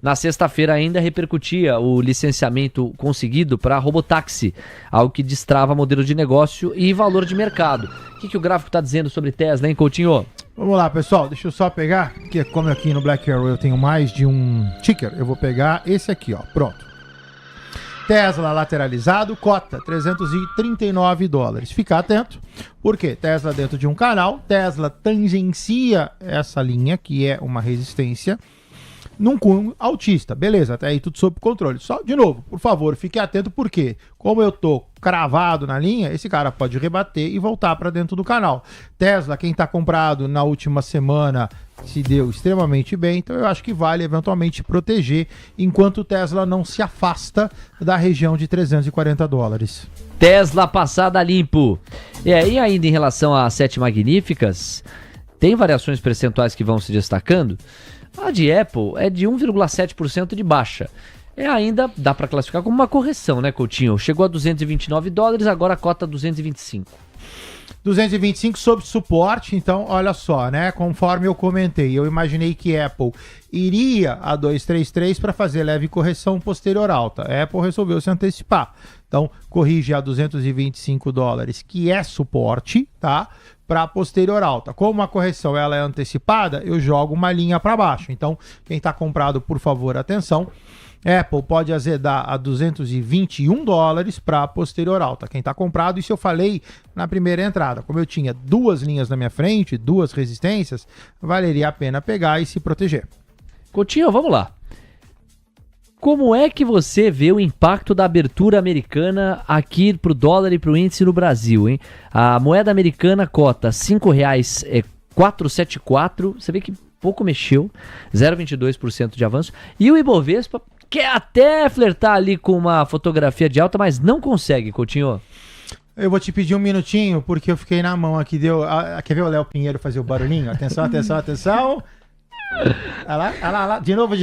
Na sexta-feira ainda repercutia o licenciamento conseguido para robotáxi, algo que destrava modelo de negócio e valor de mercado. O que o gráfico está dizendo sobre Tesla, hein, Coutinho? Vamos lá, pessoal, deixa eu só pegar, que como aqui no Black Arrow eu tenho mais de um ticker, eu vou pegar esse aqui, ó, pronto. Tesla lateralizado, cota $339. Fica atento, porque Tesla dentro de um canal, Tesla tangencia essa linha, que é uma resistência, num cunho altista, beleza, até aí tudo sob controle. Só, de novo, por favor, fique atento, porque como eu tô cravado na linha, esse cara pode rebater e voltar para dentro do canal. Tesla, quem tá comprado na última semana, se deu extremamente bem, então eu acho que vale eventualmente proteger, enquanto o Tesla não se afasta da região de $340. Tesla passada limpo. E ainda em relação às 7 magníficas, tem variações percentuais que vão se destacando. A de Apple é de 1,7% de baixa. Ainda dá para classificar como uma correção, né, Coutinho? Chegou a $229, agora a cota 225. 225 sob suporte, então olha só, né? Conforme eu comentei, eu imaginei que Apple iria a 233 para fazer leve correção posterior alta. A Apple resolveu se antecipar. Então corrige a $225, que é suporte, tá? Para posterior alta. Como a correção ela é antecipada, eu jogo uma linha para baixo. Então, quem está comprado, por favor, atenção. Apple pode azedar a $221 para posterior alta. Quem está comprado, isso eu falei na primeira entrada. Como eu tinha duas linhas na minha frente, duas resistências, valeria a pena pegar e se proteger. Coutinho, vamos lá. Como é que você vê o impacto da abertura americana aqui pro dólar e pro índice no Brasil, hein? A moeda americana cota R$5,474, você vê que pouco mexeu, 0,22% de avanço. E o Ibovespa quer até flertar ali com uma fotografia de alta, mas não consegue, Coutinho. Eu vou te pedir um minutinho, porque eu fiquei na mão aqui. Quer ver o Léo Pinheiro fazer o barulhinho? Atenção, atenção, atenção. Olha lá, olha lá, olha lá. De novo.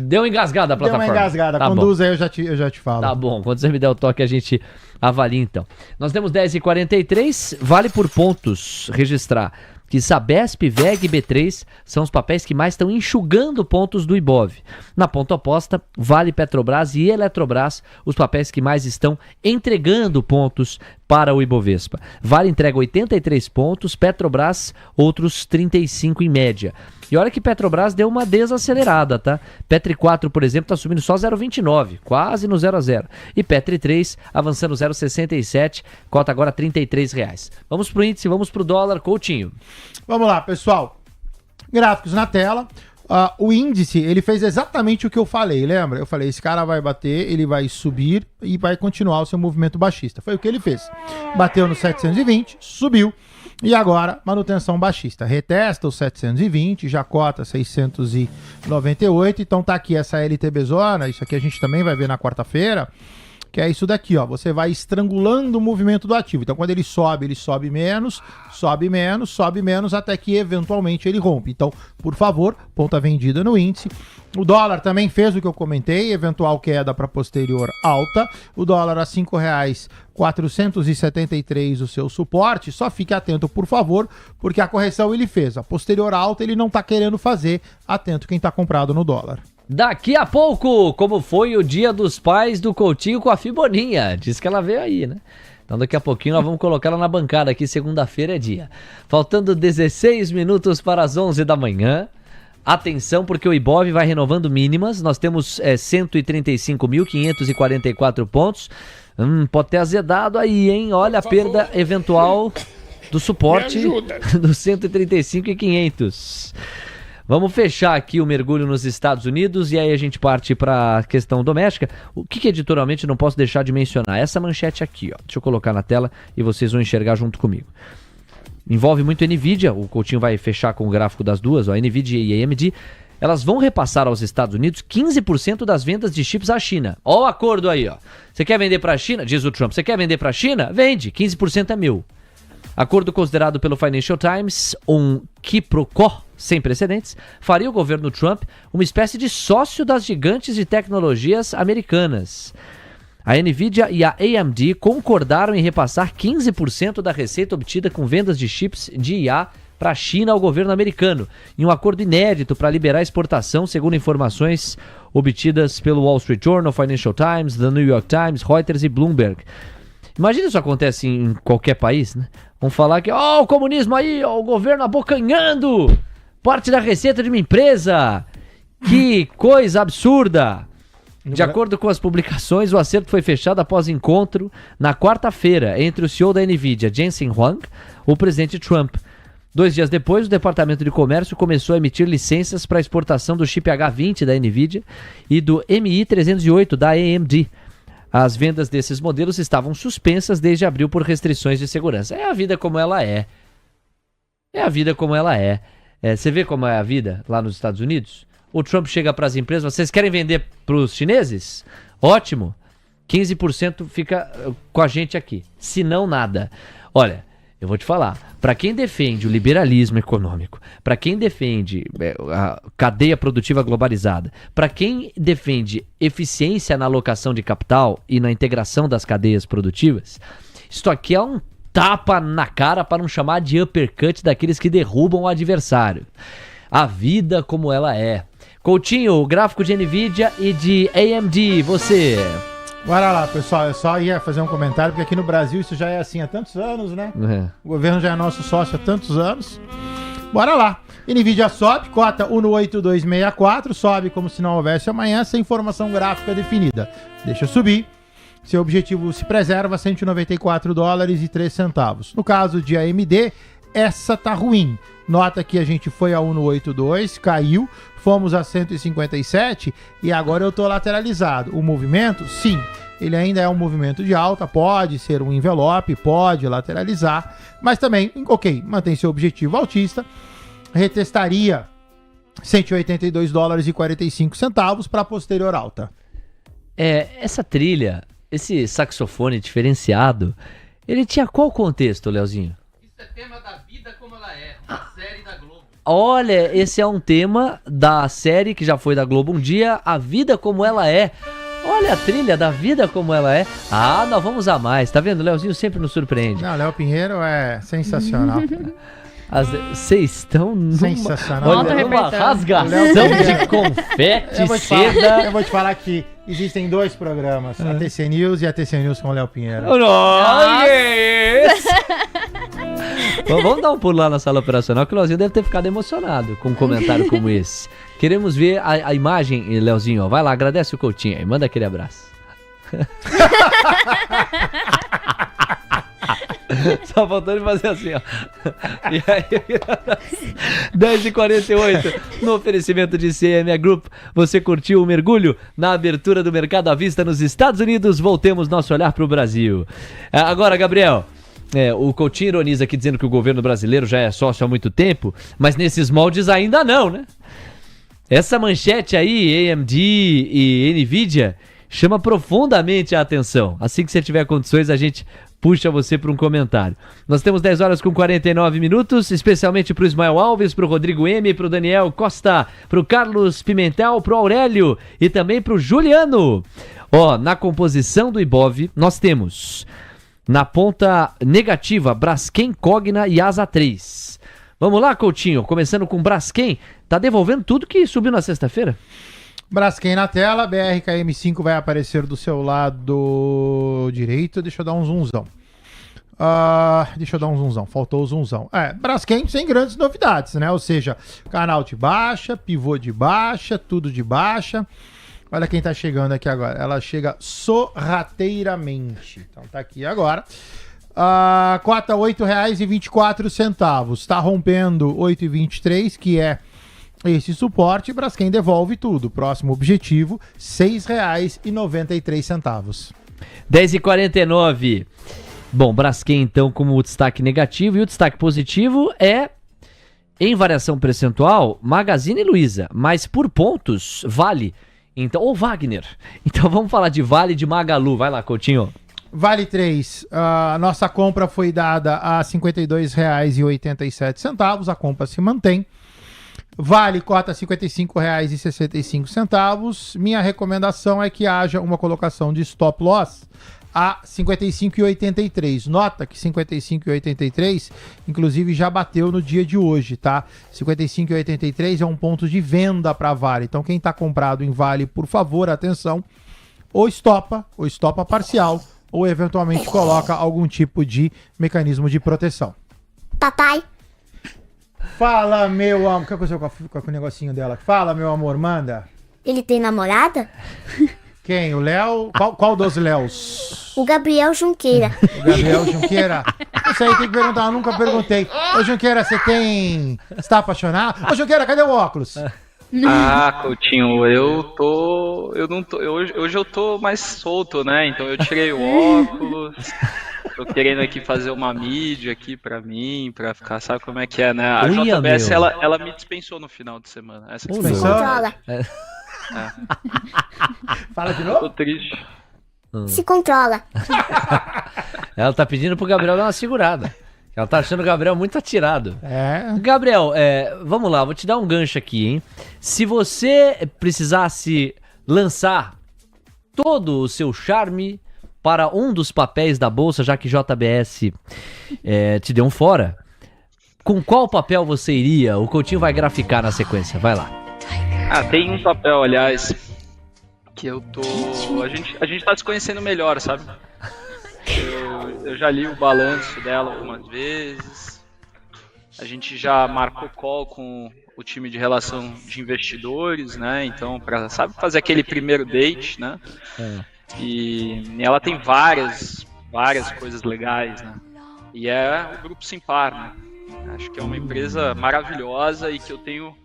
Deu uma engasgada a plataforma. Deu uma engasgada, tá, conduz bom. Aí eu já te falo. Tá bom, quando você me der o toque a gente avalia então. Nós temos 10h43, vale por pontos registrar que Sabesp, VEG e B3 são os papéis que mais estão enxugando pontos do Ibov. Na ponta oposta, Vale, Petrobras e Eletrobras, os papéis que mais estão entregando pontos para o Ibovespa. Vale entrega 83 pontos, Petrobras outros 35 em média. E olha que Petrobras deu uma desacelerada, tá? Petri 4, por exemplo, tá subindo só 0,29, quase no 0 a 0. E Petri 3 avançando 0,67, cota agora R$ 33. Vamos pro índice, vamos pro dólar, Coutinho. Vamos lá, pessoal. Gráficos na tela. O índice, ele fez exatamente o que eu falei, lembra? Eu falei, esse cara vai bater, ele vai subir e vai continuar o seu movimento baixista. Foi o que ele fez. Bateu no 720, subiu. E agora, manutenção baixista. Retesta os 720, já cota 698. Então tá aqui essa LTB zona, isso aqui a gente também vai ver na quarta-feira, que é isso daqui, ó. Você vai estrangulando o movimento do ativo. Então quando ele sobe menos, até que eventualmente ele rompe. Então, por favor, ponta vendida no índice. O dólar também fez o que eu comentei, eventual queda para posterior alta. O dólar a R$ 5,473 o seu suporte. Só fique atento, por favor, porque a correção ele fez. A posterior alta ele não está querendo fazer. Atento quem está comprado no dólar. Daqui a pouco, como foi o Dia dos Pais do Coutinho com a Fiboninha. Diz que ela veio aí, né? Então daqui a pouquinho nós vamos colocar ela na bancada aqui, segunda-feira é dia. Faltando 16 minutos para as 11 da manhã. Atenção, porque o Ibov vai renovando mínimas. Nós temos 135.544 pontos. Pode ter azedado aí, hein? Olha a perda eventual do suporte dos 135.500. Vamos fechar aqui o mergulho nos Estados Unidos e aí a gente parte para a questão doméstica. O que editorialmente não posso deixar de mencionar? Essa manchete aqui, ó. Deixa eu colocar na tela e vocês vão enxergar junto comigo. Envolve muito a NVIDIA, o Coutinho vai fechar com o gráfico das duas, ó, a NVIDIA e a AMD. Elas vão repassar aos Estados Unidos 15% das vendas de chips à China. Ó o acordo aí, ó. Você quer vender para a China? Diz o Trump. Você quer vender para a China? Vende, 15% é meu. Acordo considerado pelo Financial Times, um quiprocó sem precedentes, faria o governo Trump uma espécie de sócio das gigantes de tecnologias americanas. A NVIDIA e a AMD concordaram em repassar 15% da receita obtida com vendas de chips de IA para a China ao governo americano, em um acordo inédito para liberar a exportação, segundo informações obtidas pelo Wall Street Journal, Financial Times, The New York Times, Reuters e Bloomberg. Imagina isso acontece em qualquer país, né? Vamos falar que, o comunismo aí, o governo abocanhando parte da receita de uma empresa. Que coisa absurda! De acordo com as publicações, o acerto foi fechado após encontro na quarta-feira entre o CEO da NVIDIA, Jensen Huang, e o presidente Trump. 2 dias depois, o Departamento de Comércio começou a emitir licenças para a exportação do chip H20 da NVIDIA e do MI308 da AMD. As vendas desses modelos estavam suspensas desde abril por restrições de segurança. É a vida como ela é. Você vê como é a vida lá nos Estados Unidos? O Trump chega para as empresas, vocês querem vender para os chineses? Ótimo, 15% fica com a gente aqui, se não nada. Olha, eu vou te falar, para quem defende o liberalismo econômico, para quem defende a cadeia produtiva globalizada, para quem defende eficiência na alocação de capital e na integração das cadeias produtivas, isto aqui é um tapa na cara, para não chamar de uppercut, daqueles que derrubam o adversário. A vida como ela é. Coutinho, o gráfico de NVIDIA e de AMD, você... Bora lá, pessoal, eu só ia fazer um comentário, porque aqui no Brasil isso já é assim há tantos anos, né? O governo já é nosso sócio há tantos anos. Bora lá. NVIDIA sobe, cota 18264, sobe como se não houvesse amanhã, sem informação gráfica definida. Deixa subir. Seu objetivo se preserva, $194,03. No caso de AMD, essa tá ruim. Nota que a gente foi a 182, caiu, fomos a 157 e agora eu tô lateralizado. O movimento, sim, ele ainda é um movimento de alta, pode ser um envelope, pode lateralizar, mas também, ok, mantém seu objetivo altista, retestaria $182,45 para posterior alta. Essa trilha, esse saxofone diferenciado, ele tinha qual contexto, Leozinho? Isso é tema da vida como ela é, uma série da Globo. Olha, esse é um tema da série que já foi da Globo um dia, A Vida Como Ela É. Olha a trilha da Vida Como Ela É. Nós vamos a mais, tá vendo? O Leozinho sempre nos surpreende. Não, Léo Pinheiro é sensacional. Vocês estão sensacional. Olha, numa rasgação de confete, seda. Eu vou te falar que Existem 2 programas, a TC News e a TC News com o Léo Pinheiro. Vamos dar um pulo lá na sala operacional, que o Leozinho deve ter ficado emocionado com um comentário como esse. Queremos ver a imagem, Leozinho. Ó. Vai lá, agradece o Coutinho aí, manda aquele abraço. Só faltou ele fazer assim, ó. E aí, 10h48, no oferecimento de CMA Group, você curtiu o mergulho na abertura do mercado à vista nos Estados Unidos? Voltemos nosso olhar para o Brasil. Agora, Gabriel, o Coutinho ironiza aqui dizendo que o governo brasileiro já é sócio há muito tempo, mas nesses moldes ainda não, né? Essa manchete aí, AMD e NVIDIA, chama profundamente a atenção. Assim que você tiver condições, a gente puxa você para um comentário. Nós temos 10h49, especialmente para o Ismael Alves, para o Rodrigo M, para o Daniel Costa, para o Carlos Pimentel, para o Aurélio e também para o Juliano. Ó, na composição do Ibov, nós temos na ponta negativa Braskem, Cogna e Asa 3. Vamos lá, Coutinho, começando com Braskem, tá devolvendo tudo que subiu na sexta-feira? Braskem na tela, BRKM5 vai aparecer do seu lado direito. Deixa eu dar um zoomzão. Faltou o zoomzão. Braskem sem grandes novidades, né? Ou seja, canal de baixa, pivô de baixa, tudo de baixa. Olha quem tá chegando aqui agora. Ela chega sorrateiramente. Então tá aqui agora. Cota R$ 8,24. Tá rompendo 8,23, que é esse suporte. Braskem devolve tudo. Próximo objetivo, R$ 6,93. 10h49. Bom, Braskem então como destaque negativo, e o destaque positivo é, em variação percentual, Magazine Luiza, mas por pontos, Vale, então, ou Wagner. Então vamos falar de Vale e de Magalu. Vai lá, Coutinho. Vale 3, a nossa compra foi dada a R$ 52,87, a compra se mantém. Vale, cota R$ 55,65. Minha recomendação é que haja uma colocação de stop loss a 55,83. Nota que 55,83, inclusive, já bateu no dia de hoje, tá? 55,83 é um ponto de venda para Vale. Então, quem está comprado em Vale, por favor, atenção, ou estopa parcial, ou eventualmente coloca algum tipo de mecanismo de proteção. Papai. Fala, meu amor. O que aconteceu com o negocinho dela? Fala, meu amor, manda. Ele tem namorada? Quem? O Léo? Qual dos Léos? O Gabriel Junqueira. O Gabriel Junqueira? Isso aí tem que perguntar, eu nunca perguntei. Ô, Junqueira, você tá apaixonado? Ô, Junqueira, cadê o óculos? Coutinho, hoje eu tô mais solto, né? Então eu tirei o óculos. Tô querendo aqui fazer uma mídia aqui pra mim, pra ficar, sabe como é que é, né? A JBS, ela me dispensou no final de semana. Essa dispensou? Fala de novo? Tô triste. Se controla. Ela tá pedindo pro Gabriel dar uma segurada. Ela tá achando o Gabriel muito atirado. Gabriel, vamos lá, vou te dar um gancho aqui, hein? Se você precisasse lançar todo o seu charme para um dos papéis da bolsa, já que JBS te deu um fora, com qual papel você iria? O Coutinho vai graficar na sequência, vai lá. Tem um papel, aliás, que eu tô... A gente tá se conhecendo melhor, sabe? Eu já li o balanço dela algumas vezes. A gente já marcou call com o time de relação de investidores, né? Então, pra, sabe, fazer aquele primeiro date, né? E ela tem várias coisas legais, né? E é o Grupo Simpar, né? Acho que é uma empresa maravilhosa e que eu tenho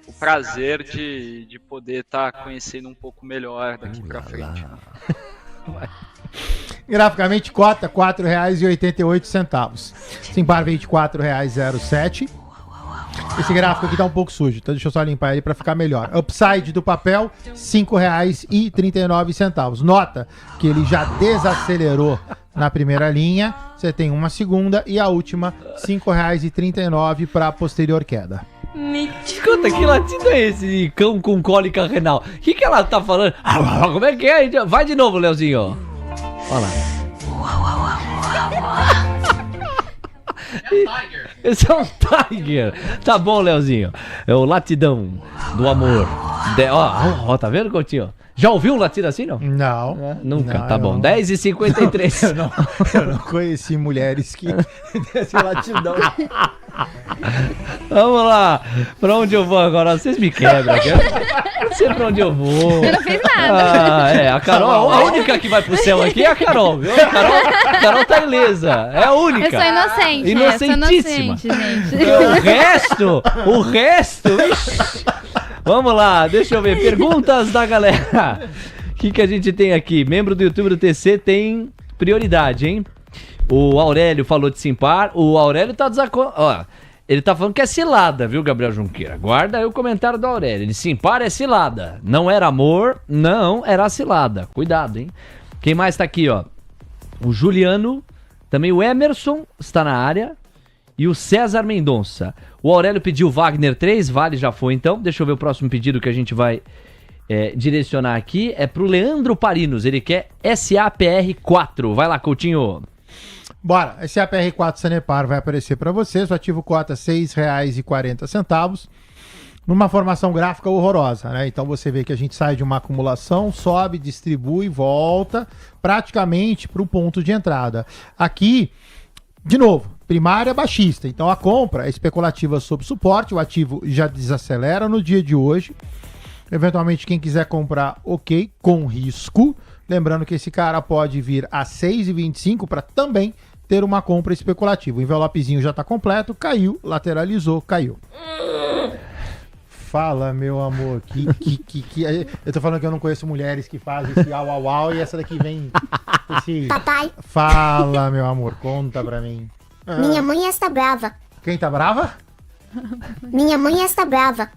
o prazer de poder estar conhecendo um pouco melhor daqui pra frente. Graficamente, cota R$ 4,88. Simpar veio de R$ 4,07. Esse gráfico aqui tá um pouco sujo, então deixa eu só limpar ele para ficar melhor. Upside do papel, R$ 5,39. Nota que ele já desacelerou na primeira linha. Você tem uma segunda e a última, R$ 5,39 para a posterior queda. Escuta, que latido é esse de cão com cólica renal? O que ela tá falando? Como é que é? Vai de novo, Leozinho. Olha lá. Esse é um Tiger. Tá bom, Leozinho. É o latidão do amor. Ó, tá vendo, Coutinho? Já ouviu um latido assim, não? Não. Nunca, Não, tá bom. não. 10h53. Eu não conheci mulheres que dessem latidão. Vamos lá. Pra onde eu vou agora? Vocês me quebram. Não sei pra onde eu vou. Eu não fiz nada. A Carol, a única que vai pro céu aqui é a Carol, viu? A Carol tá ilesa. É a única. Eu sou inocente. Inocentíssima. Eu sou inocente, gente. O resto, ixi. Vamos lá, deixa eu ver. Perguntas da galera. O que a gente tem aqui? Membro do YouTube do TC tem prioridade, hein? O Aurélio falou de Simpar. O Aurélio tá ó, ele tá falando que é cilada, viu, Gabriel Junqueira? Guarda aí o comentário do Aurélio. Ele, Simpar é cilada. Não era amor, não era cilada. Cuidado, hein? Quem mais tá aqui, ó? O Juliano, também o Emerson está na área. E o César Mendonça. O Aurélio pediu Wagner 3, Vale já foi então. Deixa eu ver o próximo pedido que a gente vai direcionar aqui. É pro Leandro Parinos, ele quer SAPR4. Vai lá, Coutinho. Bora, SAPR4 Sanepar vai aparecer para vocês. O ativo cota R$ 6,40. Numa formação gráfica horrorosa, né? Então você vê que a gente sai de uma acumulação, sobe, distribui, volta praticamente para o ponto de entrada. Aqui, de novo, primária baixista. Então a compra é especulativa sob suporte, o ativo já desacelera no dia de hoje. Eventualmente quem quiser comprar, ok, com risco. Lembrando que esse cara pode vir a 6,25 para também ter uma compra especulativa. O envelopezinho já está completo, caiu, lateralizou, caiu. Fala, meu amor, eu tô falando que eu não conheço mulheres que fazem esse au, au, au, e essa daqui vem esse... Papai. Fala, meu amor, conta pra mim. Minha mãe está brava. Quem tá brava? Minha mãe está brava.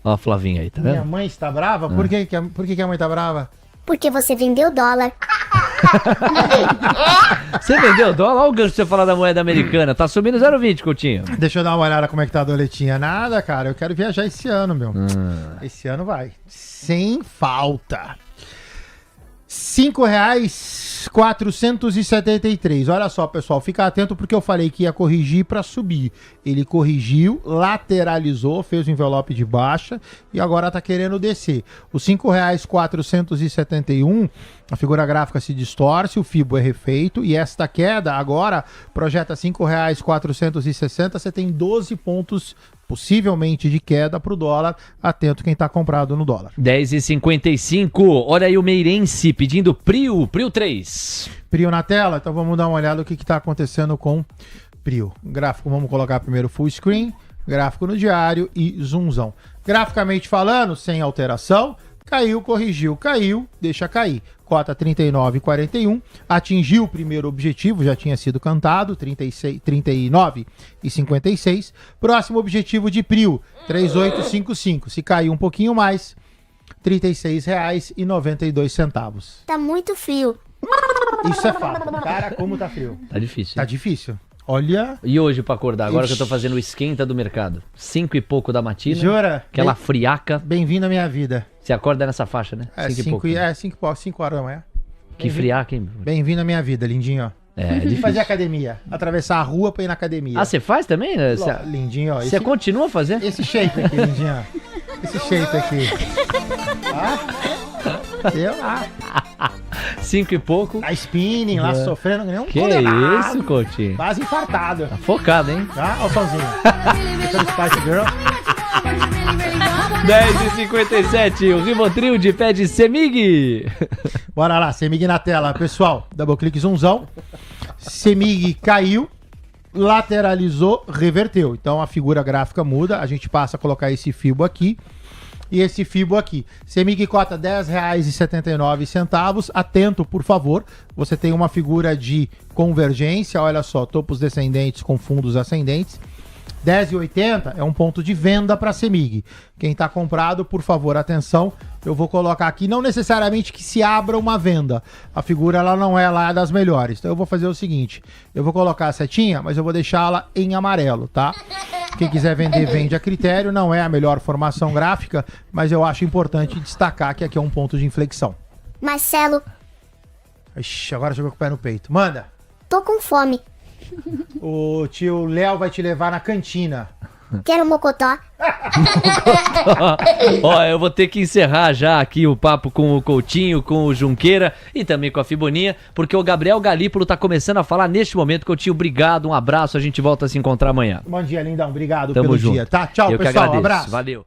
Ó a Flavinha aí, tá vendo? Minha mãe está brava? Por que a mãe tá brava? Porque você vendeu dólar. Você vendeu dólar? Olha o gancho pra você falar da moeda americana. Tá subindo 0,20, Coutinho. Deixa eu dar uma olhada como é que tá a doletinha. Nada, cara. Eu quero viajar esse ano, meu. Esse ano vai. Sem falta. R$ 5,473. Olha só, pessoal. Fica atento porque eu falei que ia corrigir para subir. Ele corrigiu, lateralizou, fez o envelope de baixa e agora tá querendo descer. O R$ 5,471, a figura gráfica se distorce, o FIBO é refeito e esta queda agora projeta R$ 5,460. Você tem 12 pontos possivelmente de queda pro dólar. Atento quem tá comprado no dólar. 10h55. Olha aí o Meirense pedindo Prio 3. Prio na tela? Então vamos dar uma olhada no que tá acontecendo com Prio. Gráfico, vamos colocar primeiro full screen, gráfico no diário e zoomzão. Graficamente falando, sem alteração, caiu, corrigiu, caiu, deixa cair. Cota 39,41, atingiu o primeiro objetivo, já tinha sido cantado, 39,56. Próximo objetivo de Prio, 38,55. Se cair um pouquinho mais, R$ 36,92. Tá muito frio. Isso é fato. Cara, como tá frio. Tá difícil. Tá difícil. Olha... E hoje pra acordar, agora que eu tô fazendo o esquenta do mercado. 5 e pouco da matina. Jura? Aquela friaca. Bem-vindo à minha vida. Você acorda nessa faixa, né? 5 e pouco. 5 horas da manhã. Que friaca, hein? Bem-vindo à minha vida, lindinho, ó. É difícil. Fazer academia. Atravessar a rua pra ir na academia. Ah, você faz também? Né? Lindinho, ó. Você continua a fazer? Esse shape aqui, lindinho, ó. Esse shape aqui. Eu lá. 5 e pouco. Tá spinning lá, sofrendo que nem um Que condenado. isso, Coutinho? Quase infartado. Tá focado, hein? Tá? Olha o somzinho. Depois do Spice Girl. 10h57, o Rivotril de pé de Semig. Bora lá, Semig na tela. Pessoal, double clique zoomzão. Semig caiu, lateralizou, reverteu. Então a figura gráfica muda, a gente passa a colocar esse FIBO aqui e esse FIBO aqui. Semig cota R$ 10,79. Atento, por favor. Você tem uma figura de convergência, olha só, topos descendentes com fundos ascendentes. 10,80 é um ponto de venda para Semig. Quem está comprado, por favor, atenção. Eu vou colocar aqui, não necessariamente que se abra uma venda. A figura ela não é lá das melhores. Então eu vou fazer o seguinte. Eu vou colocar a setinha, mas eu vou deixá-la em amarelo, tá? Quem quiser vender, vende a critério. Não é a melhor formação gráfica, mas eu acho importante destacar que aqui é um ponto de inflexão. Marcelo. Ixi, agora jogou com o pé no peito. Manda. Tô com fome. O tio Léo vai te levar na cantina. Quero mocotó. Ó, eu vou ter que encerrar já aqui o papo com o Coutinho, com o Junqueira e também com a Fiboninha, porque o Gabriel Galípolo tá começando a falar neste momento. Coutinho, obrigado, um abraço, a gente volta a se encontrar amanhã. Bom dia, lindão, obrigado Tamo pelo junto. dia, tá? Tchau, Eu que pessoal, agradeço. abraço. Valeu.